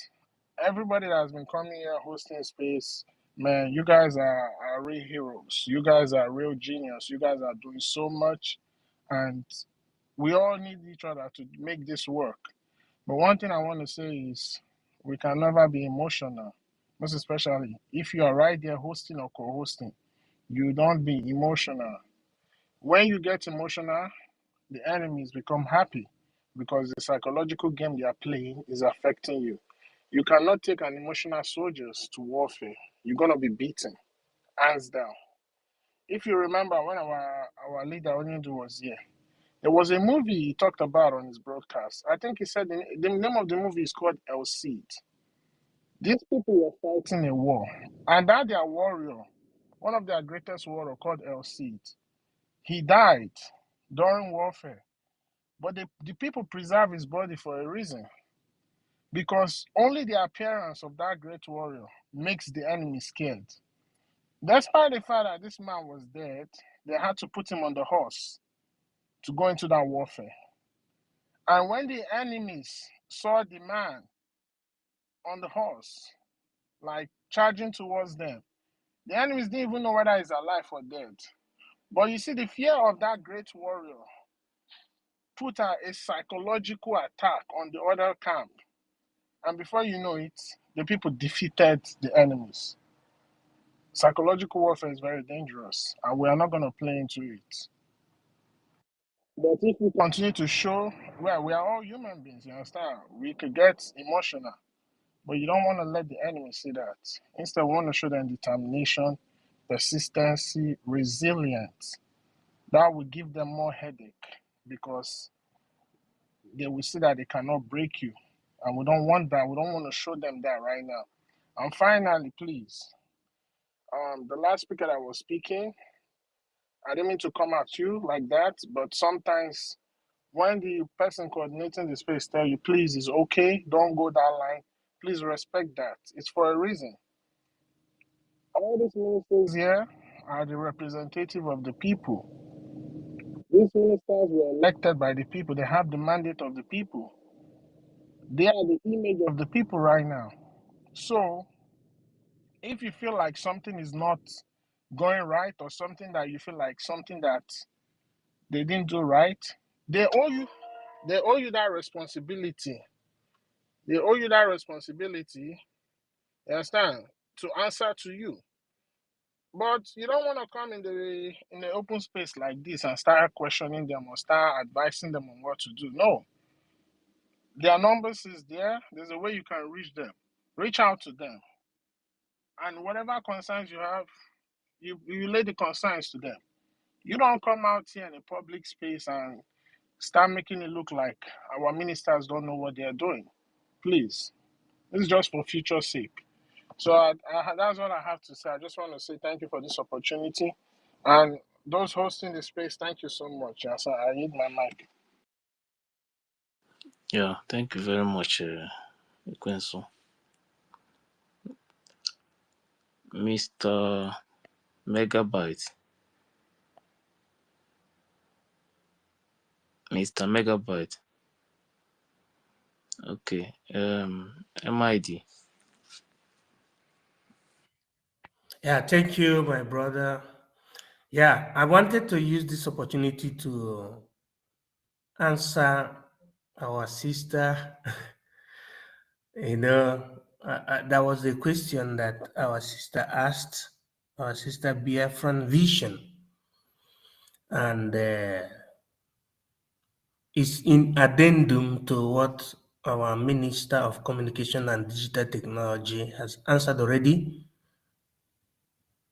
everybody that has been coming here hosting space, man, you guys are real heroes. You guys are real genius. You guys are doing so much, and we all need each other to make this work. But one thing I want to say is we can never be emotional, most especially if you are right there hosting or co-hosting. You don't be emotional. When you get emotional, the enemies become happy because the psychological game they are playing is affecting you. You cannot take an emotional soldiers to warfare. You're gonna be beaten, hands down. If you remember when our leader Onyindu was here, there was a movie he talked about on his broadcast. I think he said the name of the movie is called El Cid. These people were fighting a war, and that their warrior, one of their greatest warrior called El Cid, he died during warfare. But the people preserve his body for a reason, because only the appearance of that great warrior makes the enemy scared. Despite the fact that this man was dead, they had to put him on the horse to go into that warfare. And when the enemies saw the man on the horse, like charging towards them, the enemies didn't even know whether he's alive or dead. But you see, the fear of that great warrior put a psychological attack on the other camp. And before you know it, the people defeated the enemies. Psychological warfare is very dangerous, and we are not going to play into it. But if we continue to show, well, we are all human beings, you understand? We could get emotional, but you don't want to let the enemy see that. Instead, we want to show them determination, persistency, resilience. That will give them more headache, because they will see that they cannot break you. And we don't want that. We don't want to show them that right now. And finally, please, the last speaker that was speaking, I didn't mean to come at you like that, but sometimes when the person coordinating the space tell you, please, it's okay, don't go that line, please respect that. It's for a reason. All these ministers here are the representative of the people. These ministers were elected by the people. They have the mandate of the people. They are the image of the people right now. So if you feel like something is not going right, or something that you feel like something that they didn't do right, they owe you that responsibility. They owe you that responsibility, you understand, to answer to you. But you don't want to come in the open space like this and start questioning them or start advising them on what to do. No. Their numbers is there. There's a way you can reach them. Reach out to them. And whatever concerns you have, you lay the concerns to them. You don't come out here in a public space and start making it look like our ministers don't know what they're doing. Please. This is just for future's sake. So that's what I have to say. I just want to say thank you for this opportunity. And those hosting the space, thank you so much. Yes, I need my mic. Yeah, thank you very much, Quincy. Mr. Megabyte. Mr. Megabyte. Okay. MID. Yeah, thank you, my brother. Yeah, I wanted to use this opportunity to answer our sister. That was a question that our sister asked, our sister Biafran Vision. And it's in addendum to what our Minister of Communication and Digital Technology has answered already.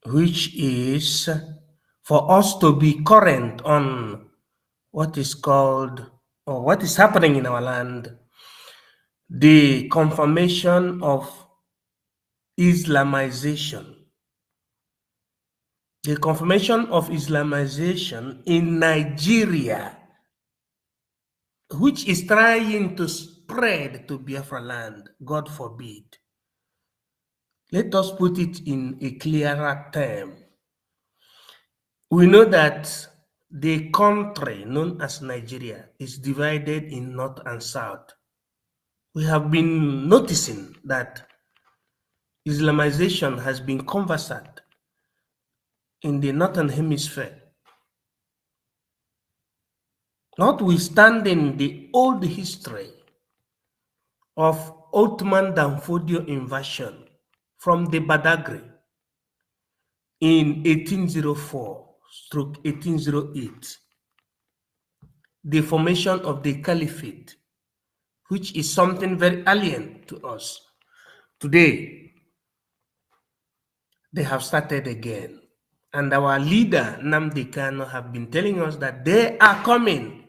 which is for us to be current on what is called or what is happening in our land, the confirmation of Islamization. The confirmation of Islamization in Nigeria, which is trying to spread to Biafra land, God forbid. Let us put it in a clearer term. We know that the country known as Nigeria is divided in North and South. We have been noticing that Islamization has been conversant in the Northern Hemisphere, notwithstanding the old history of Ottoman Danfodio invasion from the Badagry in 1804-1808, the formation of the Caliphate, which is something very alien to us. Today, they have started again. And our leader, Nnamdi Kanu, have been telling us that they are coming.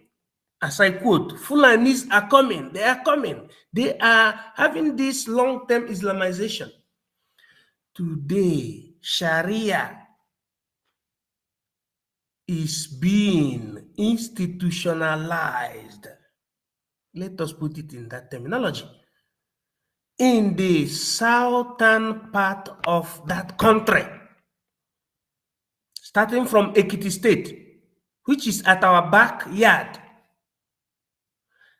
As I quote, Fulanis are coming. They are coming. They are having this long-term Islamization. Today, Sharia is being institutionalized. Let us put it in that terminology. In the southern part of that country, starting from EKID state, which is at our backyard,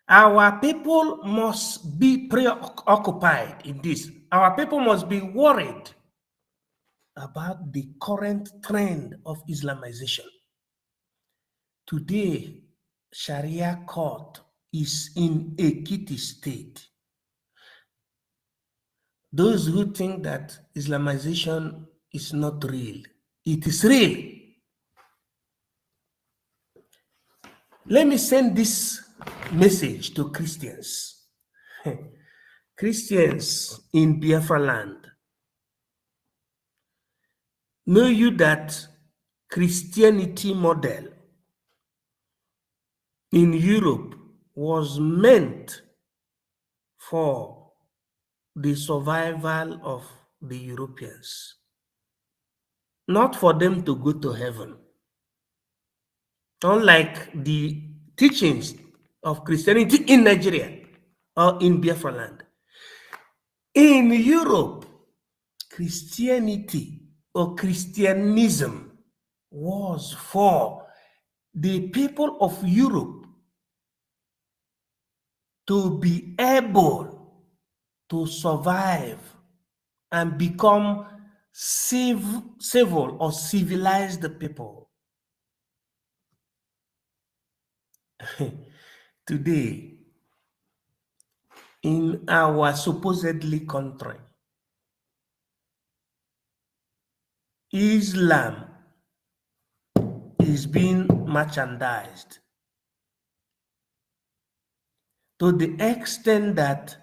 our people must be preoccupied in this. Our people must be worried about the current trend of Islamization. Today, Sharia court is in EKID state. Those who think that Islamization is not real, it is real. Let me send this message to Christians. Christians in Biafra land, know you that Christianity model in Europe was meant for the survival of the Europeans, not for them to go to heaven. Unlike the teachings of Christianity in Nigeria or in Biafra land. In Europe, Christianity or Christianism was for the people of Europe to be able to survive and become civil or civilized people. Today, in our supposedly country, Islam is being merchandised to the extent that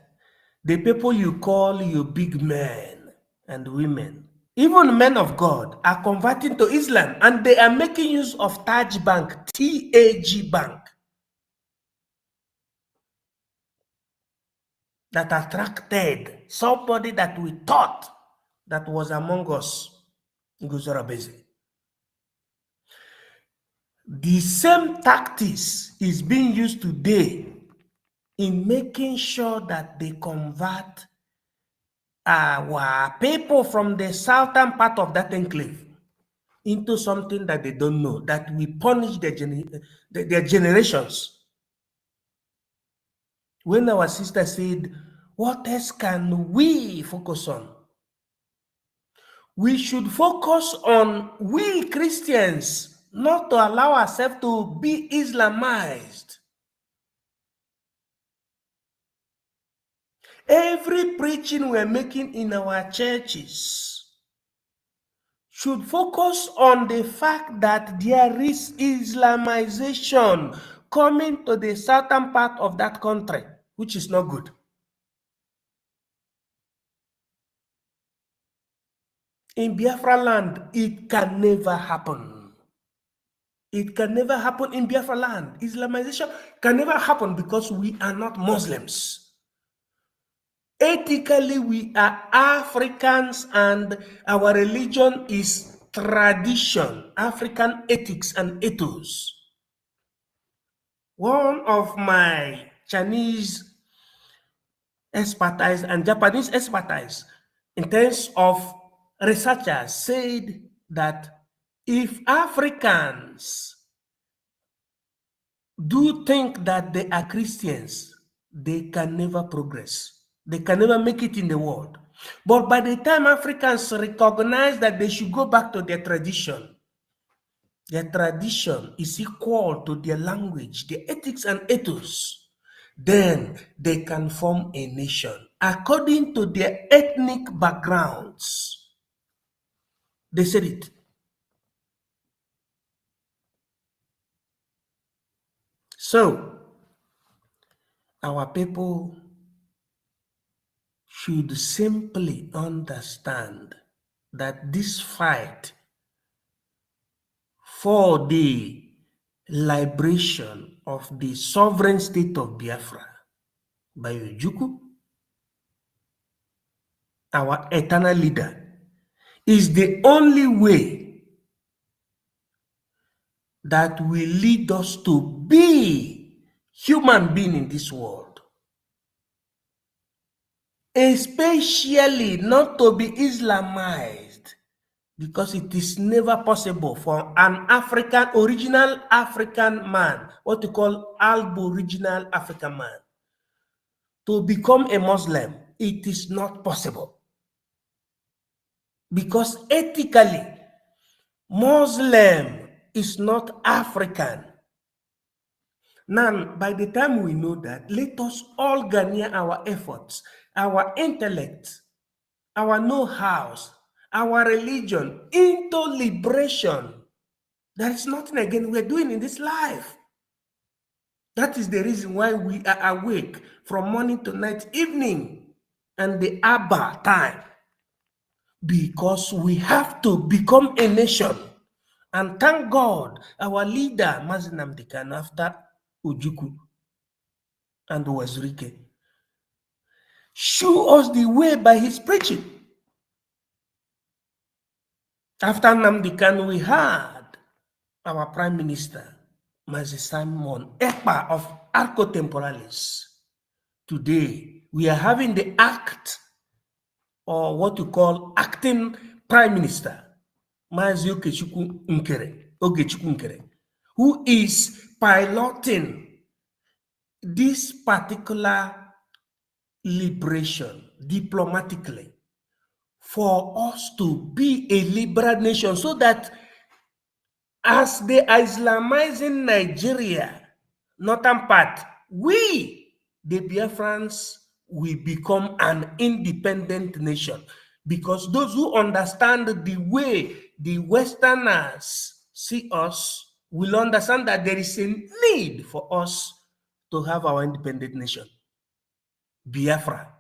the people you call you big men and women, even men of God, are converting to Islam, and they are making use of Taj Bank, TAG Bank, that attracted somebody that we thought that was among us, Ngozi. The same tactics is being used today in making sure that they convert our people from the southern part of that enclave into something that they don't know, that we punish their generations. When our sister said, what else can we focus on? We should focus on we Christians, not to allow ourselves to be Islamized. Every preaching we're making in our churches should focus on the fact that there is Islamization coming to the southern part of that country, which is not good. in Biafra land, it can never happen. It can never happen in Biafra land. Islamization can never happen because we are not Muslims. Ethically, we are Africans and our religion is tradition, African ethics and ethos. One of my Chinese expertise and Japanese expertise in terms of researchers said that if Africans do think that they are Christians, they can never progress. They can never make it in the world. But by the time Africans recognize that they should go back to their tradition is equal to their language, their ethics and ethos, then they can form a nation according to their ethnic backgrounds. They said it. So, our people should simply understand that this fight for the liberation of the sovereign state of Biafra by Ojukwu, our eternal leader, is the only way that will lead us to be human being in this world. Especially not to be Islamized, because it is never possible for an original African man, what you call Aboriginal African man, to become a Muslim. It is not possible. Because ethically, Muslim is not African. Now, by the time we know that, let us all garner our efforts, our intellect, our know-how, our religion into liberation. There is nothing again we're doing in this life. That is the reason why we are awake from morning to night, evening, and the Abba time. Because we have to become a nation. And thank God, our leader, Mazi Nnamdi Kanu, after Ojukwu and Wazirike, show us the way by his preaching. After Nnamdi Kanu, we had our Prime Minister, Mazi Simon Ekpa of Arco Temporalis. Today, we are having the act, or what you call acting Prime Minister, Mazi Ogechukwu Nkere, who is piloting this particular liberation diplomatically for us to be a liberal nation, so that as they are Islamizing Nigeria, northern part, we, the Biafrans, will become an independent nation. Because those who understand the way the Westerners see us will understand that there is a need for us to have our independent nation, Biafra.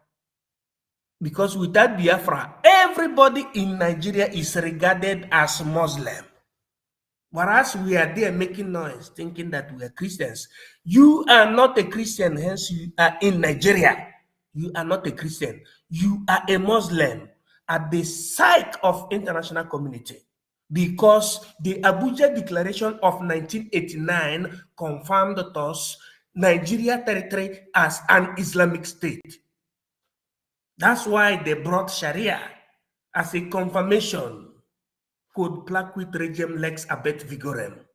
Because without Biafra, everybody in Nigeria is regarded as Muslim. Whereas we are there making noise, thinking that we are Christians. You are not a Christian, hence you are in Nigeria. You are not a Christian. You are a Muslim at the sight of international community. Because the Abuja Declaration of 1989 confirmed to us Nigeria territory as an Islamic state. That's why they brought Sharia as a confirmation. Quod placuit regem lex abet vigorem.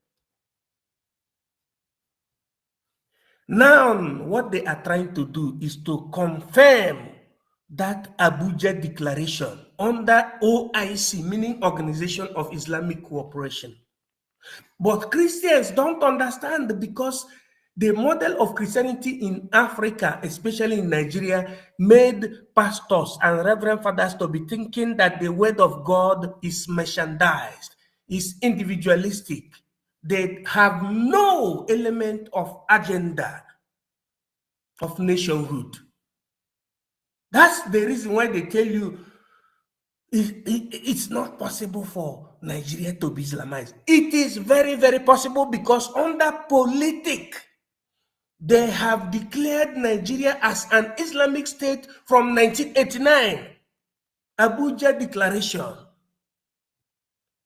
Now, what they are trying to do is to confirm that Abuja Declaration under OIC, meaning Organization of Islamic Cooperation. But Christians don't understand, because the model of Christianity in Africa, especially in Nigeria, made pastors and reverend fathers to be thinking that the word of God is merchandised, is individualistic. They have no element of agenda of nationhood. That's the reason why they tell you It's not possible for Nigeria to be Islamized. It is very, very possible because under politic, they have declared Nigeria as an Islamic state from 1989. Abuja Declaration.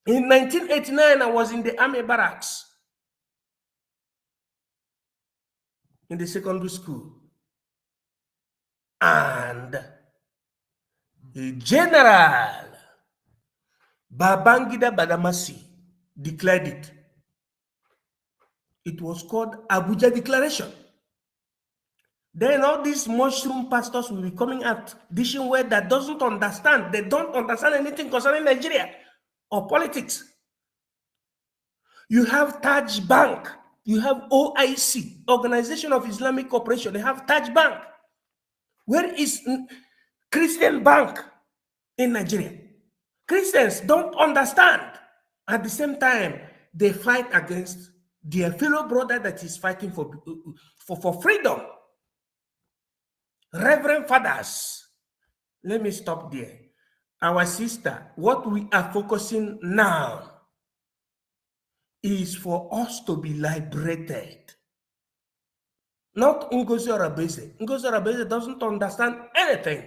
In 1989, I was in the army barracks in the secondary school. And the General Babangida Badamasi declared it. It was called Abuja Declaration. Then all these mushroom pastors will be coming out dishing word that doesn't understand. They don't understand anything concerning Nigeria or politics. You have Taj Bank. You have OIC, Organization of Islamic Cooperation. They have Taj Bank. Where is Christian Bank in Nigeria? Christians don't understand. At the same time, they fight against their fellow brother that is fighting for freedom. Reverend fathers, let me stop there. Our sister, what we are focusing now is for us to be liberated. Not Ngozi Orabese. Ngozi Orabese doesn't understand anything.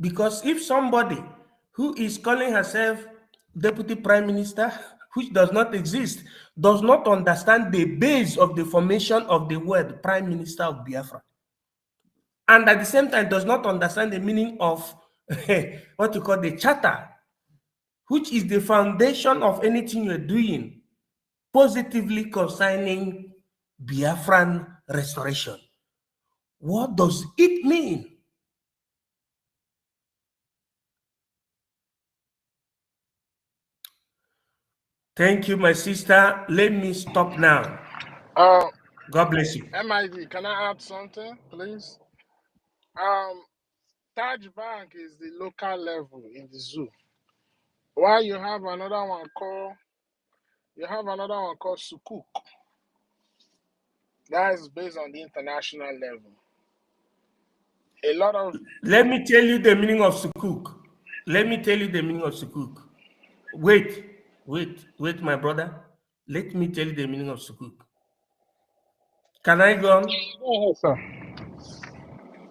Because if somebody who is calling herself Deputy Prime Minister, which does not exist, does not understand the base of the formation of the word Prime Minister of Biafra, and at the same time does not understand the meaning of what you call the charter, which is the foundation of anything you're doing positively concerning Biafran restoration. What does it mean? Thank you, my sister. Let me stop now. God bless you. MID, can I add something, please? Taj Bank is the local level in the zoo. While you have another one called Sukuk. That is based on the international level. A lot of Let me tell you the meaning of Sukuk. Let me tell you the meaning of Sukuk. Wait, my brother. Let me tell you the meaning of Sukuk. Can I go on? Go ahead, sir.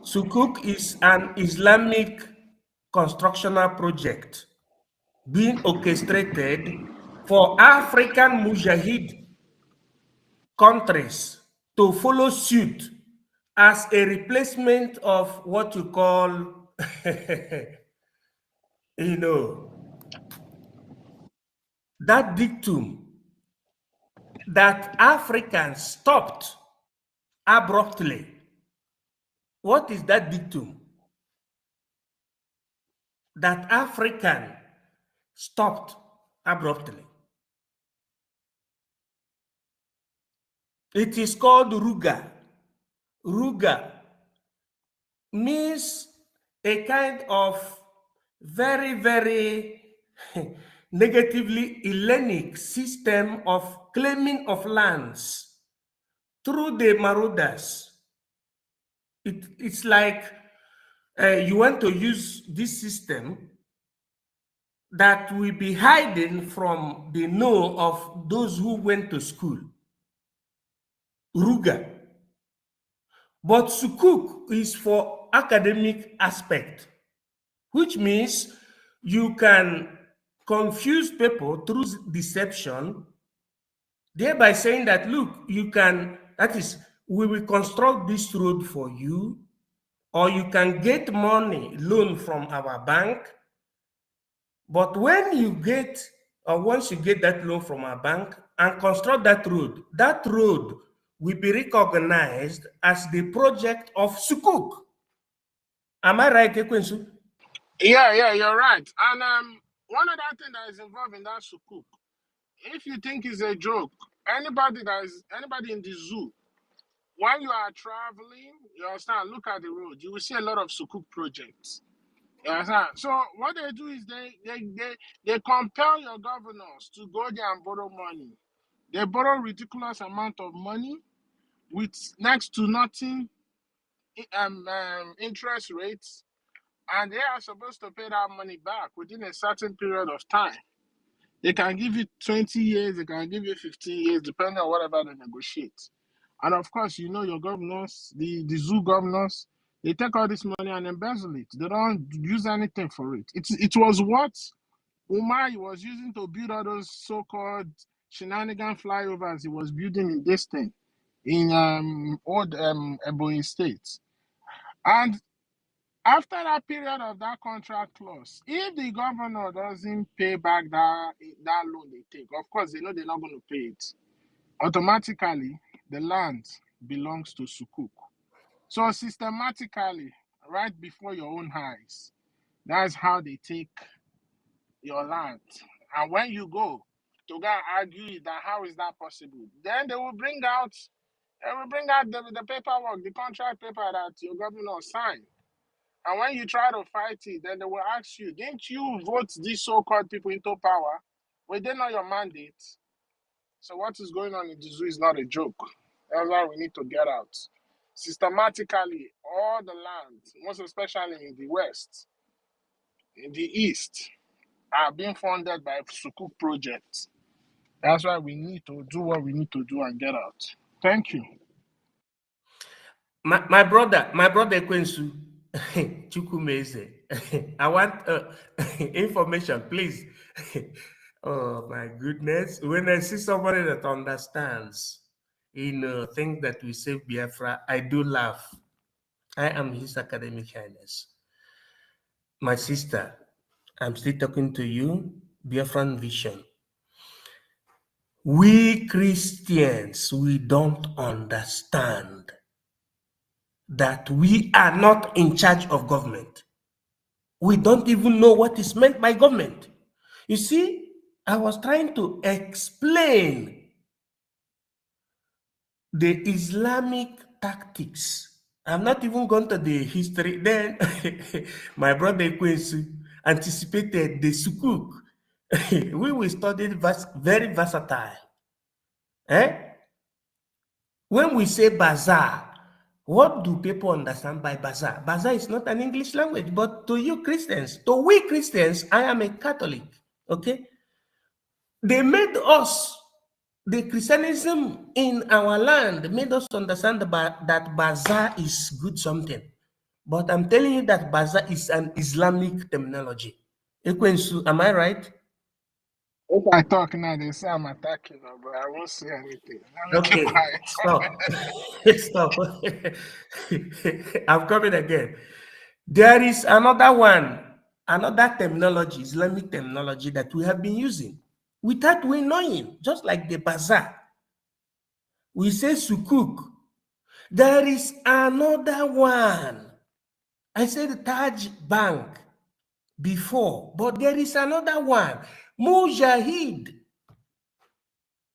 Sukuk is an Islamic constructional project being orchestrated for African Mujahid countries to follow suit as a replacement of what you call, that dictum that Africans stopped abruptly. What is that dictum? That African stopped abruptly. It is called Ruga. Ruga means a kind of very, very negatively Hellenic system of claiming of lands through the marauders. It's like you want to use this system that will be hiding from the know of those who went to school. Ruga. But Sukuk is for academic aspect, which means you can confuse people through deception, thereby saying that, look, you can, that is, we will construct this road for you, or you can get money, loan from our bank. But when you get, or once you get that loan from our bank and construct that road will be recognized as the project of Sukuk. Am I right, Ekwensu? Yeah, you're right. And one other thing that is involved in that Sukuk, if you think it's a joke, anybody in the zoo, when you are traveling, you understand, look at the road, you will see a lot of Sukuk projects. You understand? So what they do is they compel your governors to go there and borrow money. They borrow ridiculous amount of money with next to nothing interest rates. And they are supposed to pay that money back within a certain period of time. They can give you 20 years, they can give you 15 years, depending on whatever they negotiate. And of course, you know your governors, the zoo governors, they take all this money and embezzle it. They don't use anything for it. It was what Umar was using to build all those so-called shenanigan flyovers he was building in this thing, in old Ebonyi State. And after that period of that contract clause, if the governor doesn't pay back that loan they take, of course they know they're not going to pay it. Automatically, the land belongs to Sukuk. So systematically, right before your own eyes, that's how they take your land. And when you go to go and argue that how is that possible, then they will bring out the paperwork, the contract paper that your governor signed. And when you try to fight it, then they will ask you, didn't you vote these so-called people into power? Were they not your mandate? So what is going on in the zoo is not a joke. That's why we need to get out. Systematically, all the land, most especially in the West, in the East, are being funded by Sukuk projects. That's why we need to do what we need to do and get out. Thank you. My brother Kwensu, Chukwumeze, I want information, please. Oh my goodness. When I see somebody that understands in things that we save Biafra, I do laugh. I am His Academic Highness. My sister, I'm still talking to you, Biafran Vision. We Christians, we don't understand that we are not in charge of government. We don't even know what is meant by government. You see, I was trying to explain the Islamic tactics. I'm not even going to the history. Then my brother Quincy anticipated the sukuk. We will study very versatile. When we say bazaar, what do people understand by bazaar? Bazaar is not an English language, but to you Christians, to we Christians, I am a Catholic, okay? They made us, the Christianism in our land made us understand that bazaar is good something. But I'm telling you that bazaar is an Islamic terminology. Ekwensu, am I right? If I talk now, they say I'm attacking, but I won't say anything. Let me keep Okay, quiet. stop. Stop. I'm coming again. There is another one, another terminology, Islamic terminology that we have been using without we knowing, just like the bazaar. We say sukuk. There is another one. I said Taj Bank before, but there is another one. Mujahid.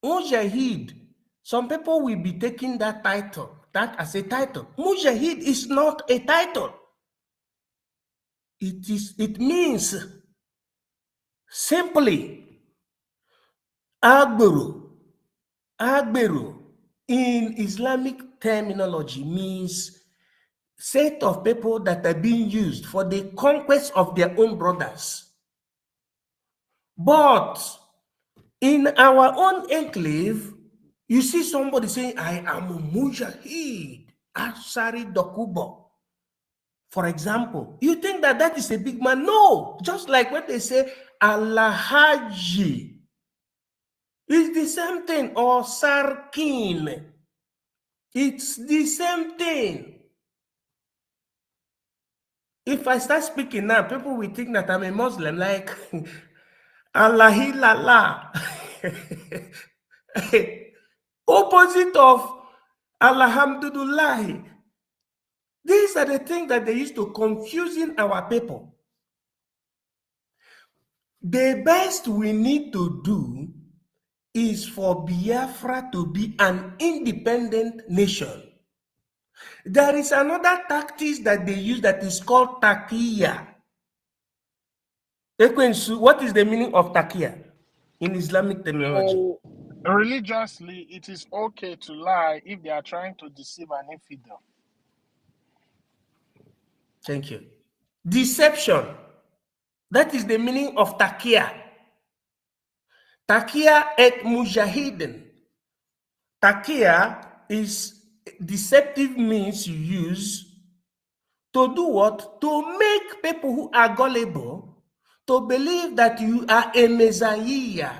Mujahid. Some people will be taking that title, that as a title. Mujahid is not a title. It means simply Agberu. Agberu in Islamic terminology means set of people that are being used for the conquest of their own brothers. But in our own enclave, you see somebody saying, I am a Mujahid, Asari Dokubo. For example, you think that that is a big man? No, just like when they say Alhaji, it's the same thing, or Sarkin, it's the same thing. If I start speaking now, people will think that I'm a Muslim, like Allahi Lala. Opposite of Alhamdulillah. These are the things that they used to confusing our people. The best we need to do is for Biafra to be an independent nation. There is another tactic that they use that is called taqiya. What is the meaning of taqiya in Islamic terminology? Religiously, it is okay to lie if they are trying to deceive an infidel. Thank you. Deception. That is the meaning of takia. Takia et mujahidin. Takia is deceptive means you use to do what? To make people who are gullible to believe that you are a messiah,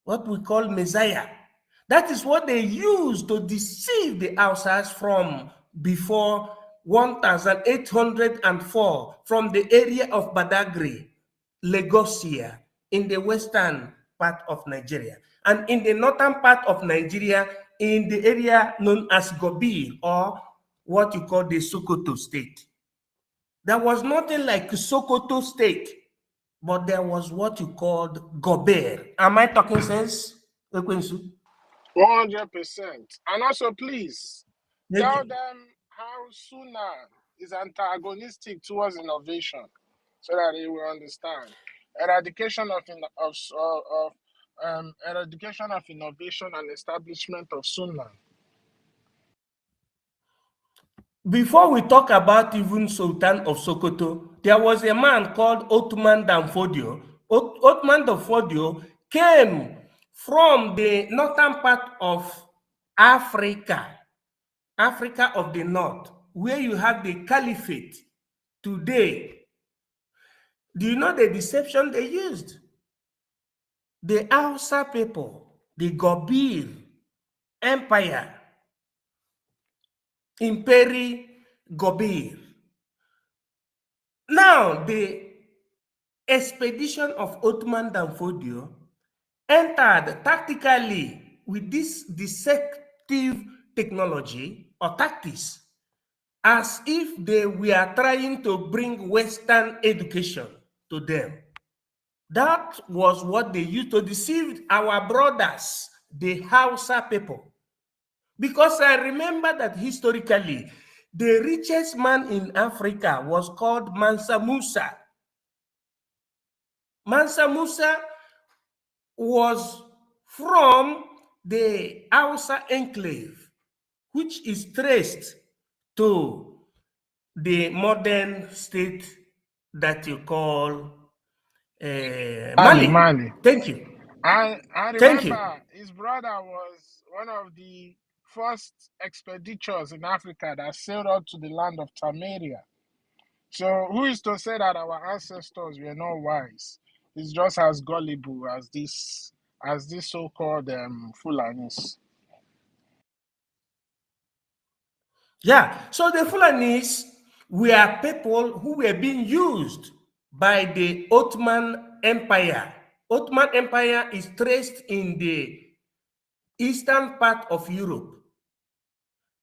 what we call messiah. That is what they use to deceive the Hausas from before 1804 from the area of Badagry, Lagosia, in the western part of Nigeria, and in the northern part of Nigeria, in the area known as Gobi, or what you call the Sokoto state. There was nothing like Sokoto state, but there was what you called Gober. Am I talking sense? 100%. And also, please Thank tell you. them how Sunan is antagonistic towards innovation, so that they will understand. Eradication of innovation and establishment of Sunan. Before we talk about even Sultan of Sokoto, there was a man called Ottoman Danfodio. Ottoman Danfodio came from the northern part of Africa, Africa of the North, where you have the caliphate today. Do you know the deception they used? The Hausa people, the Gobir Empire, Imperi Gobir. Now, the expedition of Ottoman Danfodio entered tactically with this deceptive technology or tactics, as if they were trying to bring Western education to them. That was what they used to deceive our brothers, the Hausa people. Because I remember that historically, the richest man in Africa was called Mansa Musa. Mansa Musa was from the Hausa enclave, which is traced to the modern state that you call Mali. Mali. Thank you. I Thank you. remember his brother was one of the first expeditors in Africa that sailed out to the land of Tamaria. So who is to say that our ancestors were not wise? It's just as gullible as this so-called Fulanis. Yeah, so the Fulanis were people who were being used by the Ottoman Empire. Ottoman Empire is traced in the eastern part of Europe,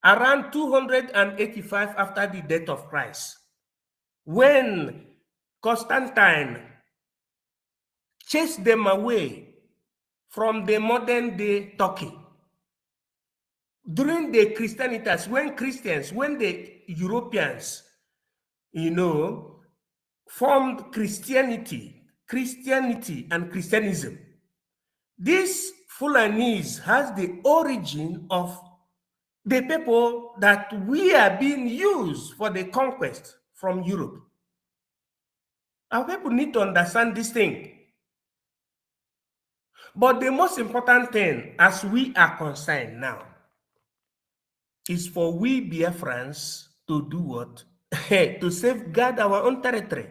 around 285 after the death of Christ, when Constantine chased them away from the modern day Turkey. During the Christianitas, when the Europeans, formed Christianity and Christianism, this Fulanese has the origin of the people that we are being used for the conquest from Europe. Our people need to understand this thing. But the most important thing, as we are concerned now, is for we Biafrans to do what? To safeguard our own territory,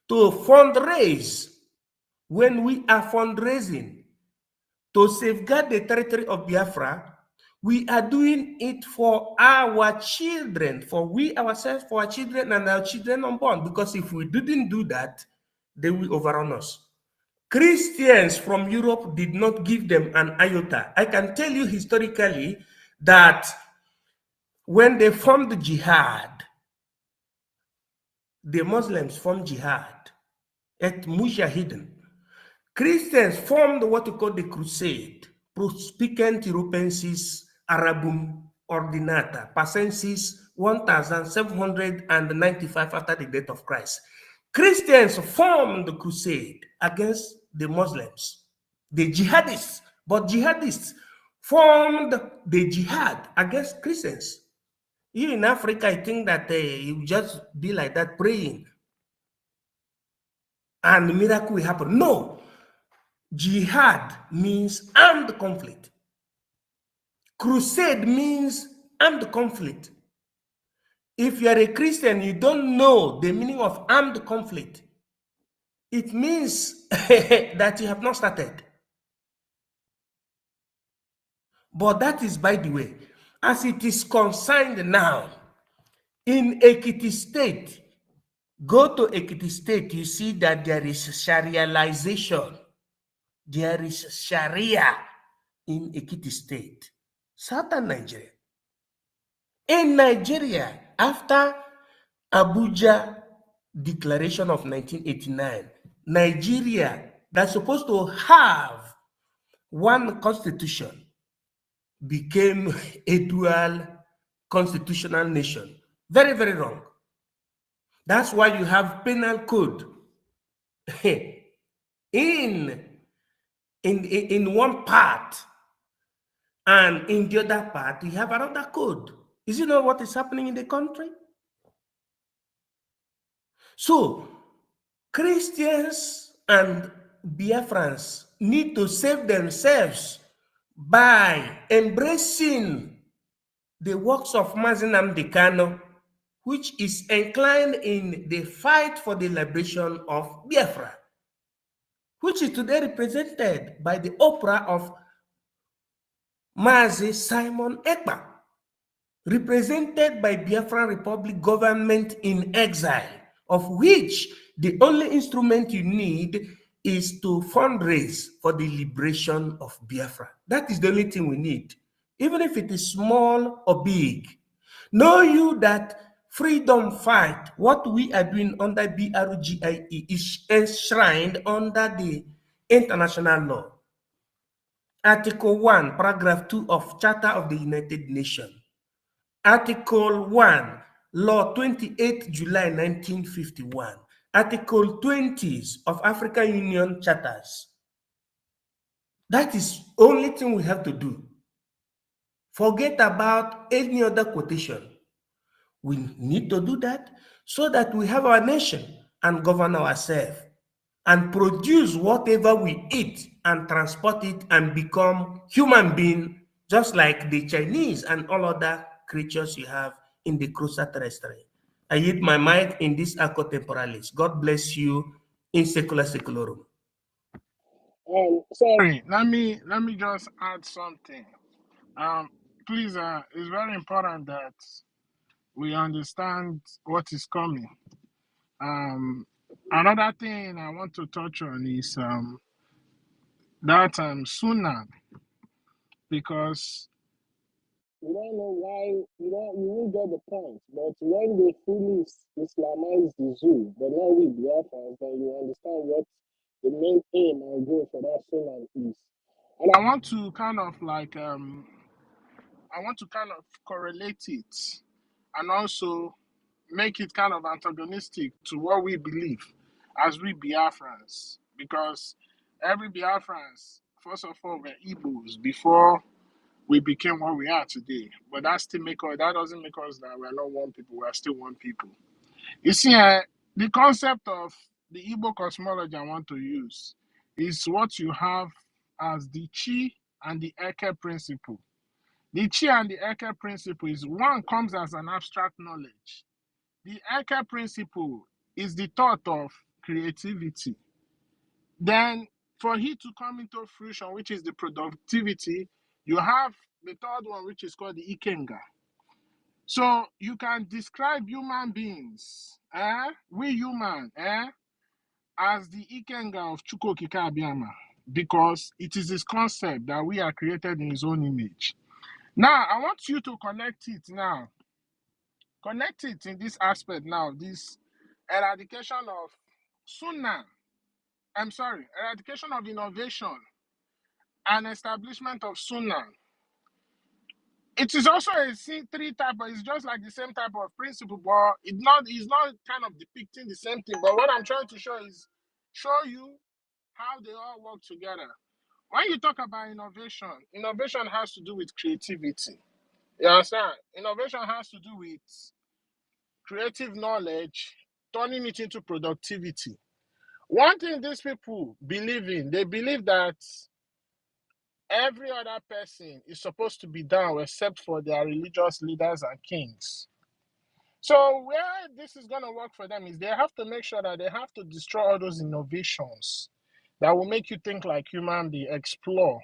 to fundraise. When we are fundraising to safeguard the territory of Biafra, we are doing it for our children, for we ourselves, for our children and our children unborn. Because if we didn't do that, they will overrun us. Christians from Europe did not give them an iota. I can tell you historically that when they formed the jihad, the Muslims formed jihad at Mujahideen. Christians formed what we call the crusade, Prospicent Europensis Arabum Ordinata, Pascensis 1795 after the death of Christ. Christians formed the crusade against the Muslims, the jihadists, but jihadists formed the jihad against Christians. Here in Africa, I think that you just be like that praying and the miracle will happen. No. Jihad means armed conflict. Crusade means armed conflict. If you are a Christian, you don't know the meaning of armed conflict. It means that you have not started. But that is by the way. As it is concerned now, in EKID state, go to EKID state, you see that there is Sharialization. There is Sharia in EKID state, southern Nigeria. In Nigeria, after Abuja Declaration of 1989, Nigeria, that's supposed to have one constitution, became a dual constitutional nation. Very, very wrong. That's why you have penal code in one part, and in the other part, you have another code. Is you know what is happening in the country? So, Christians and Biafrans need to save themselves by embracing the works of Mazi Nnamdi Kanu, which is inclined in the fight for the liberation of Biafra, which is today represented by the opera of Mazi Simon Ekpa, represented by Biafran Republic government in exile, of which the only instrument you need is to fundraise for the liberation of Biafra. That is the only thing we need, even if it is small or big. Know you that freedom fight, what we are doing under BRGIE, is enshrined under the international law. Article 1, paragraph 2 of Charter of the United Nations. Article 1, Law 28 July 1951. Article 20 of African Union Charters. That is the only thing we have to do. Forget about any other quotation. We need to do that so that we have our nation and govern ourselves and produce whatever we eat and transport it and become human beings, just like the Chinese and all other creatures you have in the Cruza terrestre. I hit my mic in this Arco Temporalis. God bless you in secula seculorum. Sorry, let me just add something. Please, it's very important that we understand what is coming. Another thing I want to touch on is that Sunnah, because you don't know why you won't get the point. But when they fully Islamize the zoo, but not with Biafrans, then you understand what the main aim and goal for that Sunnah is. And I want to kind of correlate it and also make it kind of antagonistic to what we believe as we Biafrans, because every Biafrans, first of all, were Igbos before we became what we are today. But that doesn't make us that we're not one people. We're still one people. You see, the concept of the Igbo cosmology I want to use is what you have as the Chi and the Eke principle. The Chi and the Eke principle is one comes as an abstract knowledge. The Eke principle is the thought of creativity. Then for it to come into fruition, which is the productivity, you have the third one, which is called the Ikenga. So you can describe human beings, we human, as the Ikenga of Chukwokika Abiyama, because it is his concept that we are created in his own image. Now, I want you to connect it now. Connect it in this aspect now, this eradication of eradication of innovation and establishment of Sunnah. It is also a three type, but it's just like the same type of principle, but it's not kind of depicting the same thing. But what I'm trying to show you how they all work together. When you talk about innovation has to do with creativity. You understand? Innovation has to do with creative knowledge, turning it into productivity. One thing these people believe in, they believe that every other person is supposed to be down except for their religious leaders and kings. So where this is going to work for them is they have to make sure that they have to destroy all those innovations that will make you think like human being, explore.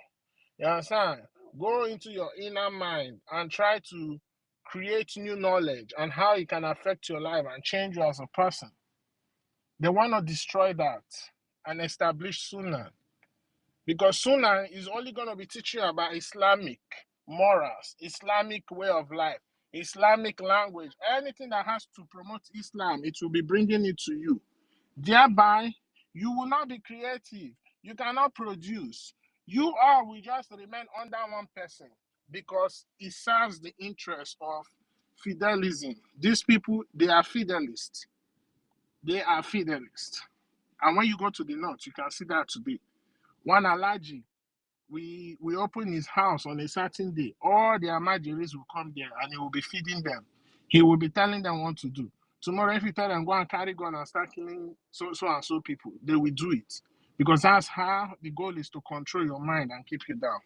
You understand? Go into your inner mind and try to create new knowledge and how it can affect your life and change you as a person. They want to destroy that and establish Sunnah. Because Sunnah is only going to be teaching you about Islamic morals, Islamic way of life, Islamic language, anything that has to promote Islam, it will be bringing it to you. Thereby, you will not be creative. You cannot produce. You all will just remain under one person because it serves the interest of fidelism. These people, they are fidelists. They are fidelists. And when you go to the north, you can see that today. One Alaji, we open his house on a certain day. All the Amajiris will come there and he will be feeding them. He will be telling them what to do. Tomorrow, if you tell them go and carry gun and start killing so and so people, they will do it. Because that's how the goal is to control your mind and keep you down.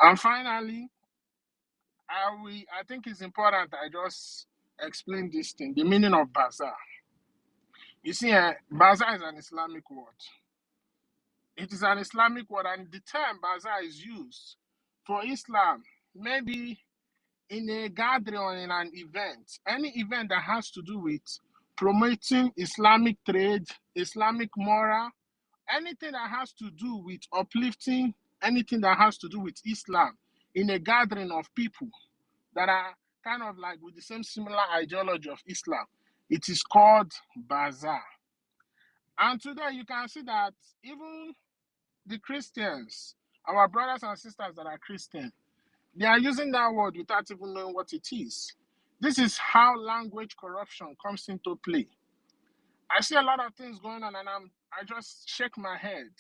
And finally, I think it's important I just explain this thing, the meaning of bazaar. You see, bazaar is an Islamic word. It is an Islamic word, and the term bazaar is used for Islam, maybe in a gathering or in an event, any event that has to do with promoting Islamic trade, Islamic moral, anything that has to do with uplifting, anything that has to do with Islam in a gathering of people that are kind of like with the same similar ideology of Islam. It is called bazaar. And today you can see that even the Christians, our brothers and sisters that are Christian, they are using that word without even knowing what it is. This is how language corruption comes into play. I see a lot of things going on, and I just shake my head.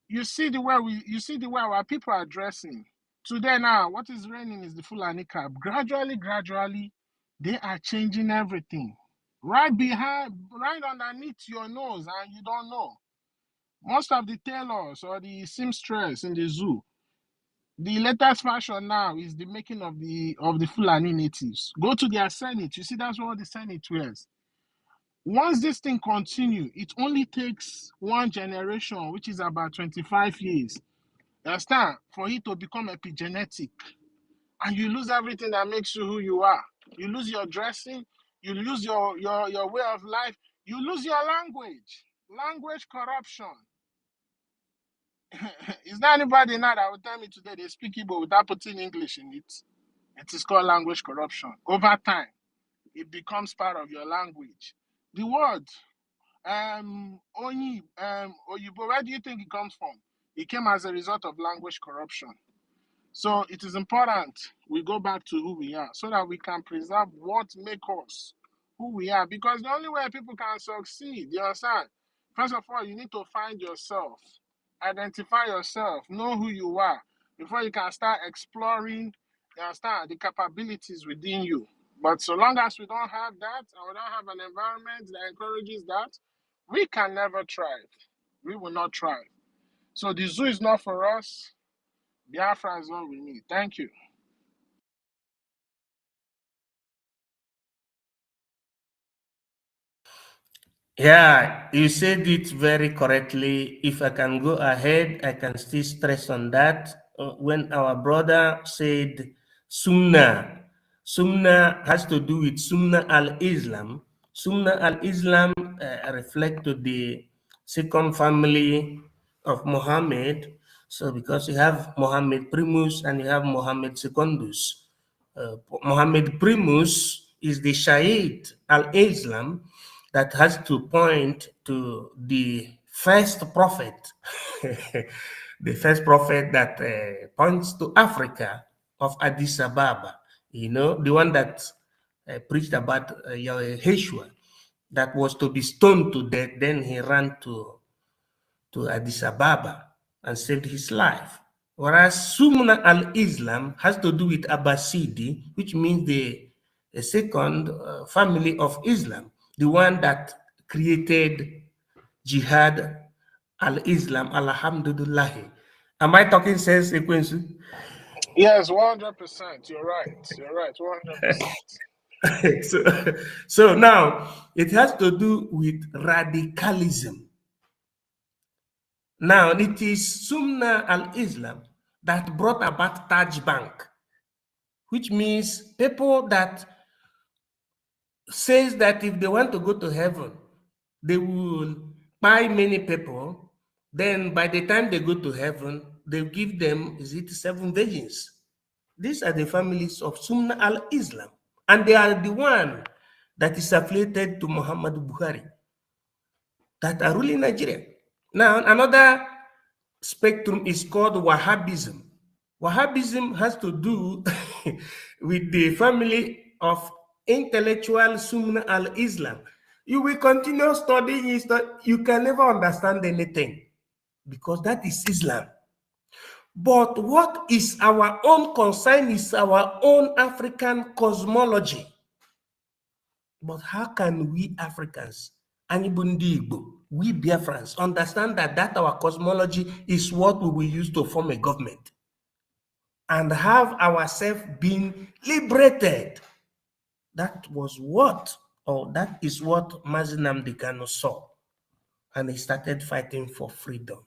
You see the way our people are dressing. Today now, what is reigning is the Fulani cap. Gradually, they are changing everything. Right underneath your nose, and you don't know. Most of the tailors or the seamstress in the zoo, the latest fashion now is the making of the Fulani natives. Go to their Senate, you see that's what the Senate wears. Once this thing continue, it only takes one generation, which is about 25 years, understand, for it to become epigenetic. And you lose everything that makes you who you are. You lose your dressing, you lose your way of life, you lose your language. Language corruption. Is there anybody now that will tell me today they speak Igbo without putting English in it? It is called language corruption. Over time, it becomes part of your language. The word Oyibo, where do you think it comes from? It came as a result of language corruption. So it is important we go back to who we are so that we can preserve what makes us who we are. Because the only way people can succeed, you understand? First of all, you need to find yourself, identify yourself, know who you are before you can start exploring, you understand, the capabilities within you. But so long as we don't have that, or we don't have an environment that encourages that, we can never thrive. We will not thrive. So the zoo is not for us. Biafra is all we need. Thank you. Yeah, you said it very correctly. If I can go ahead, I can still stress on that. When our brother said Sunnah, Sunnah has to do with Sunnah al-Islam. Sunnah al-Islam reflect to the second family of Muhammad. So because you have Muhammad Primus and you have Muhammad Secondus. Muhammad Primus is the Shaykh al-Islam that has to point to the first prophet, the first prophet that points to Africa of Addis Ababa, you know, the one that preached about Yeshua that was to be stoned to death. Then he ran to Addis Ababa and saved his life. Whereas Sumna al-Islam has to do with Abbasidi, which means the second family of Islam, the one that created Jihad al-Islam, alhamdulillah. Am I talking sense, Ekwensu? Yes, 100%. You're right. You're right. 100%. so now it has to do with radicalism. Now it is Sumna al-Islam that brought about Taj Bank, which means people that says that if they want to go to heaven, they will buy many people. Then by the time they go to heaven, they give them, is it 7 virgins? These are the families of Sunna al-Islam. And they are the one that is affiliated to Muhammad Buhari that are ruling Nigeria. Now, another spectrum is called Wahhabism. Wahhabism has to do with the family of intellectual Sunna al-Islam. You will continue studying it, you can never understand anything because that is Islam. But what is our own concern is our own African cosmology. But how can we Africans, we Biafrans, understand that our cosmology is what we will use to form a government and have ourselves been liberated? That was what, or that is what Mazi Nnamdi Kanu saw, and he started fighting for freedom.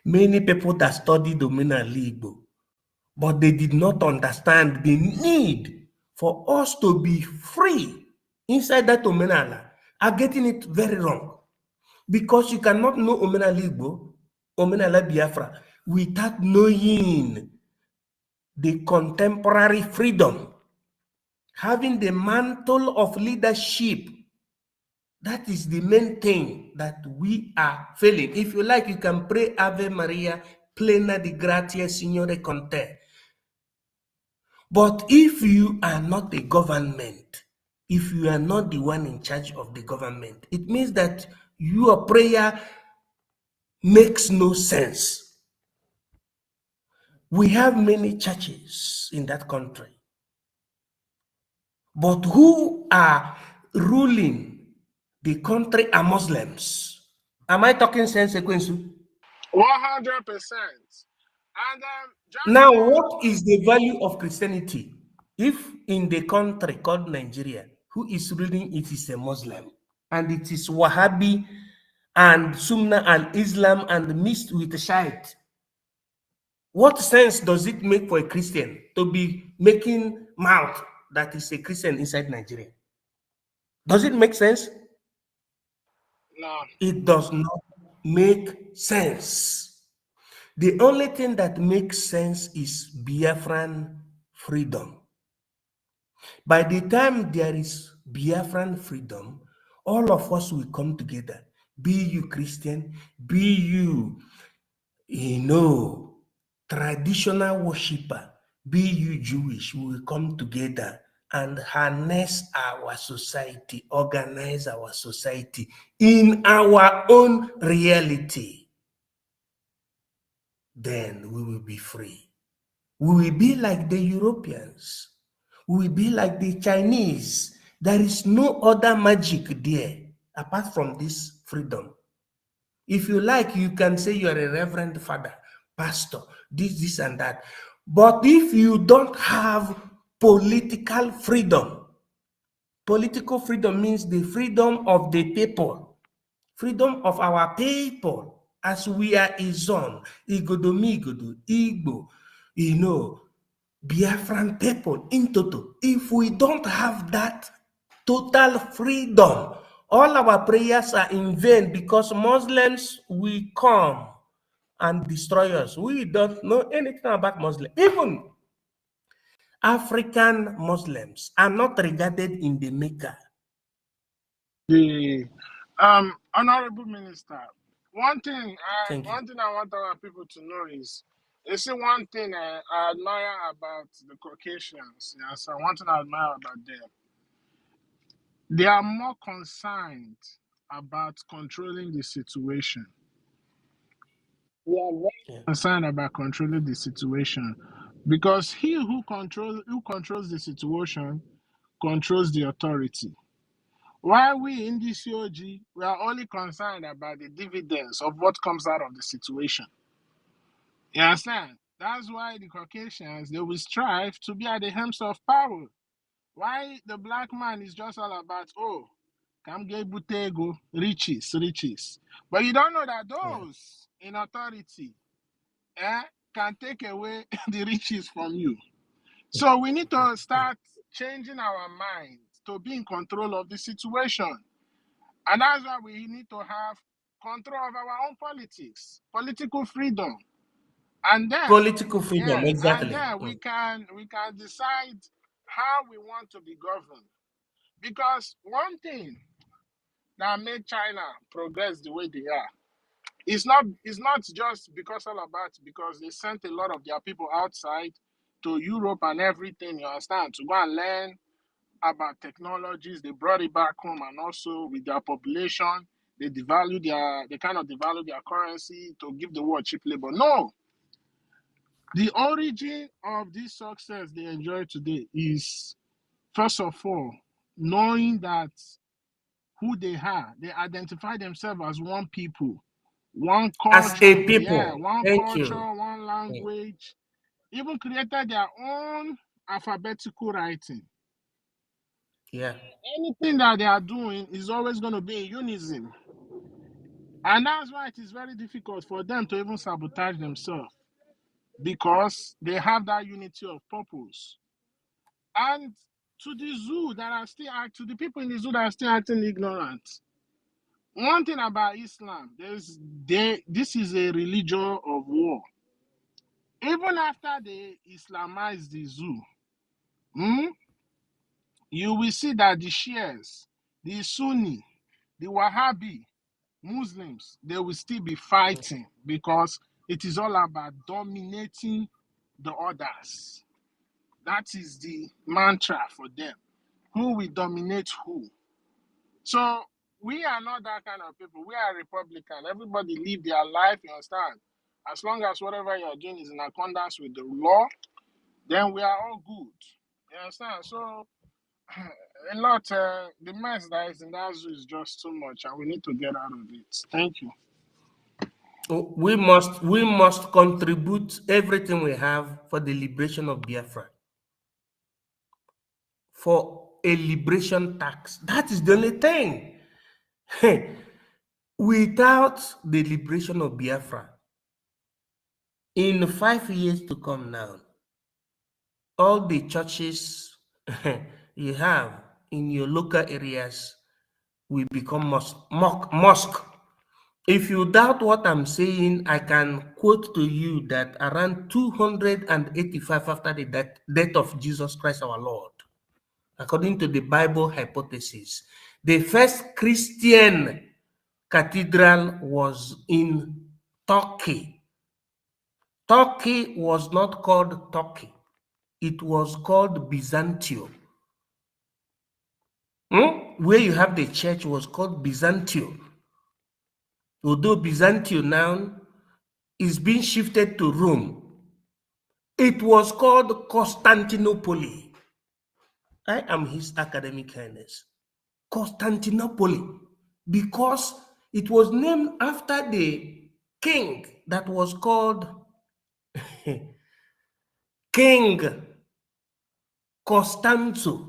Many people that studied Domina Igbo, but they did not understand the need for us to be free inside that Omenala are getting it very wrong. Because you cannot know Omenala Igbo, Omenala Biafra, without knowing the contemporary freedom. Having the mantle of leadership, that is the main thing that we are failing. If you like, you can pray Ave Maria, plena di gratia, Signore con te. But if you are not the government, if you are not the one in charge of the government, it means that your prayer makes no sense. We have many churches in that country, but who are ruling the country are Muslims. Am I talking sense, Ekwensu? 100%. And just Now, what is the value of Christianity if in the country called Nigeria, who is ruling it is a Muslim, and it is Wahhabi and Sunna and Islam and mixed with Shiite? What sense does it make for a Christian to be making mouth that is a Christian inside Nigeria? Does it make sense? no. It does not make sense. The only thing that makes sense is Biafran freedom. By the time there is Biafran freedom, all of us will come together. Be you Christian, be you, traditional worshiper, be you Jewish, we will come together and harness our society, organize our society in our own reality. Then we will be free. We will be like the Europeans. We will be like the Chinese. There is no other magic there apart from this freedom. If you like, you can say you are a reverend father, pastor, this and that. But if you don't have political freedom means the freedom of the people, freedom of our people, as we are a zone, Igodomigodo, Igbo, Biafran people in total. If we don't have that total freedom, all our prayers are in vain because Muslims will come and destroy us. We don't know anything about Muslims. Even African Muslims are not regarded in the Mecca. The honorable minister, one thing Thank you. I want our people to know is, you see, one thing I admire about the Caucasians. Yes, one thing I admire about them, they are more concerned about controlling the situation. We are very concerned about controlling the situation, because he who controls the situation controls the authority. While we in the COG, we are only concerned about the dividends of what comes out of the situation. You understand? That's why the Caucasians, they will strive to be at the helms of power. Why the black man is just all about, oh, come get butego, riches, riches. But you don't know that those in authority can take away the riches from you. So we need to start changing our minds to be in control of the situation. And that's why we need to have control of our own politics, political freedom. And then, Political freedom, yeah, and exactly. then we can decide how we want to be governed. Because one thing that made China progress the way they are, it's not just because they sent a lot of their people outside to Europe and everything, you understand, to go and learn about technologies. They brought it back home, and also with their population, they kind of devalue their currency to give the world cheap labor. No. The origin of this success they enjoy today is, first of all, knowing that who they are. They identify themselves as one people, one As culture, a people. yeah, one Thank culture, you. one language, even created their own alphabetical writing. Yeah. Anything that they are doing is always going to be in unison. And that's why it is very difficult for them to even sabotage themselves, because they have that unity of purpose. And to the zoo that are still to the people in the zoo that are still acting ignorant, one thing about Islam, this is a religion of war. Even after they Islamize the zoo, you will see that the Shias, the Sunni, the Wahhabi Muslims, they will still be fighting, because it is all about dominating the others. That is the mantra for them. Who will dominate who? So we are not that kind of people. We are Republican. Everybody live their life, you understand? As long as whatever you're doing is in accordance with the law, then we are all good. You understand? So the mess that is in that zoo is just too much, and we need to get out of it. Thank you. We must contribute everything we have for the liberation of Biafra. For a liberation tax. That is the only thing. Without the liberation of Biafra, in 5 years to come now, all the churches you have in your local areas will become mosque. If you doubt what I'm saying, I can quote to you that around 285 after the death of Jesus Christ our Lord, according to the Bible hypothesis, the first Christian cathedral was in Turkey. Turkey was not called Turkey. It was called Byzantium. Where you have the church was called Byzantium. Although Byzantium now is being shifted to Rome, it was called Constantinople. I am His Academic Highness. Constantinople, because it was named after the king that was called King Constanzo.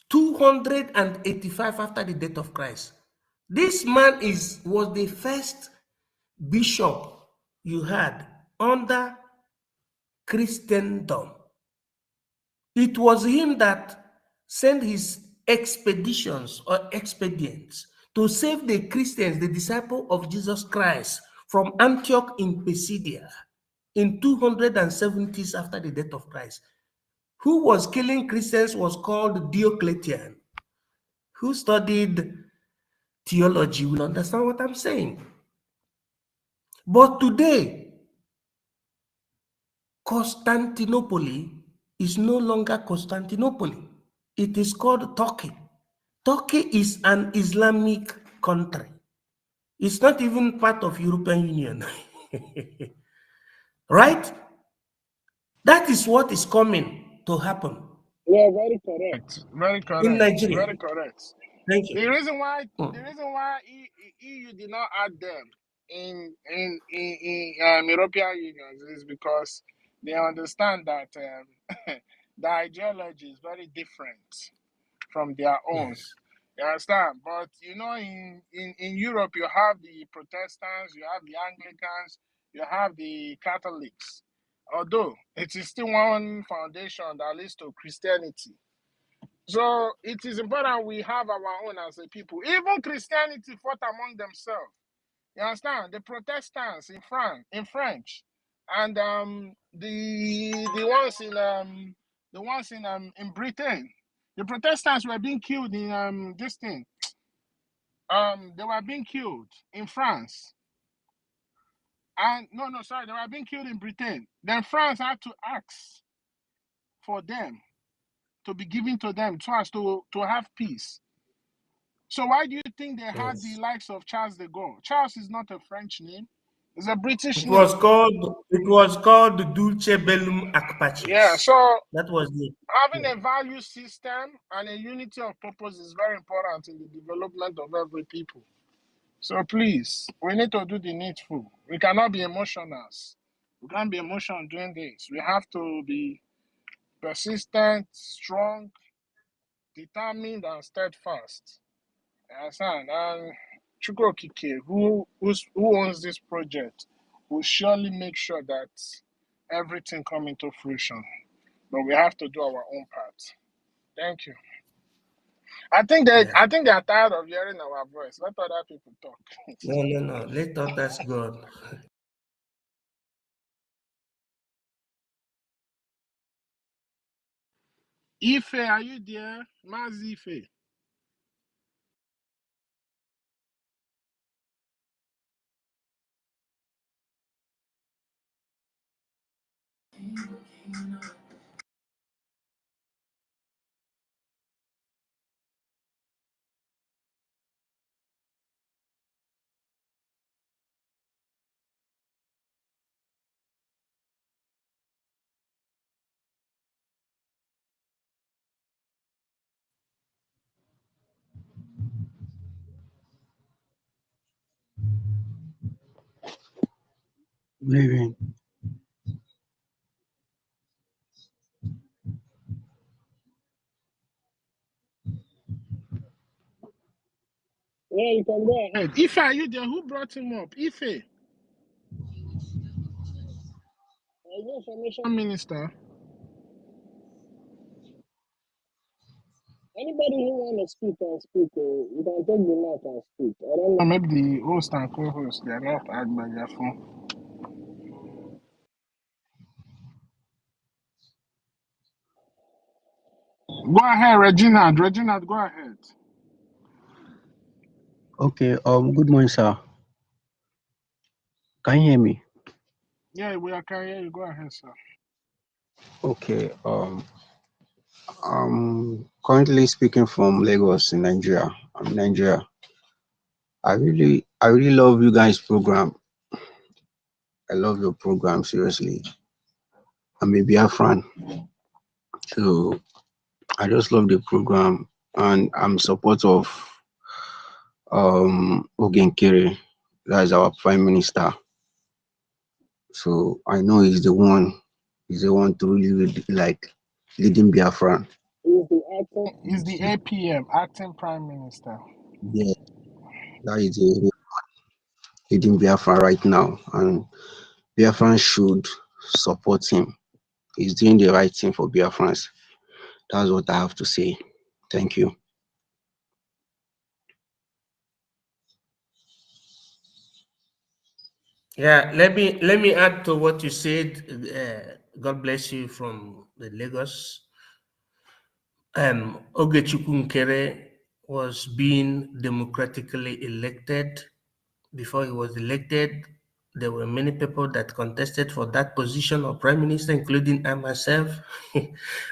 285 after the death of Christ. This man was the first bishop you had under Christendom. It was him that sent his expeditions or expedients to save the Christians, the disciple of Jesus Christ, from Antioch in Pisidia in 270s after the death of Christ. Who was killing Christians was called Diocletian. Who studied theology will understand what I'm saying. But today, Constantinople is no longer Constantinople. It is called Turkey. Turkey is an Islamic country. It's not even part of European Union. Right? That is what is coming to happen Yeah, very correct. Very in correct. Nigeria. Very correct. Thank you. The reason why Mm. EU did not add them in European Union is because they understand that the ideology is very different from their own. Yes. You understand? But you know, in Europe, you have the Protestants, you have the Anglicans, you have the Catholics. Although it is still one foundation that leads to Christianity. So it is important we have our own as a people. Even Christianity fought among themselves. You understand? The Protestants in French, and the ones in Britain. The Protestants were being killed in this thing. They were being killed in France. And no, sorry, they were being killed in Britain. Then France had to ask for them to be given to them so as to have peace. So why do you think they had the Yes. likes of Charles de Gaulle? Charles is not a French name; it's a British It was name. called the Dulce Bellum Ac Yeah. Pacis. So That was the having yeah. a value system and a unity of purpose is very important in the development of every people. So please, we need to do the needful. We cannot be emotionals. We can't be emotional doing this. We have to be persistent, strong, determined, and steadfast. You understand? And Chukwu Okike, who owns this project, will surely make sure that everything come into fruition. But we have to do our own part. Thank you. Yeah. I think they are tired of hearing our voice. Let other people talk. No. Let others go. Ife, are you there? Mazi Ife. Living. Yeah, you can go ahead. Ife, are you there? Who brought him up? Ife. Are you information minister? Anybody who want to speak can speak. You can take the mic and speak. I don't know. Maybe the host and co-host they are not at by their phone. Go ahead, Reginald. Reginald, go ahead. Okay, good morning, sir. Can you hear me? Yeah, we are carrying you. Go ahead, sir. Okay, I'm currently speaking from Lagos in Nigeria. I'm in Nigeria. I really love you guys' program. I love your program, seriously. I'm a Biafran, so I just love the program, and I'm support of Ogenkere, that is our Prime Minister. So I know he's the one to really like leading Biafran. He's the APM, acting prime minister. Yeah, that is the leading Biafra right now, and Biafran should support him. He's doing the right thing for Biafrans. That's what I have to say. Thank you. Yeah, let me add to what you said. God bless you from the Lagos. Ogechukwu Nkere was being democratically elected. Before he was elected, there were many people that contested for that position of prime minister, including I myself.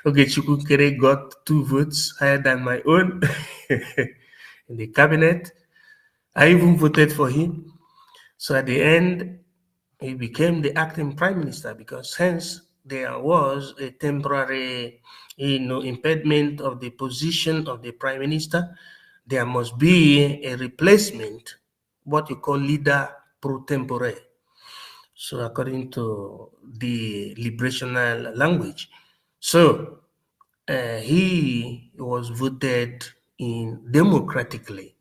Ogechukwu Nkere got 2 votes higher than my own in the cabinet. I even voted for him. So at the end, he became the acting prime minister because hence there was a temporary, impediment of the position of the prime minister. There must be a replacement, what you call leader pro tempore. So according to the liberational language. So he was voted in democratically,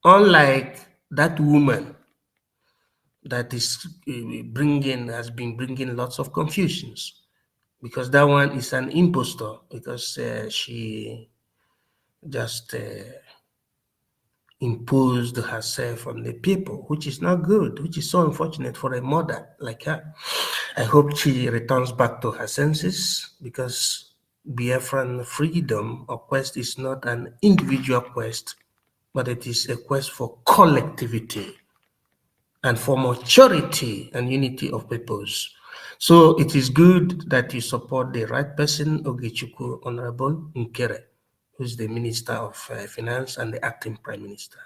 unlike that woman that is has been bringing lots of confusions, because that one is an impostor, because she just imposed herself on the people, which is not good, which is so unfortunate for a mother like her. I hope she returns back to her senses, because Biafran freedom or quest is not an individual quest, but it is a quest for collectivity and for maturity and unity of purpose. So it is good that you support the right person, Ogechukwu Honorable Nkere, who's the Minister of Finance and the acting Prime Minister.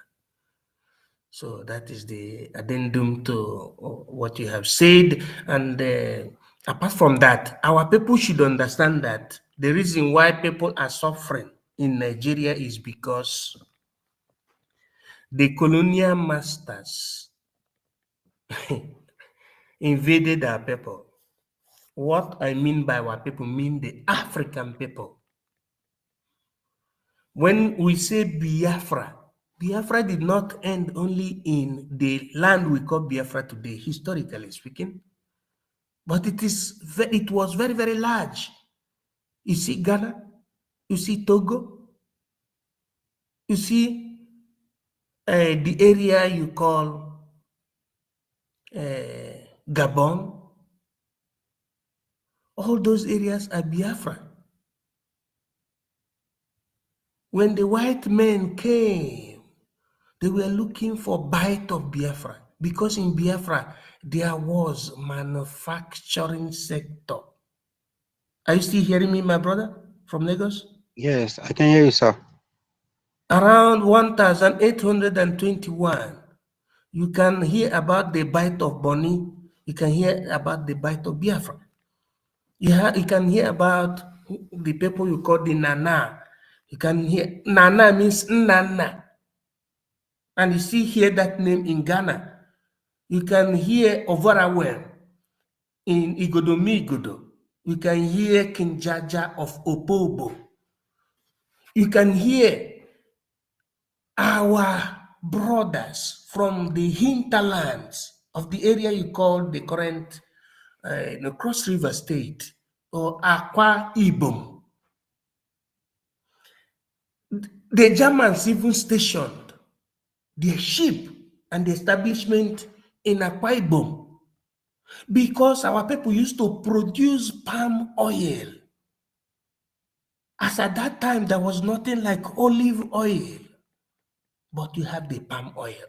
So that is the addendum to what you have said. And apart from that, our people should understand that the reason why people are suffering in Nigeria is because the colonial masters invaded our people. What I mean by our people, mean the African people. When we say Biafra, Biafra did not end only in the land we call Biafra today, historically speaking, but it was very, very large. You see Ghana, you see Togo, you see the area you call Gabon. All those areas are Biafra. When the white men came, they were looking for bite of Biafra, because in Biafra there was manufacturing sector. Are you still hearing me, my brother, from Lagos? Yes, I can hear you, sir. Around 1821, you can hear about the bite of Bonny. You can hear about the bite of Biafra. You can hear about the people you call the Nana. You can hear Nana means Nana. And you see here that name in Ghana. You can hear Ovarawell in Igodomigodo. You can hear King Jaja of Opobo. You can hear our brothers from the hinterlands of the area you call the current Cross River State or Akwa Ibom. The Germans even stationed their ship and the establishment in Akwa Ibom, because our people used to produce palm oil. As at that time, there was nothing like olive oil, but you have the palm oil.